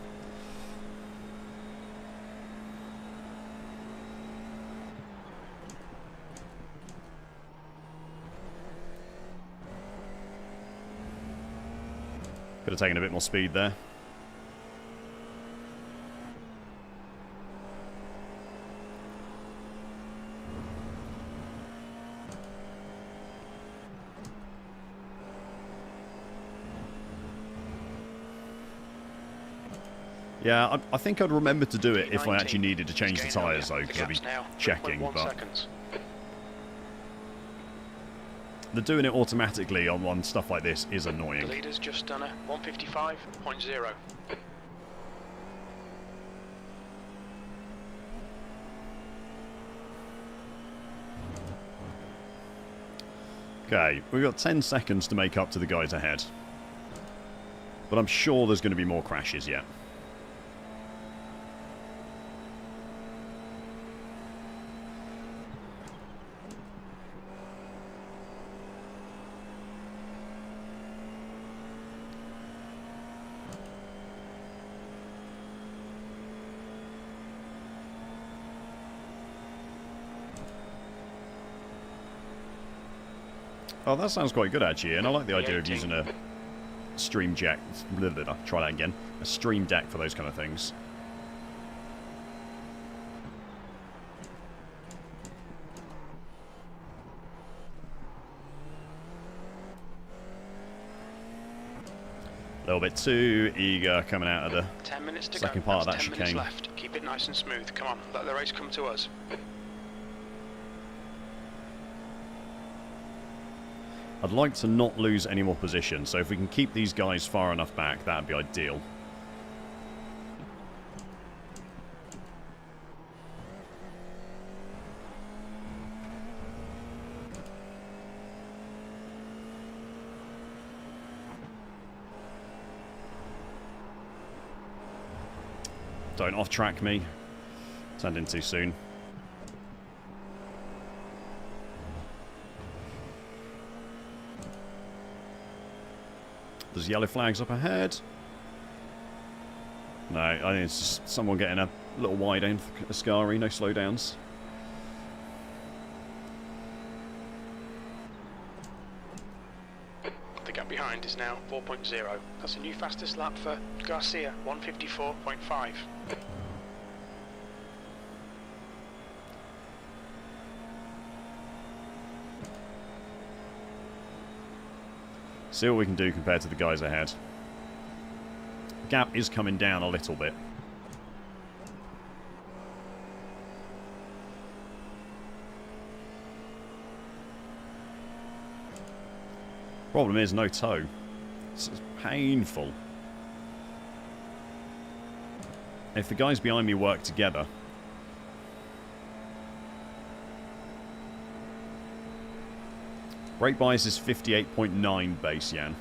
Could have taken a bit more speed there. Yeah, I think I'd remember to do it if I actually needed to change the tyres though, because I'd be checking, but the doing it automatically on stuff like this is The annoying. leader's just done a 155.0. Okay, we've got 10 seconds to make up to the guys ahead. But I'm sure there's going to be more crashes yet. Oh, that sounds quite good actually, and I like the idea of using a stream deck. Try that again. A stream deck for those kind of things. A little bit too eager coming out of the 10 minutes to second go. part of that That's 10 minutes chicane. left. Keep it nice and smooth. Come on, let the race come to us. I'd like to not lose any more position, so if we can keep these guys far enough back, that would be ideal. Don't off-track me. Turned in too soon. There's yellow flags up ahead. No, I think it's just someone getting a little wide in for Ascari, no slowdowns. The gap behind is now 4.0. That's a new fastest lap for Garcia, 154.5. See what we can do compared to the guys ahead. Gap is coming down a little bit. Problem is no toe. It's painful. If the guys behind me work together, Brake bias is 58.9 base, Jan.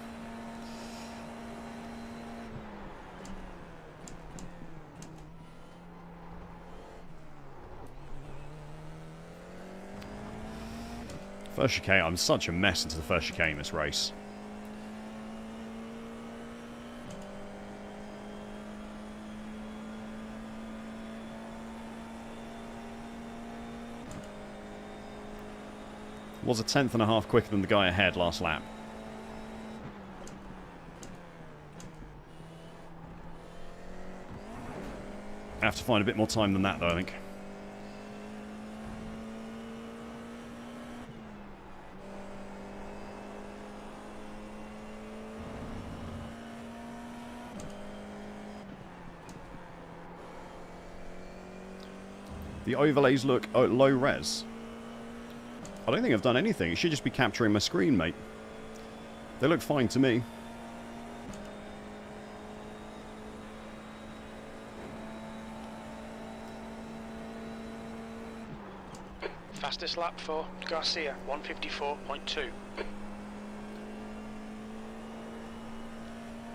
First chicane, I'm such a mess into the first chicane this race. Was a 1/10.5 quicker than the guy ahead last lap. I have to find a bit more time than that though, I think. The overlays look low res. I don't think I've done anything. It should just be capturing my screen, mate. They look fine to me. Fastest lap for Garcia, 154.2.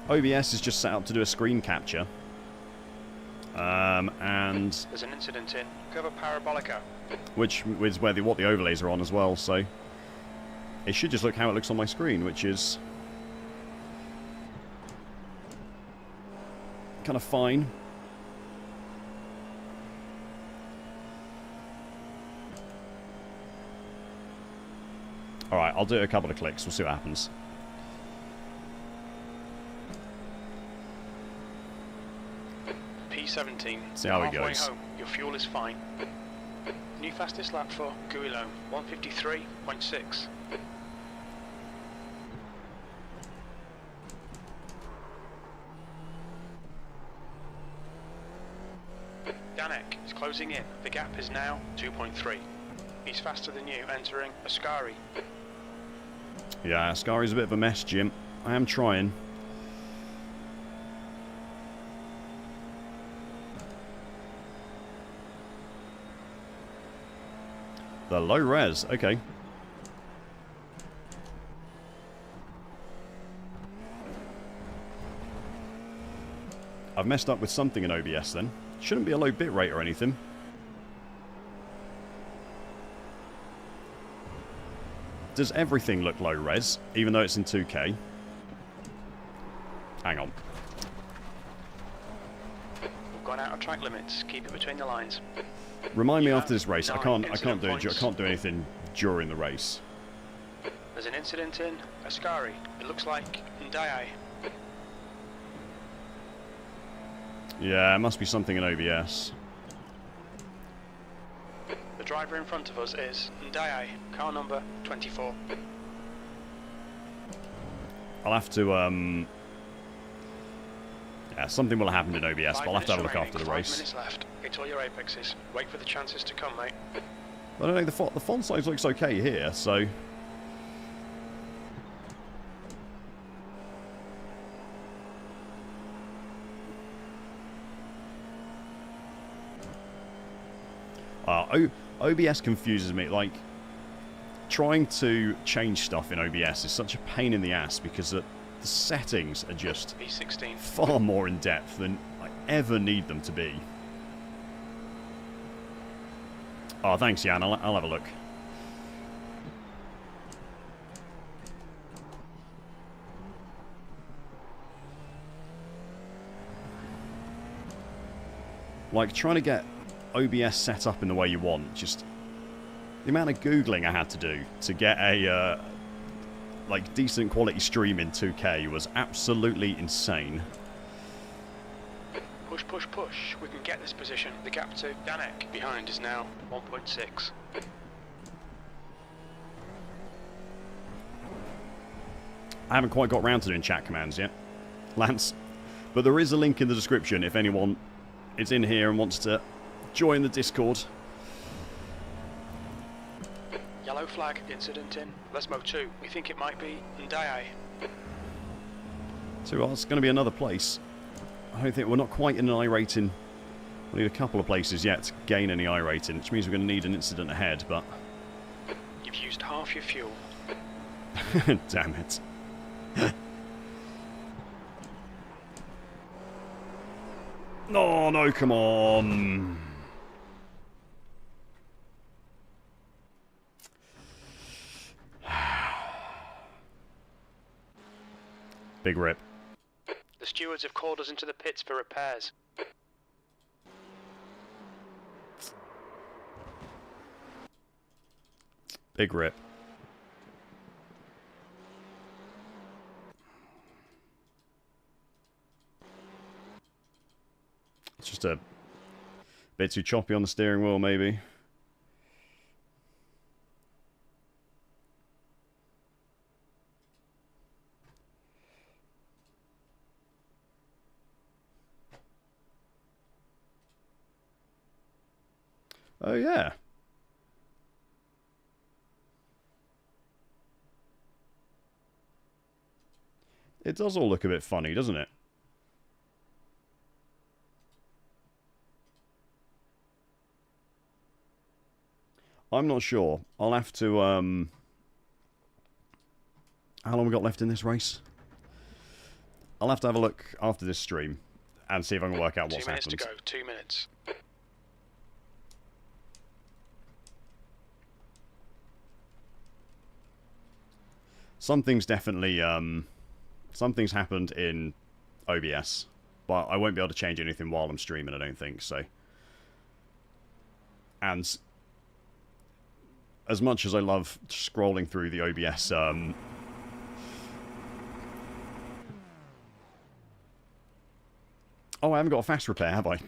OBS is just set up to do a screen capture. And There's an incident in Cover Parabolica. which is where what the overlays are on as well, so it should just look how it looks on my screen, which is kind of fine. Alright, I'll do a couple of clicks, we'll see what happens. P17. See how it Halfway goes. home. Your fuel is fine. New fastest lap for Guilherme, 153.6. Danek is closing in. The gap is now 2.3. He's faster than you entering Ascari. Yeah, Ascari's a bit of a mess, Jim. I am trying. The low res, okay. I've messed up with something in OBS then. Shouldn't be a low bit rate or anything. Does everything look low res, even though it's in 2K? Hang on. We've gone out of track limits. Keep it between the lines. Remind me after this race. I can't incident do anything during the race. There's an incident in Ascari. It looks like Ndai. Yeah, it must be something in OBS. The driver in front of us is Ndai, car number 24. I'll have to yeah, something will have happened in OBS, but I'll have to have a look after the 5 race. minutes left. Hit all your apexes. Wait for the chances to come, mate. I don't know, the font size looks okay here, so... OBS confuses me, like, trying to change stuff in OBS is such a pain in the ass because the settings are just P16. far more in depth than I ever need them to be. Oh, thanks, Jan. I'll have a look. Like, trying to get OBS set up in the way you want, just the amount of Googling I had to do to get a like decent quality stream in 2K was absolutely insane. Push, push, push. We can get this position. The gap to Danek behind is now 1.6. I haven't quite got round to doing chat commands yet, Lance, but there is a link in the description if anyone is in here and wants to join the Discord. Yellow flag incident in Lesmo 2. We think it might be Ndai. So it's going to be another place. I don't think we're not quite in an I rating. We need a couple of places yet to gain any I rating, which means we're going to need an incident ahead, but You've used half your fuel. Damn it. No, no, come on. Big rip. The stewards have called us into the pits for repairs. Big rip. It's just a bit too choppy on the steering wheel, maybe. Oh, yeah. It does all look a bit funny, doesn't it? I'm not sure. I'll have to, how long have we got left in this race? I'll have to have a look after this stream and see if I can work out what's happened. 2 minutes to go, 2 minutes. Something's definitely, something's happened in OBS, but I won't be able to change anything while I'm streaming, I don't think, so. And as much as I love scrolling through the OBS, oh, I haven't got a fast repair, have I?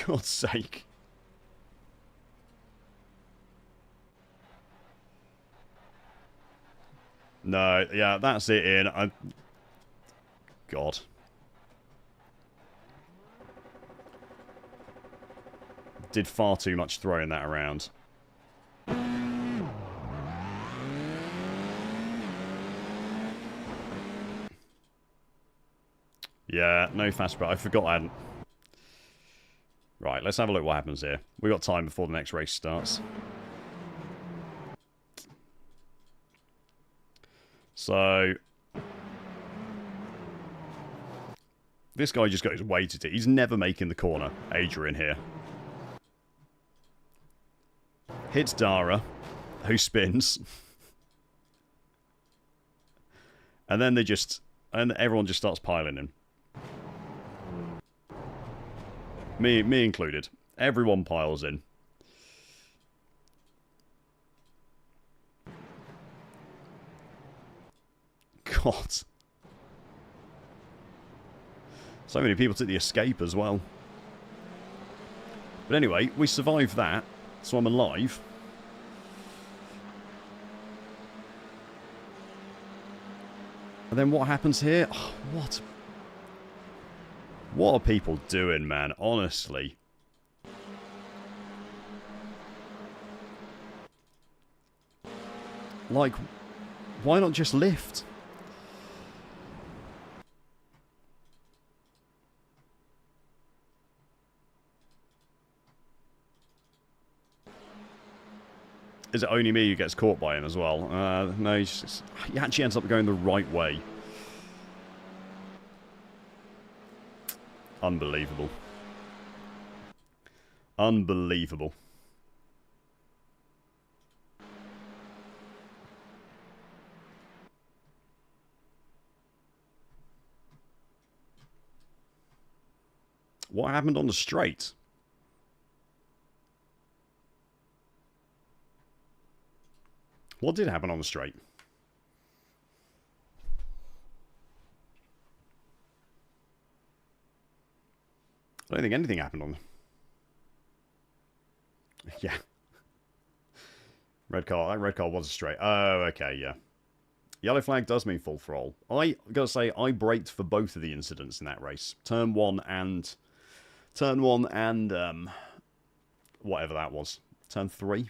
God's sake. No, yeah, that's it, Ian. God. Did far too much throwing that around. Yeah, no fast repair. I forgot I hadn't. Right, let's have a look what happens here. We got time before the next race starts. So this guy just got his weighted it. He's never making the corner. Adrian here. Hits Dara, who spins. And then they just... And everyone just starts piling in. Me included. Everyone piles in. God. So many people took the escape as well. But anyway, we survived that, so I'm alive. And then what happens here? Oh, what? What are people doing, man? Honestly. Like, why not just lift? Is it only me who gets caught by him as well? No, he actually ends up going the right way. Unbelievable. Unbelievable. What happened on the straight? What did happen on the straight? I don't think anything happened on... Yeah. Red car. That red car was a straight. Oh, okay, yeah. Yellow flag does mean full throttle. I gotta say, I braked for both of the incidents in that race. Turn 1 and... whatever that was. Turn 3.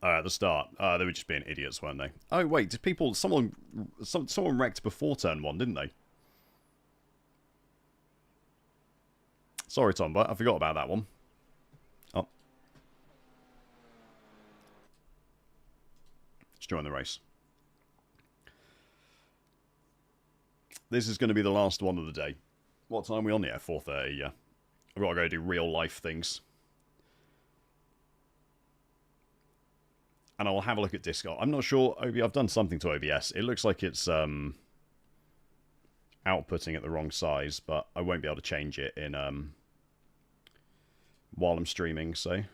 At the start, they were just being idiots, weren't they? Oh wait, did people? Someone wrecked before turn 1, didn't they? Sorry, Tom, but I forgot about that one. Oh, join the race. This is going to be the last one of the day. What time are we on here? 4:30, yeah. I've got to go do real life things. And I'll have a look at Discord. I'm not sure, I've done something to OBS. It looks like it's outputting at the wrong size, but I won't be able to change it in while I'm streaming, so...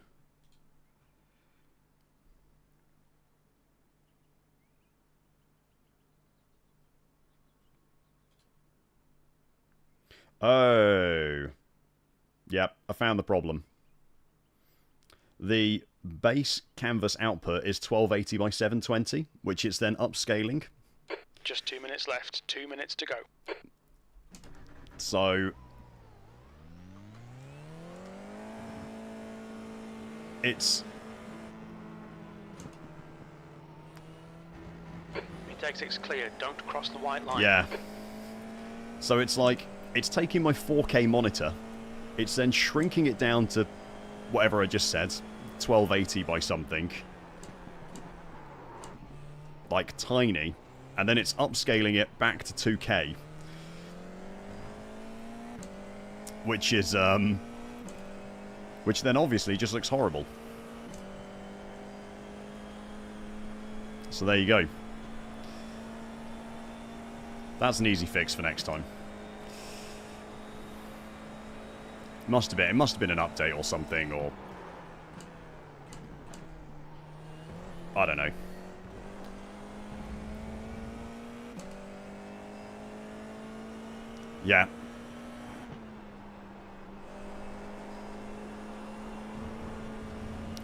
Oh. Yep, I found the problem. The base canvas output is 1280 by 720, which is then upscaling. Just 2 minutes left. 2 minutes to go. So... It's... Exit's clear. Don't cross the white line. Yeah. So it's like, it's taking my 4K monitor, it's then shrinking it down to whatever I just said, 1280 by something. Like, tiny. And then it's upscaling it back to 2K. Which is, which then obviously just looks horrible. So there you go. That's an easy fix for next time. It must have been an update or something, or... I don't know. Yeah.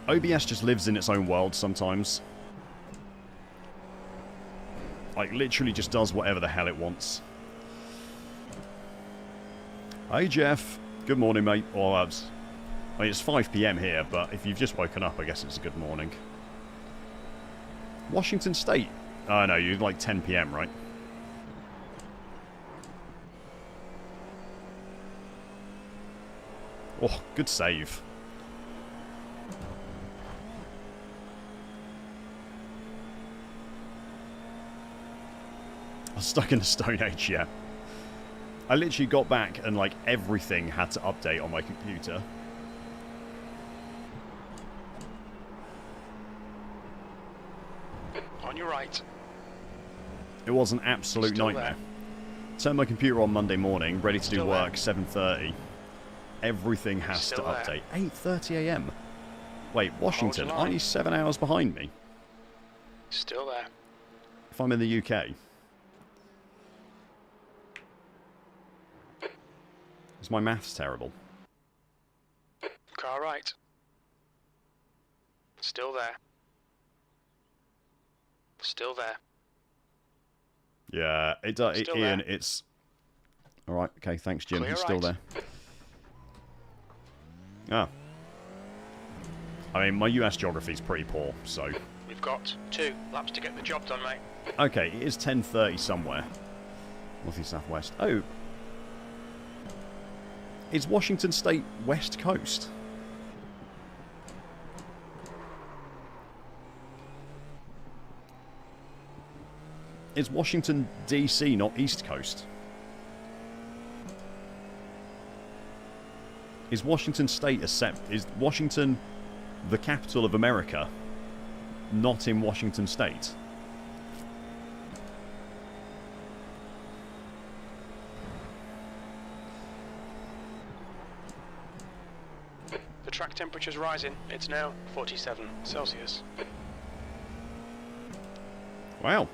OBS just lives in its own world sometimes. Like, literally just does whatever the hell it wants. Hey, Jeff. Good morning, mate. Well, I mean, it's 5 PM here, but if you've just woken up, I guess it's a good morning. Washington State. Oh, no, you're like 10 PM, right? Oh, good save. I was stuck in the Stone Age, yeah. I literally got back and, like, everything had to update on my computer. On your right. It was an absolute nightmare. Turned my computer on Monday morning, ready to do work, 7:30. Everything has to update. 8:30 AM. Wait, Washington, aren't you 7 hours behind me? Still there. If I'm in the UK. Is my maths terrible? Car right. Still there. Still there. Yeah, Ian, it's... Alright, okay, thanks, Jim. Clear He's still right. there. Ah. I mean, my US geography's pretty poor, so... We've got 2 laps to get the job done, mate. Okay, it is 10:30 somewhere. Northeast, southwest. Oh. Is Washington State West Coast? Is Washington, D.C. not East Coast? Is Washington State is Washington the capital of America, not in Washington State? The track temperature's rising. It's now 47 Celsius. Wow.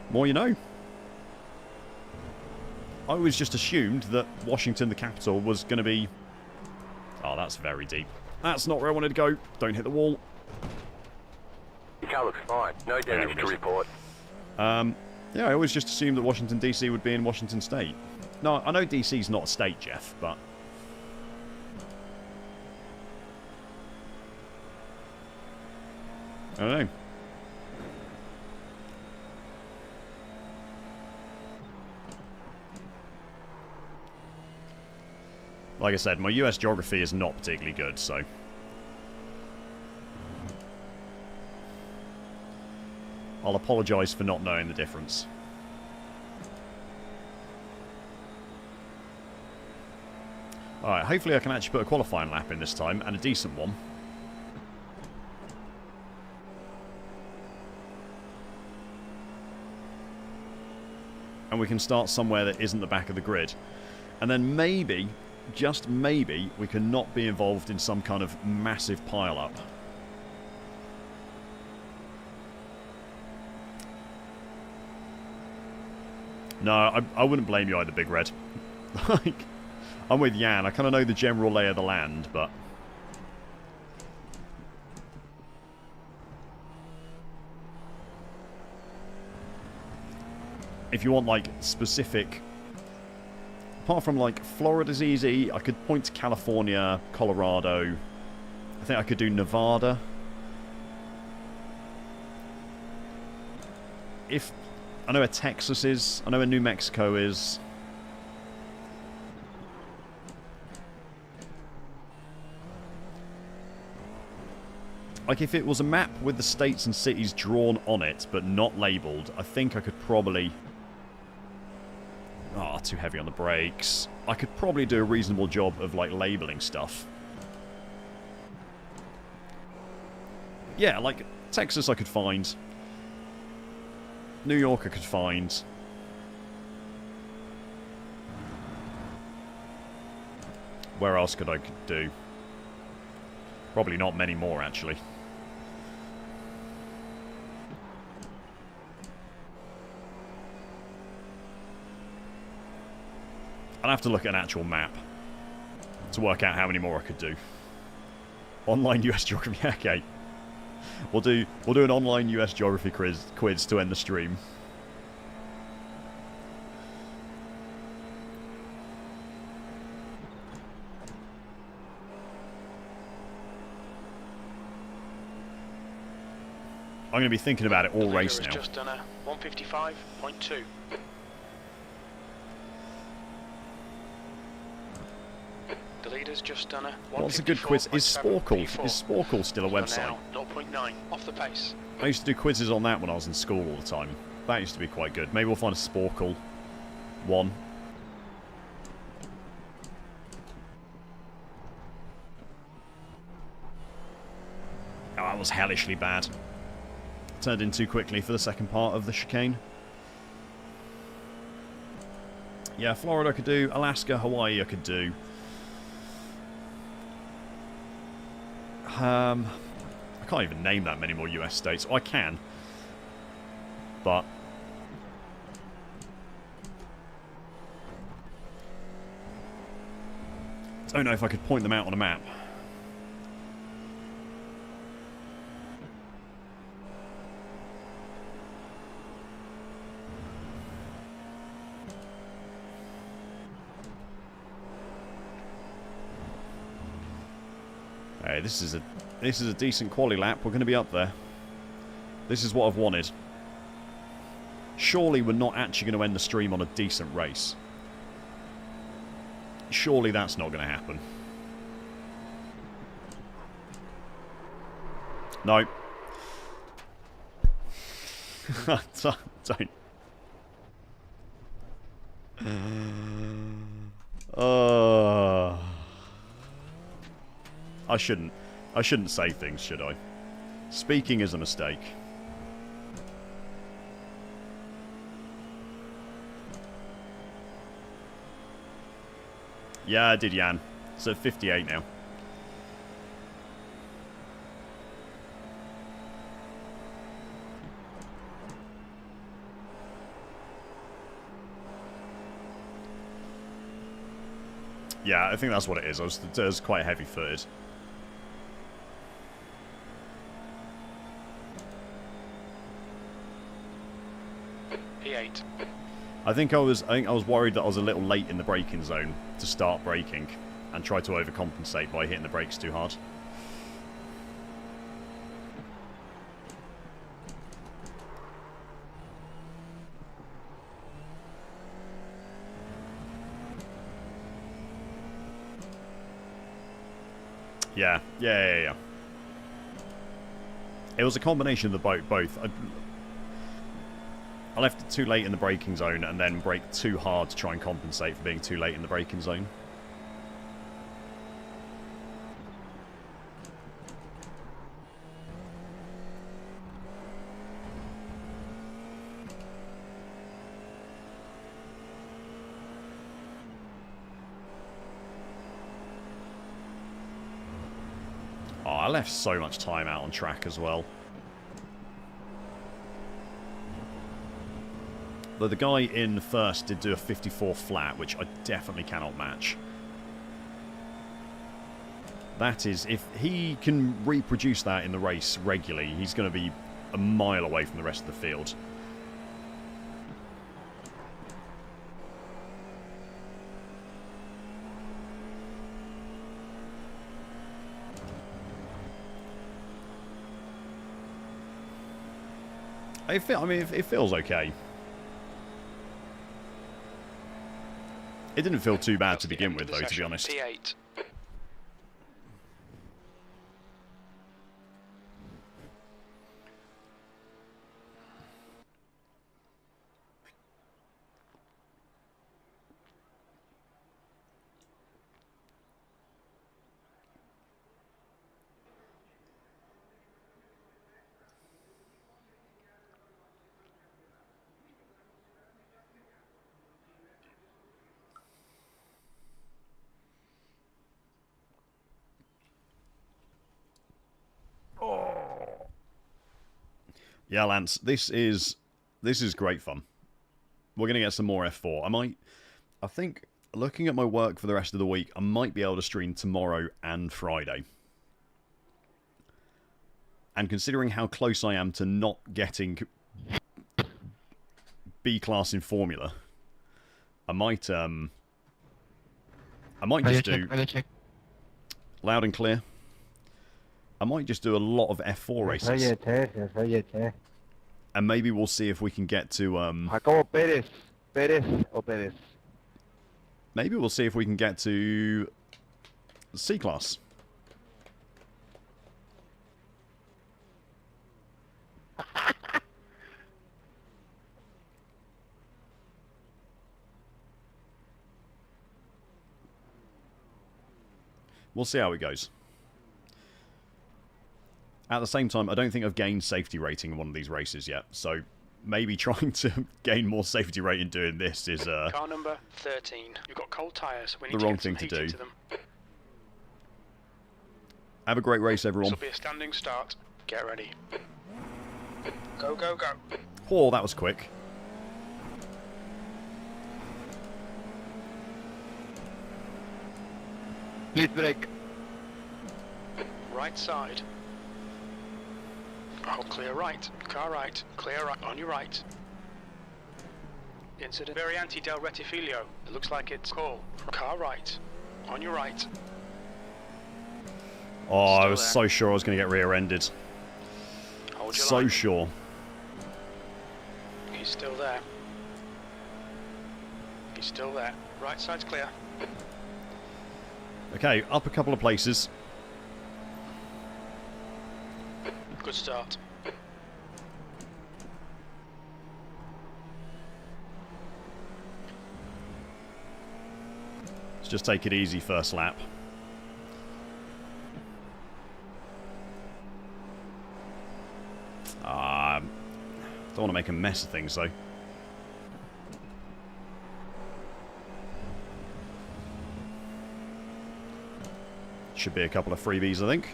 More you know. I always just assumed that Washington, the capital, was going to be... Oh, that's very deep. That's not where I wanted to go. Don't hit the wall. Your car looks fine. No damage to report. Yeah, I always just assumed that Washington, D.C. would be in Washington State. No, I know D.C.'s not a state, Jeff, but... I don't know. Like I said, my US geography is not particularly good, so... I'll apologise for not knowing the difference. Alright, hopefully I can actually put a qualifying lap in this time, and a decent one. And we can start somewhere that isn't the back of the grid. And then maybe, just maybe, we can not be involved in some kind of massive pile-up. No, I wouldn't blame you either, Big Red. Like, I'm with Jan. I kind of know the general lay of the land, but... if you want, like, specific... apart from, like, Florida's easy, I could point to California, Colorado. I think I could do Nevada. If... I know where Texas is. I know where New Mexico is. Like, if it was a map with the states and cities drawn on it, but not labelled, I think I could probably... oh, too heavy on the brakes. I could probably do a reasonable job of, like, labelling stuff. Yeah, like, Texas I could find. New York I could find. Where else could I do? Probably not many more, actually. I'd have to look at an actual map to work out how many more I could do. Online US Geography, okay. We'll do an online US Geography quiz to end the stream. I'm going to be thinking about it all race now. Just done a 155.2. The leader's just done a 154.7. What's a good quiz? Is Sporkle still a website? 0.9 off the pace. I used to do quizzes on that when I was in school all the time. That used to be quite good. Maybe we'll find a Sporkle one. Oh, that was hellishly bad. Turned in too quickly for the second part of the chicane. Yeah, Florida I could do. Alaska, Hawaii I could do. I can't even name that many more US states. Oh, I can. But... I don't know if I could point them out on a map. Hey, this is a decent quali lap. We're going to be up there. This is what I've wanted. Surely we're not actually going to end the stream on a decent race. Surely that's not going to happen. No. Don't. I shouldn't say things, should I? Speaking is a mistake. Yeah, I did, Jan. It's at 58 now. Yeah, I think that's what it is. I was quite heavy-footed. P8. I think I was worried that I was a little late in the braking zone to start braking and try to overcompensate by hitting the brakes too hard. Yeah. It was a combination of both. I left it too late in the braking zone and then braked too hard to try and compensate for being too late in the braking zone. Oh, I left so much time out on track as well. Though the guy in first did do a 54 flat, which I definitely cannot match. That is, if he can reproduce that in the race regularly, he's going to be a mile away from the rest of the field. I mean, it feels okay. It didn't feel too bad to begin with, though, to be honest. P8. Yeah, Lance, this is great fun. We're gonna get some more F4. I think looking at my work for the rest of the week, I might be able to stream tomorrow and Friday. And considering how close I am to not getting B class in Formula, I might just do loud and clear. I might just do a lot of F4 races. And maybe we'll see if we can get to Jacobo Pérez. Pérez o Pérez. maybe we'll see if we can get to C class. We'll see how it goes. At the same time, I don't think I've gained safety rating in one of these races yet, so maybe trying to gain more safety rating doing this is Car number 13. You've got cold tyres. We need the wrong to get thing some to heat do. into them. Have a great race, everyone. This will be a standing start. Get ready. Go, go, go. Oh, that was quick. Please break. Right side. Oh, clear right. Car right. Clear right. On your right. Incident. Variante del Rettifilo. It looks like it's call. Car right. On your right. Oh, I Still was there. so sure I was going to get rear-ended. Hold your So line. sure. He's still there. He's still there. Right side's clear. Okay, up a couple of places. Good start. Let's just take it easy first lap. Don't want to make a mess of things, though. Should be a couple of freebies, I think.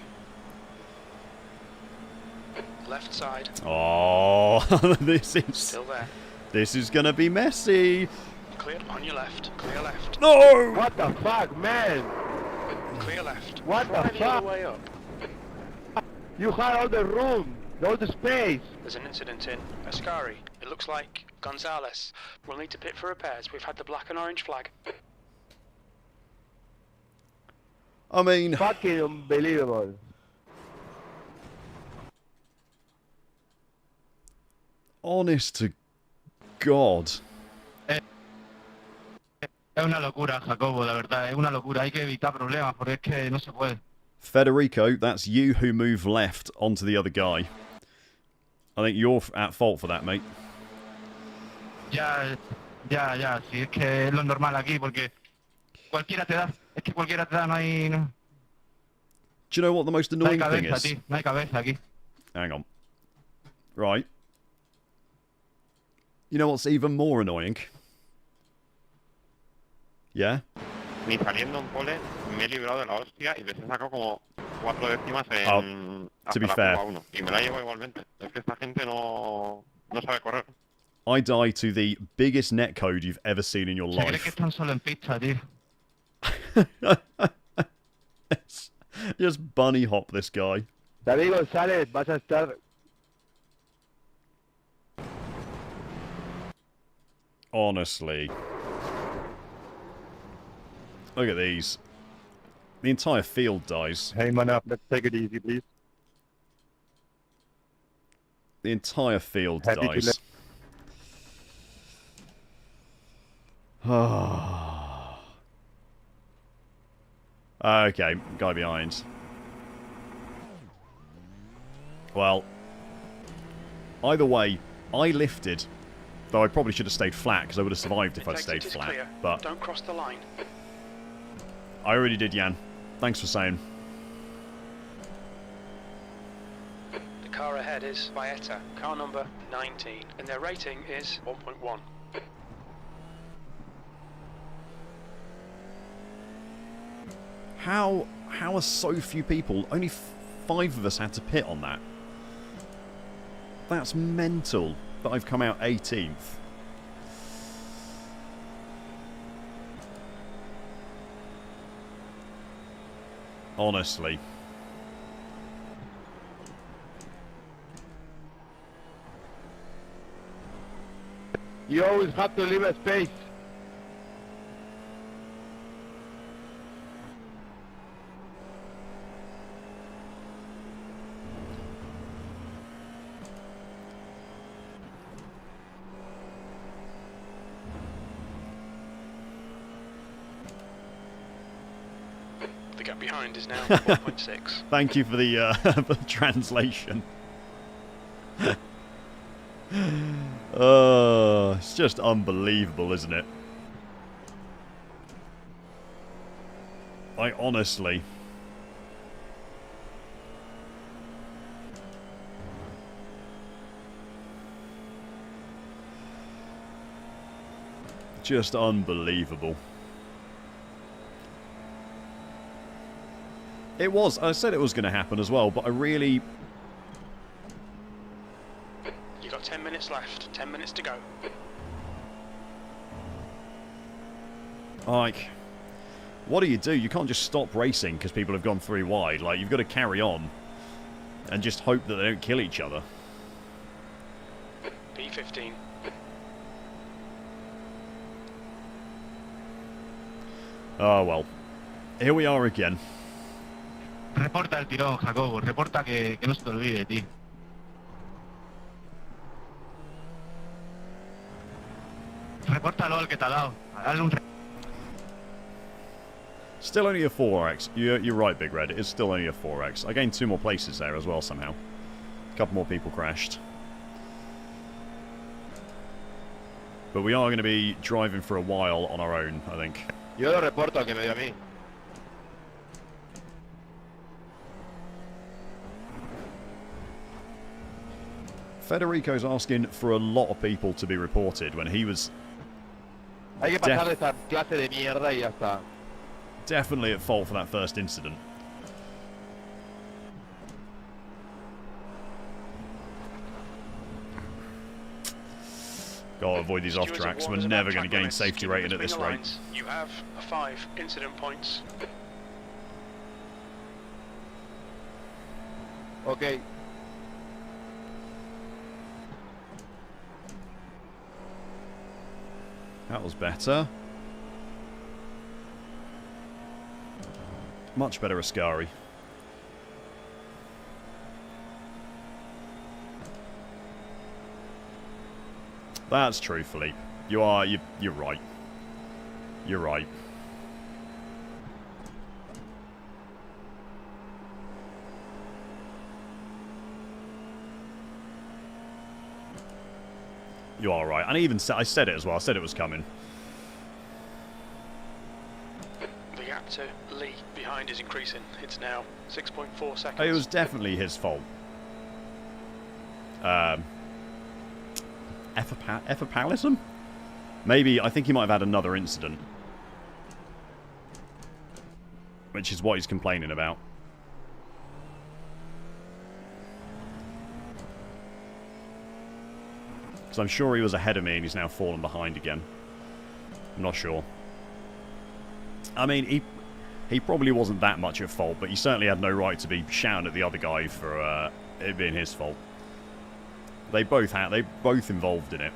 Left side. Oh, this Still there. is gonna be messy. Clear on your left. Clear left. No! What the fuck, man? Clear left. What the Try the other fuck? way up. You had all the room, all the space. There's an incident in Ascari. It looks like Gonzalez. We'll need to pit for repairs. We've had the black and orange flag. I mean, Fucking unbelievable. honest to God. Es una locura, Jacobo, la verdad, es una locura. Hay que evitar problemas porque es que no se puede. Federico, that's you who moved left onto the other guy. I think you're at fault for that, mate. Ya, sí, es que es lo normal aquí, porque cualquiera te da, es que cualquiera te da, no hay... No, Do you know what the most no hay annoying thing cabeza, is? tío, no hay cabeza aquí. Hang on. Right. You know what's even more annoying? Yeah? Ni saliendo en pole me he librado de la hostia y les he sacado como 4 décimas en to hasta be la fair. curva 1. Y me la llevo igualmente. Es que esta gente no sabe correr. I die to the biggest netcode you've ever seen in your Se cree que life. están solo en pista, tío. Just bunny hop this guy. David González, vas a estar... Honestly. Look at these. The entire field dies. Hey, man up. Let's take it easy, please. The entire field Happy to dies. Okay, guy behind. Well, either way, I lifted. Though I probably should have stayed flat, because I would have survived if I'd stayed flat. Clear. But Don't cross the line. I already did, Jan. Thanks for saying. The car ahead is Vieta, car number 19, and their rating is 1.1. How are so few people? Only 5 of us had to pit on that. That's mental that I've come out 18th. Honestly. You always have to leave a space. The gap behind is now 1.6. Thank you for the, for the translation. It's just unbelievable, isn't it? Like, honestly. Just unbelievable. It was. I said it was going to happen as well, but I really... You've got 10 minutes left. 10 minutes to go. Like, what do? You can't just stop racing because people have gone 3 wide. Like, you've got to carry on and just hope that they don't kill each other. P15. Oh, well. Here we are again. Reporta el tirón, Jacobo. Reporta que no se te olvide, tío. Repórtalo al que te ha dado. Dale un... Still only a 4x. You're right, Big Red. It is still only a 4x. I gained 2 more places there as well somehow. A couple more people crashed. But we are going to be driving for a while on our own, I think. Yo lo reporto que me dio a mí. Federico's asking for a lot of people to be reported when he was Hay que pasar esa clase de mierda y ya está. definitely at fault for that first incident. Gotta avoid these off tracks. We're never going to gain safety rating at this rate. You have 5 incident points. Okay. That was better. Much better Ascari. That's true, Philippe. You're right. You're right. You are right. And I said it as well. I said it was coming. The gap to Lee behind is increasing. It's now 6.4 seconds. It was definitely his fault. Ephapalism? Maybe, I think he might have had another incident. Which is what he's complaining about. Because I'm sure he was ahead of me and he's now fallen behind again. I'm not sure. I mean, he probably wasn't that much at fault, but he certainly had no right to be shouting at the other guy for it being his fault. They both involved in it.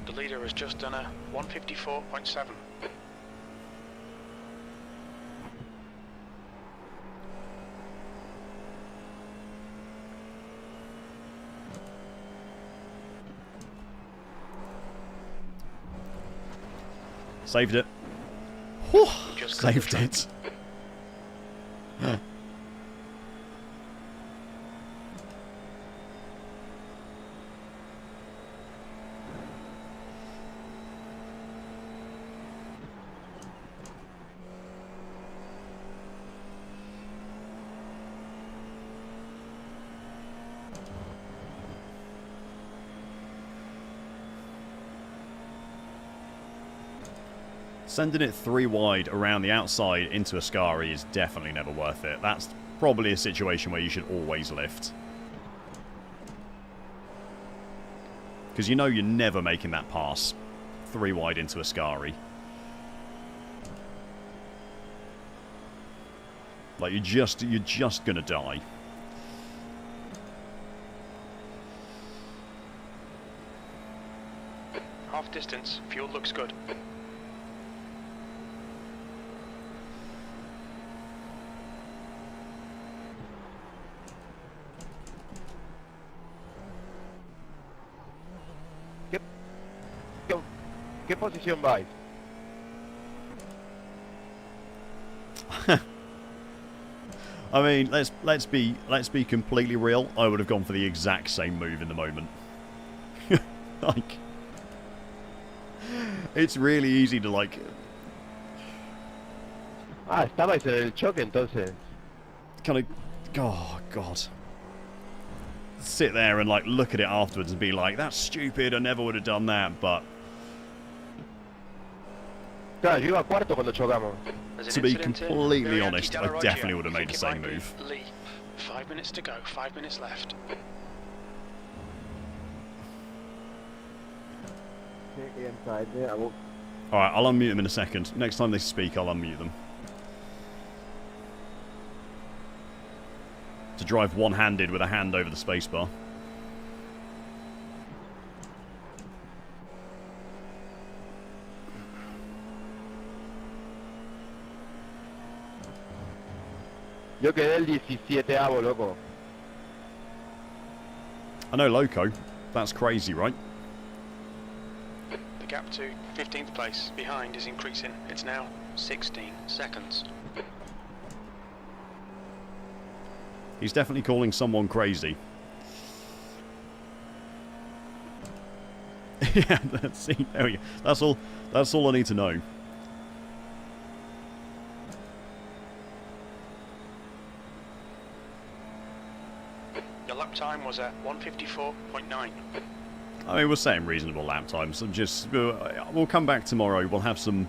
The leader has just done a 154.7. Saved it. Whew, saved it. Sending it 3 wide around the outside into Ascari is definitely never worth it. That's probably a situation where you should always lift. Because you know you're never making that pass 3 wide into Ascari. Like, you're just gonna die. Half distance, fuel looks good. ¿Qué posición vais? I mean, let's be completely real. I would have gone for the exact same move in the moment. Like, it's really easy to like. Ah, estabais en el choque entonces. Kind of, oh god. Sit there and like look at it afterwards and be like, that's stupid. I never would have done that, but. Claro, yo iba cuarto cuando chocamos. To be completely honest, I definitely would have made the same move. Lee, 5 minutes to go, 5 minutes left. Alright, I'll unmute them in a second. Next time they speak, I'll unmute them. To drive one-handed with a hand over the spacebar. Yo quedé el 17avo, loco. I know, loco. That's crazy, right? The gap to 15th place behind is increasing. It's now 16 seconds. He's definitely calling someone crazy. Yeah, see, there we go. That's all I need to know. Your lap time was at 154.9. I mean, we're saying reasonable lap times. I'm just, we'll come back tomorrow. We'll have some.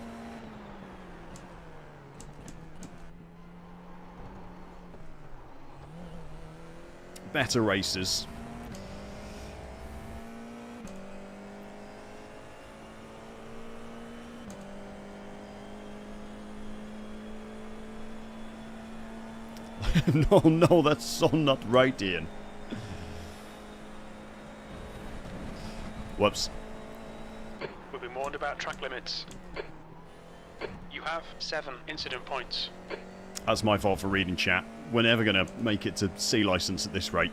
Better races. No, that's so not right, Ian. Whoops. We've been warned about track limits. You have 7 incident points. That's my fault for reading chat. We're never going to make it to C license at this rate.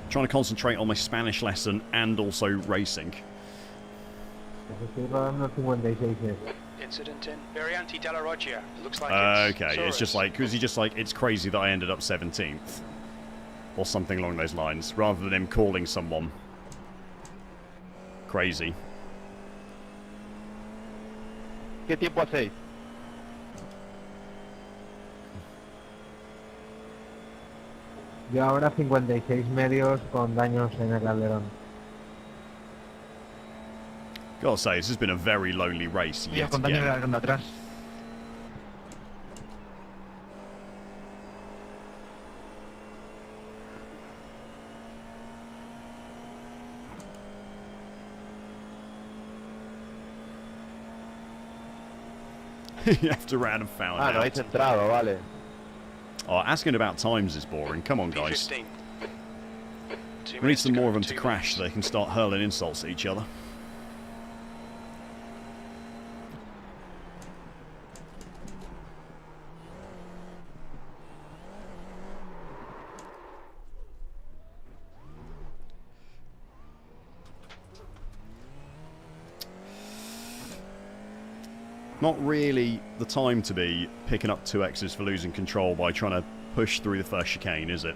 Trying to concentrate on my Spanish lesson and also racing. Estoy rodando 56. Incident in Variante della Roggia. It looks like Okay, it's just like, because he's just like, it's crazy that I ended up 17th. Or something along those lines, rather than him calling someone crazy. ¿Qué tiempo hacéis? Yo ahora 56 medios con daños en el alerón. Gotta say, this has been a very lonely race Tío, yet con daño en el again. alerón de atrás. You have to round and found Ah, no out. habéis entrado, vale. Oh, asking about times is boring. Come on, guys. P15. 2 We need minutes some to more go, of them to 2 crash so minutes. they can start hurling insults at each other. Not really the time to be picking up 2x's for losing control by trying to push through the first chicane, is it?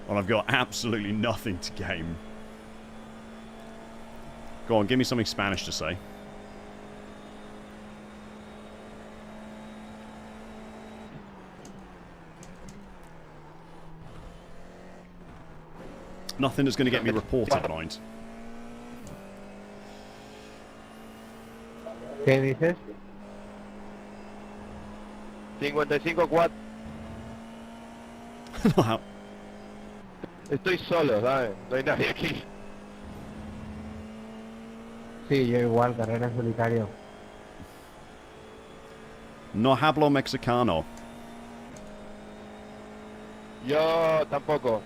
When I've got absolutely nothing to gain. Go on, give me something Spanish to say. Nothing that's going to get me reported, mind. ¿Qué dices? 55-4. No, Estoy solo, ¿sabes? No hay nadie aquí. Sí, yo igual, carrera en solitario. no hablo mexicano. Yo tampoco.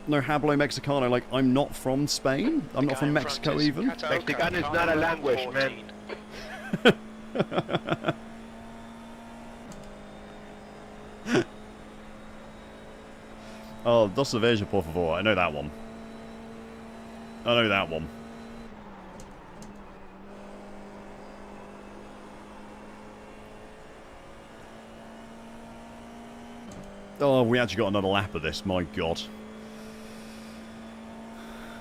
No hablo mexicano, like, I'm not from Spain? I'm not from Guy in front Mexico is even? Kataoka, Mexican is car not a number language, 14. Oh, dos cerveja, por favor. I know that one. I know that one. Oh, we actually got another lap of this. My God.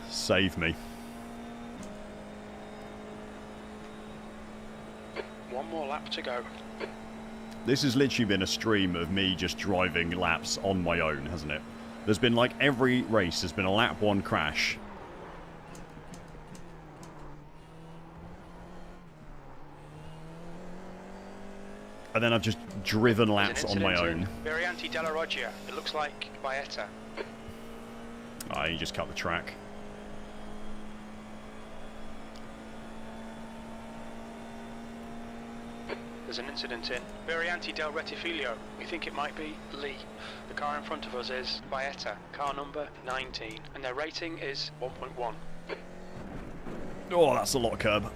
Save me. One more lap to go. This has literally been a stream of me just driving laps on my own, hasn't it? There's been, like, every race, there's been a lap 1 crash. And then I've just driven There's laps an on my incident own. in Variante della Roggia. It looks like Baeta. Ah, you just cut the track. There's an incident in Variante del Rettifilo. We think it might be Lee. The car in front of us is Baeta, car number 19, and their rating is 1.1. Oh, that's a lot of curb.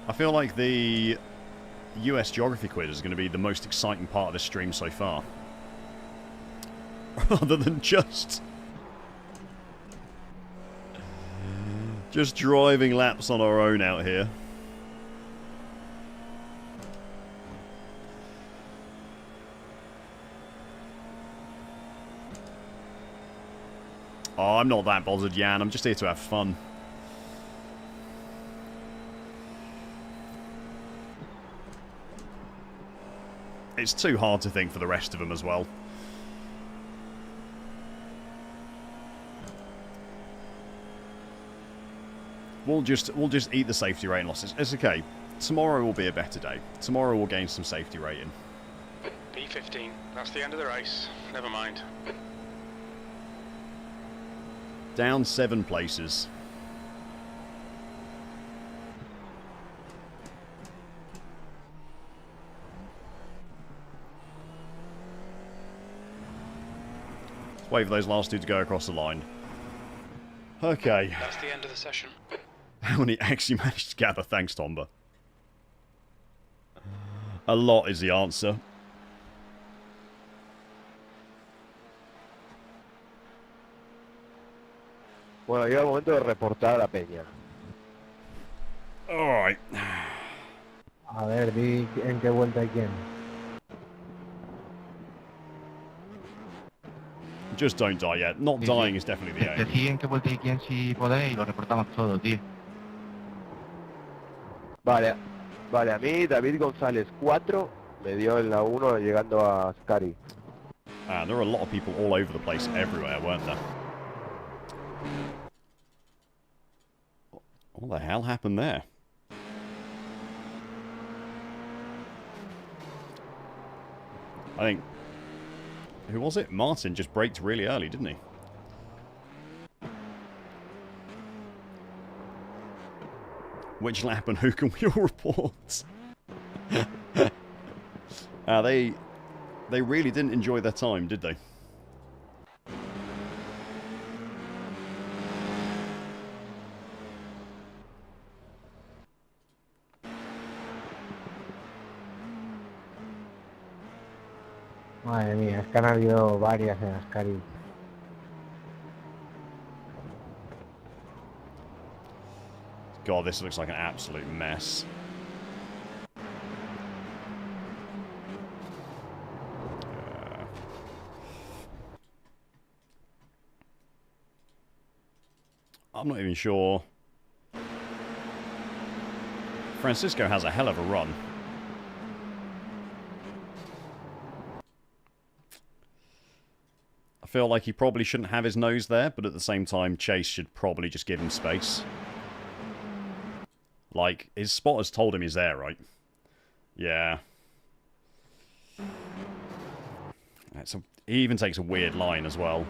I feel like the US geography quiz is going to be the most exciting part of this stream so far. Rather than just driving laps on our own out here. Oh, I'm not that bothered, Jan. I'm just here to have fun. It's too hard to think for the rest of them as well. We'll just eat the safety rating losses. It's okay. Tomorrow will be a better day. Tomorrow we'll gain some safety rating. P15. That's the end of the race. Never mind. Down 7 places. Let's wait for those last two to go across the line. Okay. That's the end of the session. How many eggs you managed to gather? Thanks, Tomba. A lot is the answer. Bueno, llega el momento de reportar a la peña. Alright. A ver, di en qué vuelta hay quién. Just don't die yet. Not dying is definitely the aim. Decí en qué vuelta y quién si podéis y lo reportamos todo, tío. Vale, vale, a mí David González 4 me dio en la 1 llegando a Scary. Ah, there were a lot of people all over the place everywhere, weren't there? What the hell happened there? I think... Who was it? Martin just braked really early, didn't he? Which lap and who can wheel reports? They really didn't enjoy their time, did they? Madre mía, es que han habido varias en Ascari. God, this looks like an absolute mess. I'm not even sure. Francisco has a hell of a run. I feel like he probably shouldn't have his nose there, but at the same time, Chase should probably just give him space. Like, his spotters told him he's there, right? Yeah. So he even takes a weird line as well.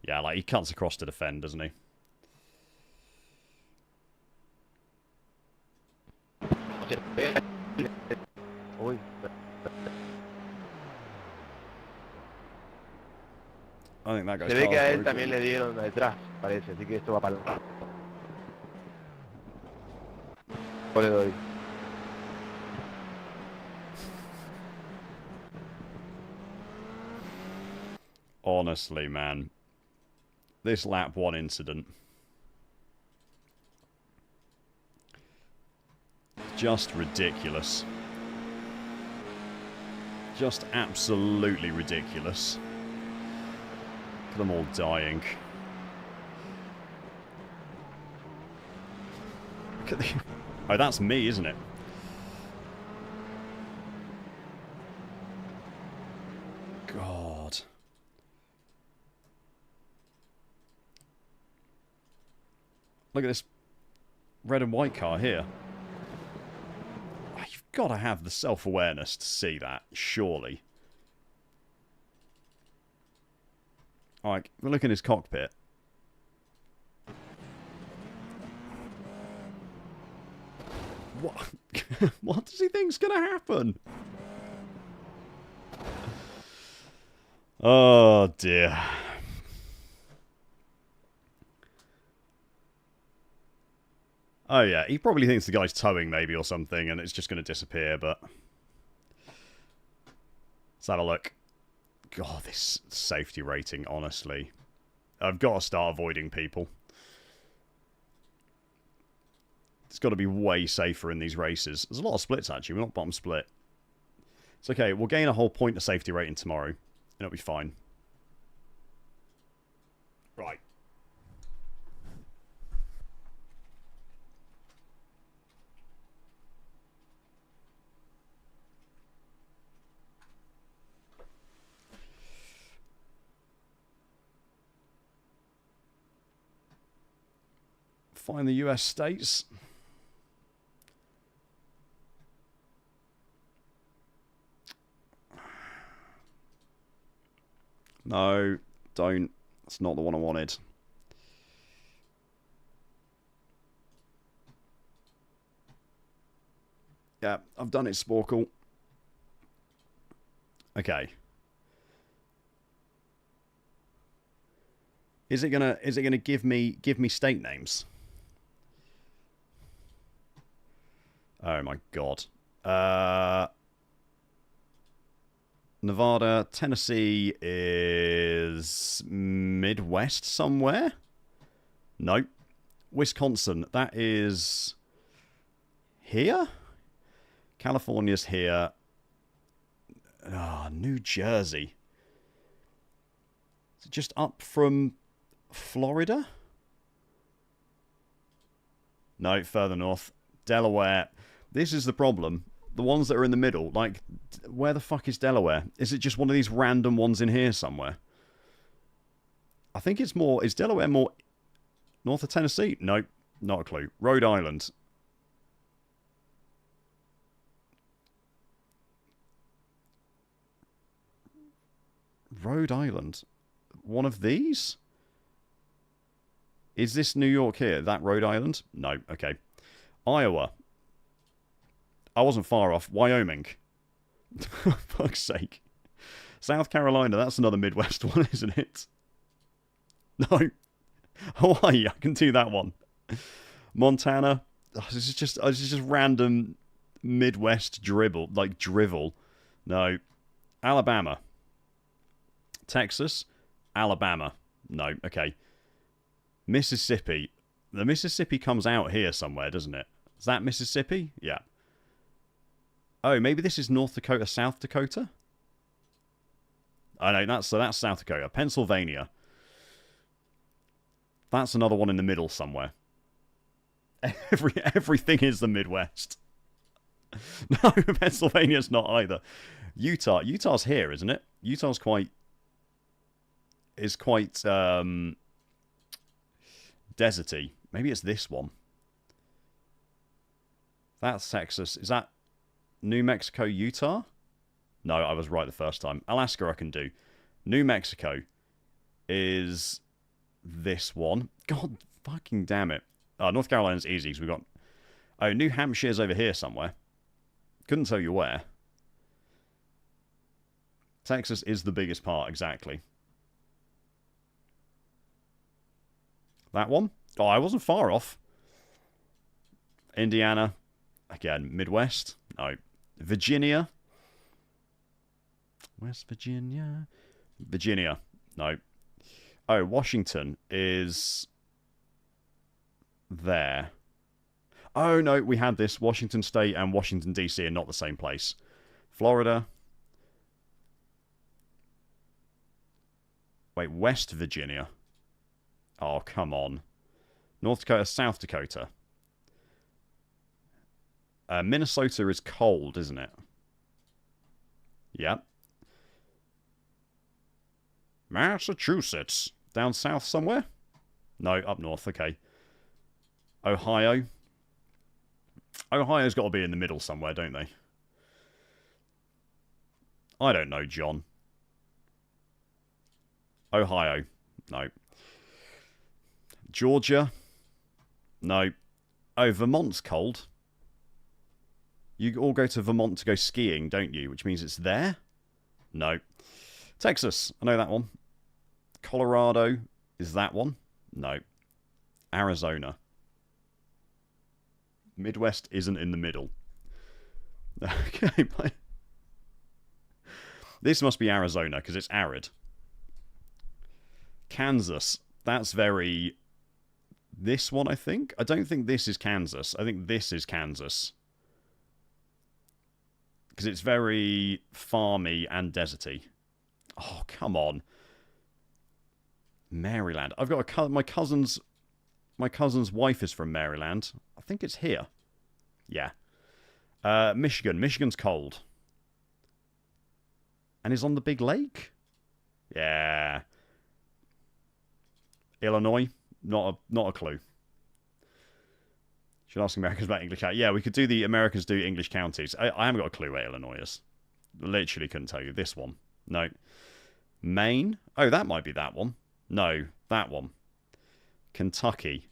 Yeah, like, he cuts across to defend, doesn't he? Uy. I think that guy's Se ve que a él very también cool. le dieron detrás, parece, así que esto va para el... No le doy. Honestly, man. This lap 1 incident. Just ridiculous. Just absolutely ridiculous. Look at them all dying. Look at the... Oh, that's me, isn't it? God. Look at this red and white car here. Oh, you've got to have the self-awareness to see that, surely. Alright, we'll look in his cockpit. What? What does he think's gonna happen? Oh dear. Oh yeah, he probably thinks the guy's towing maybe or something and it's just going to disappear, but... Let's have a look. God, this safety rating, honestly. I've got to start avoiding people. It's got to be way safer in these races. There's a lot of splits, actually. We're not bottom split. It's okay. We'll gain a whole point of safety rating tomorrow. And it'll be fine. Right. Find the US states. No, don't. That's not the one I wanted. Yeah, I've done it, Sporkle. Okay. Is it gonna give me state names? Oh my god. Nevada, Tennessee is Midwest somewhere? Nope. Wisconsin, that is here? California's here. Ah, New Jersey. Is it just up from Florida? No, further north. Delaware. This is the problem. The ones that are in the middle, like, where the fuck is Delaware? Is it just one of these random ones in here somewhere? I think it's more... Is Delaware more north of Tennessee? Nope, not a clue. Rhode Island. Rhode Island. One of these? Is this New York here? That Rhode Island? No, okay. Iowa. I wasn't far off. Wyoming. For fuck's sake. South Carolina, that's another Midwest one, isn't it? No. Hawaii, I can do that one. Montana. Oh, this is just random Midwest dribble, like drivel. No. Alabama. Texas. Alabama. No, okay. Mississippi. The Mississippi comes out here somewhere, doesn't it? Is that Mississippi? Yeah. Oh, maybe this is North Dakota, South Dakota? Oh, no, that's South Dakota. Pennsylvania. That's another one in the middle somewhere. Everything is the Midwest. No, Pennsylvania's not either. Utah. Utah's here, isn't it? Utah's quite deserty. Maybe it's this one. That's Texas. Is that New Mexico, Utah? No, I was right the first time. Alaska I can do. New Mexico is this one. God fucking damn it. North Carolina's easy because we've got... Oh, New Hampshire's over here somewhere. Couldn't tell you where. Texas is the biggest part, exactly. That one? Oh, I wasn't far off. Indiana. Again, Midwest. No. Virginia. West Virginia. Virginia. No. Oh, Washington is there. Oh, no, we had this. Washington State and Washington, D.C. are not the same place. Florida. Wait, West Virginia. Oh, come on. North Dakota, South Dakota. Minnesota is cold, isn't it? Yep. Massachusetts. Down south somewhere? No, up north, okay. Ohio. Ohio's got to be in the middle somewhere, don't they? I don't know, John. Ohio. No. Georgia. No. Oh, Vermont's cold. You all go to Vermont to go skiing, don't you? Which means it's there? No. Texas. I know that one. Colorado. Is that one? No. Arizona. Midwest isn't in the middle. Okay. This must be Arizona, because it's arid. Kansas. That's very... This one, I think? I don't think this is Kansas. I think this is Kansas. Because it's very farmy and deserty. Oh, come on. Maryland. I've got my cousin's wife is from Maryland. I think it's here. Yeah. Michigan. Michigan's cold. And is on the big lake? Yeah. Illinois. Not a clue. Should ask Americans about English counties. Yeah, we could do the Americans do English counties. I haven't got a clue where Illinois is. Literally couldn't tell you. This one. No. Maine. Oh, that might be that one. No, that one. Kentucky.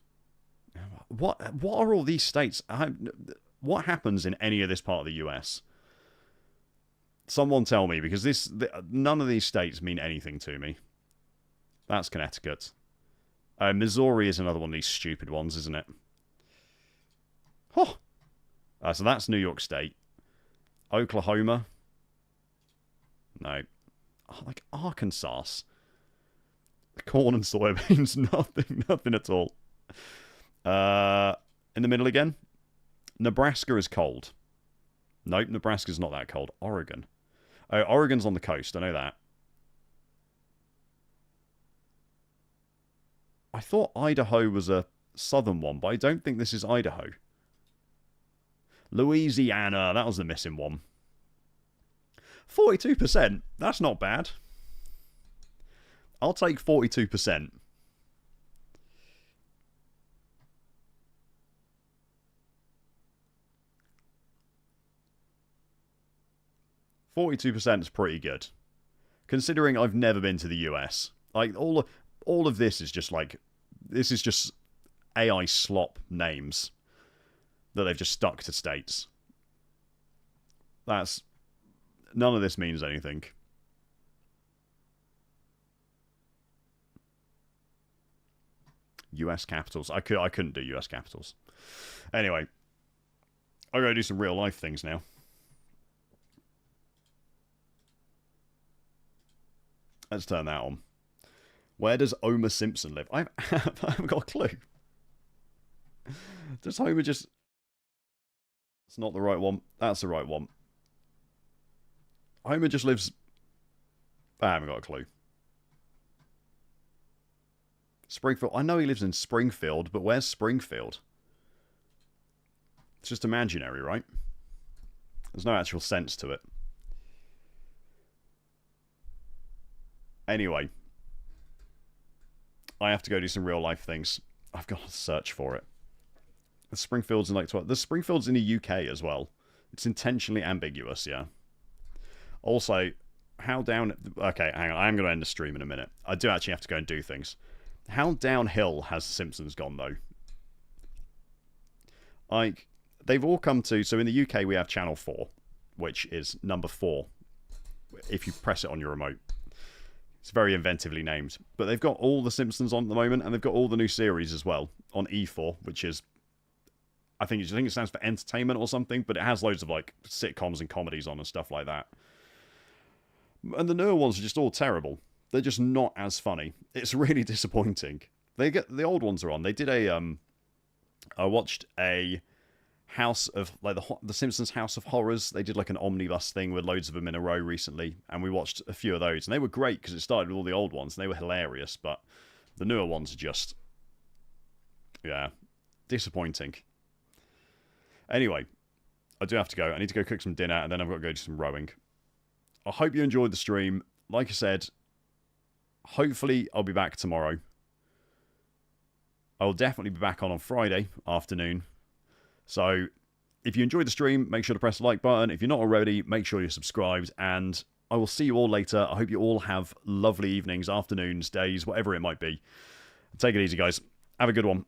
What are all these states? What happens in any of this part of the US? Someone tell me, because none of these states mean anything to me. That's Connecticut. Missouri is another one of these stupid ones, isn't it? Oh! So that's New York State. Oklahoma. No. Oh, like Arkansas. Corn and soybeans. Nothing at all. In the middle again. Nebraska is cold. Nope, Nebraska's not that cold. Oregon. Oh, Oregon's on the coast. I know that. I thought Idaho was a southern one, but I don't think this is Idaho. Louisiana. That was the missing one. 42%. That's not bad. I'll take 42%. %42 is pretty good, considering I've never been to the US. Like all of this is just like, this is just AI slop names that they've just stuck to states. None of this means anything. US capitals. I couldn't do US capitals. Anyway, I'm going to do some real life things now. Let's turn that on. Where does Homer Simpson live? I haven't got a clue. Does Homer just... It's not the right one. That's the right one. Homer just lives... I haven't got a clue. Springfield. I know he lives in Springfield, but where's Springfield? It's just imaginary, right? There's no actual sense to it. Anyway. I have to go do some real life things. I've got to search for it. The Springfield's in like 12. The Springfield's in the UK as well. It's intentionally ambiguous, yeah. Also, how down... Okay, hang on. I am going to end the stream in a minute. I do actually have to go and do things. How downhill has The Simpsons gone, though? Like, they've all come to... So in the UK, we have Channel 4, which is number 4, if you press it on your remote. It's very inventively named. But they've got all The Simpsons on at the moment, and they've got all the new series as well on E4, which is... I think it stands for entertainment or something, but it has loads of, like, sitcoms and comedies on and stuff like that. And the newer ones are just all terrible. They're just not as funny. It's really disappointing. The old ones are on. They did I watched a House of... Like, the Simpsons House of Horrors. They did, like, an omnibus thing with loads of them in a row recently. And we watched a few of those. And they were great, because it started with all the old ones. And they were hilarious. But the newer ones are just... Yeah. Disappointing. Anyway, I do have to go. I need to go cook some dinner, and then I've got to go do some rowing. I hope you enjoyed the stream. Like I said, hopefully I'll be back tomorrow. I'll definitely be back on Friday afternoon. So, if you enjoyed the stream, make sure to press the like button. If you're not already, make sure you're subscribed, and I will see you all later. I hope you all have lovely evenings, afternoons, days, whatever it might be. Take it easy, guys. Have a good one.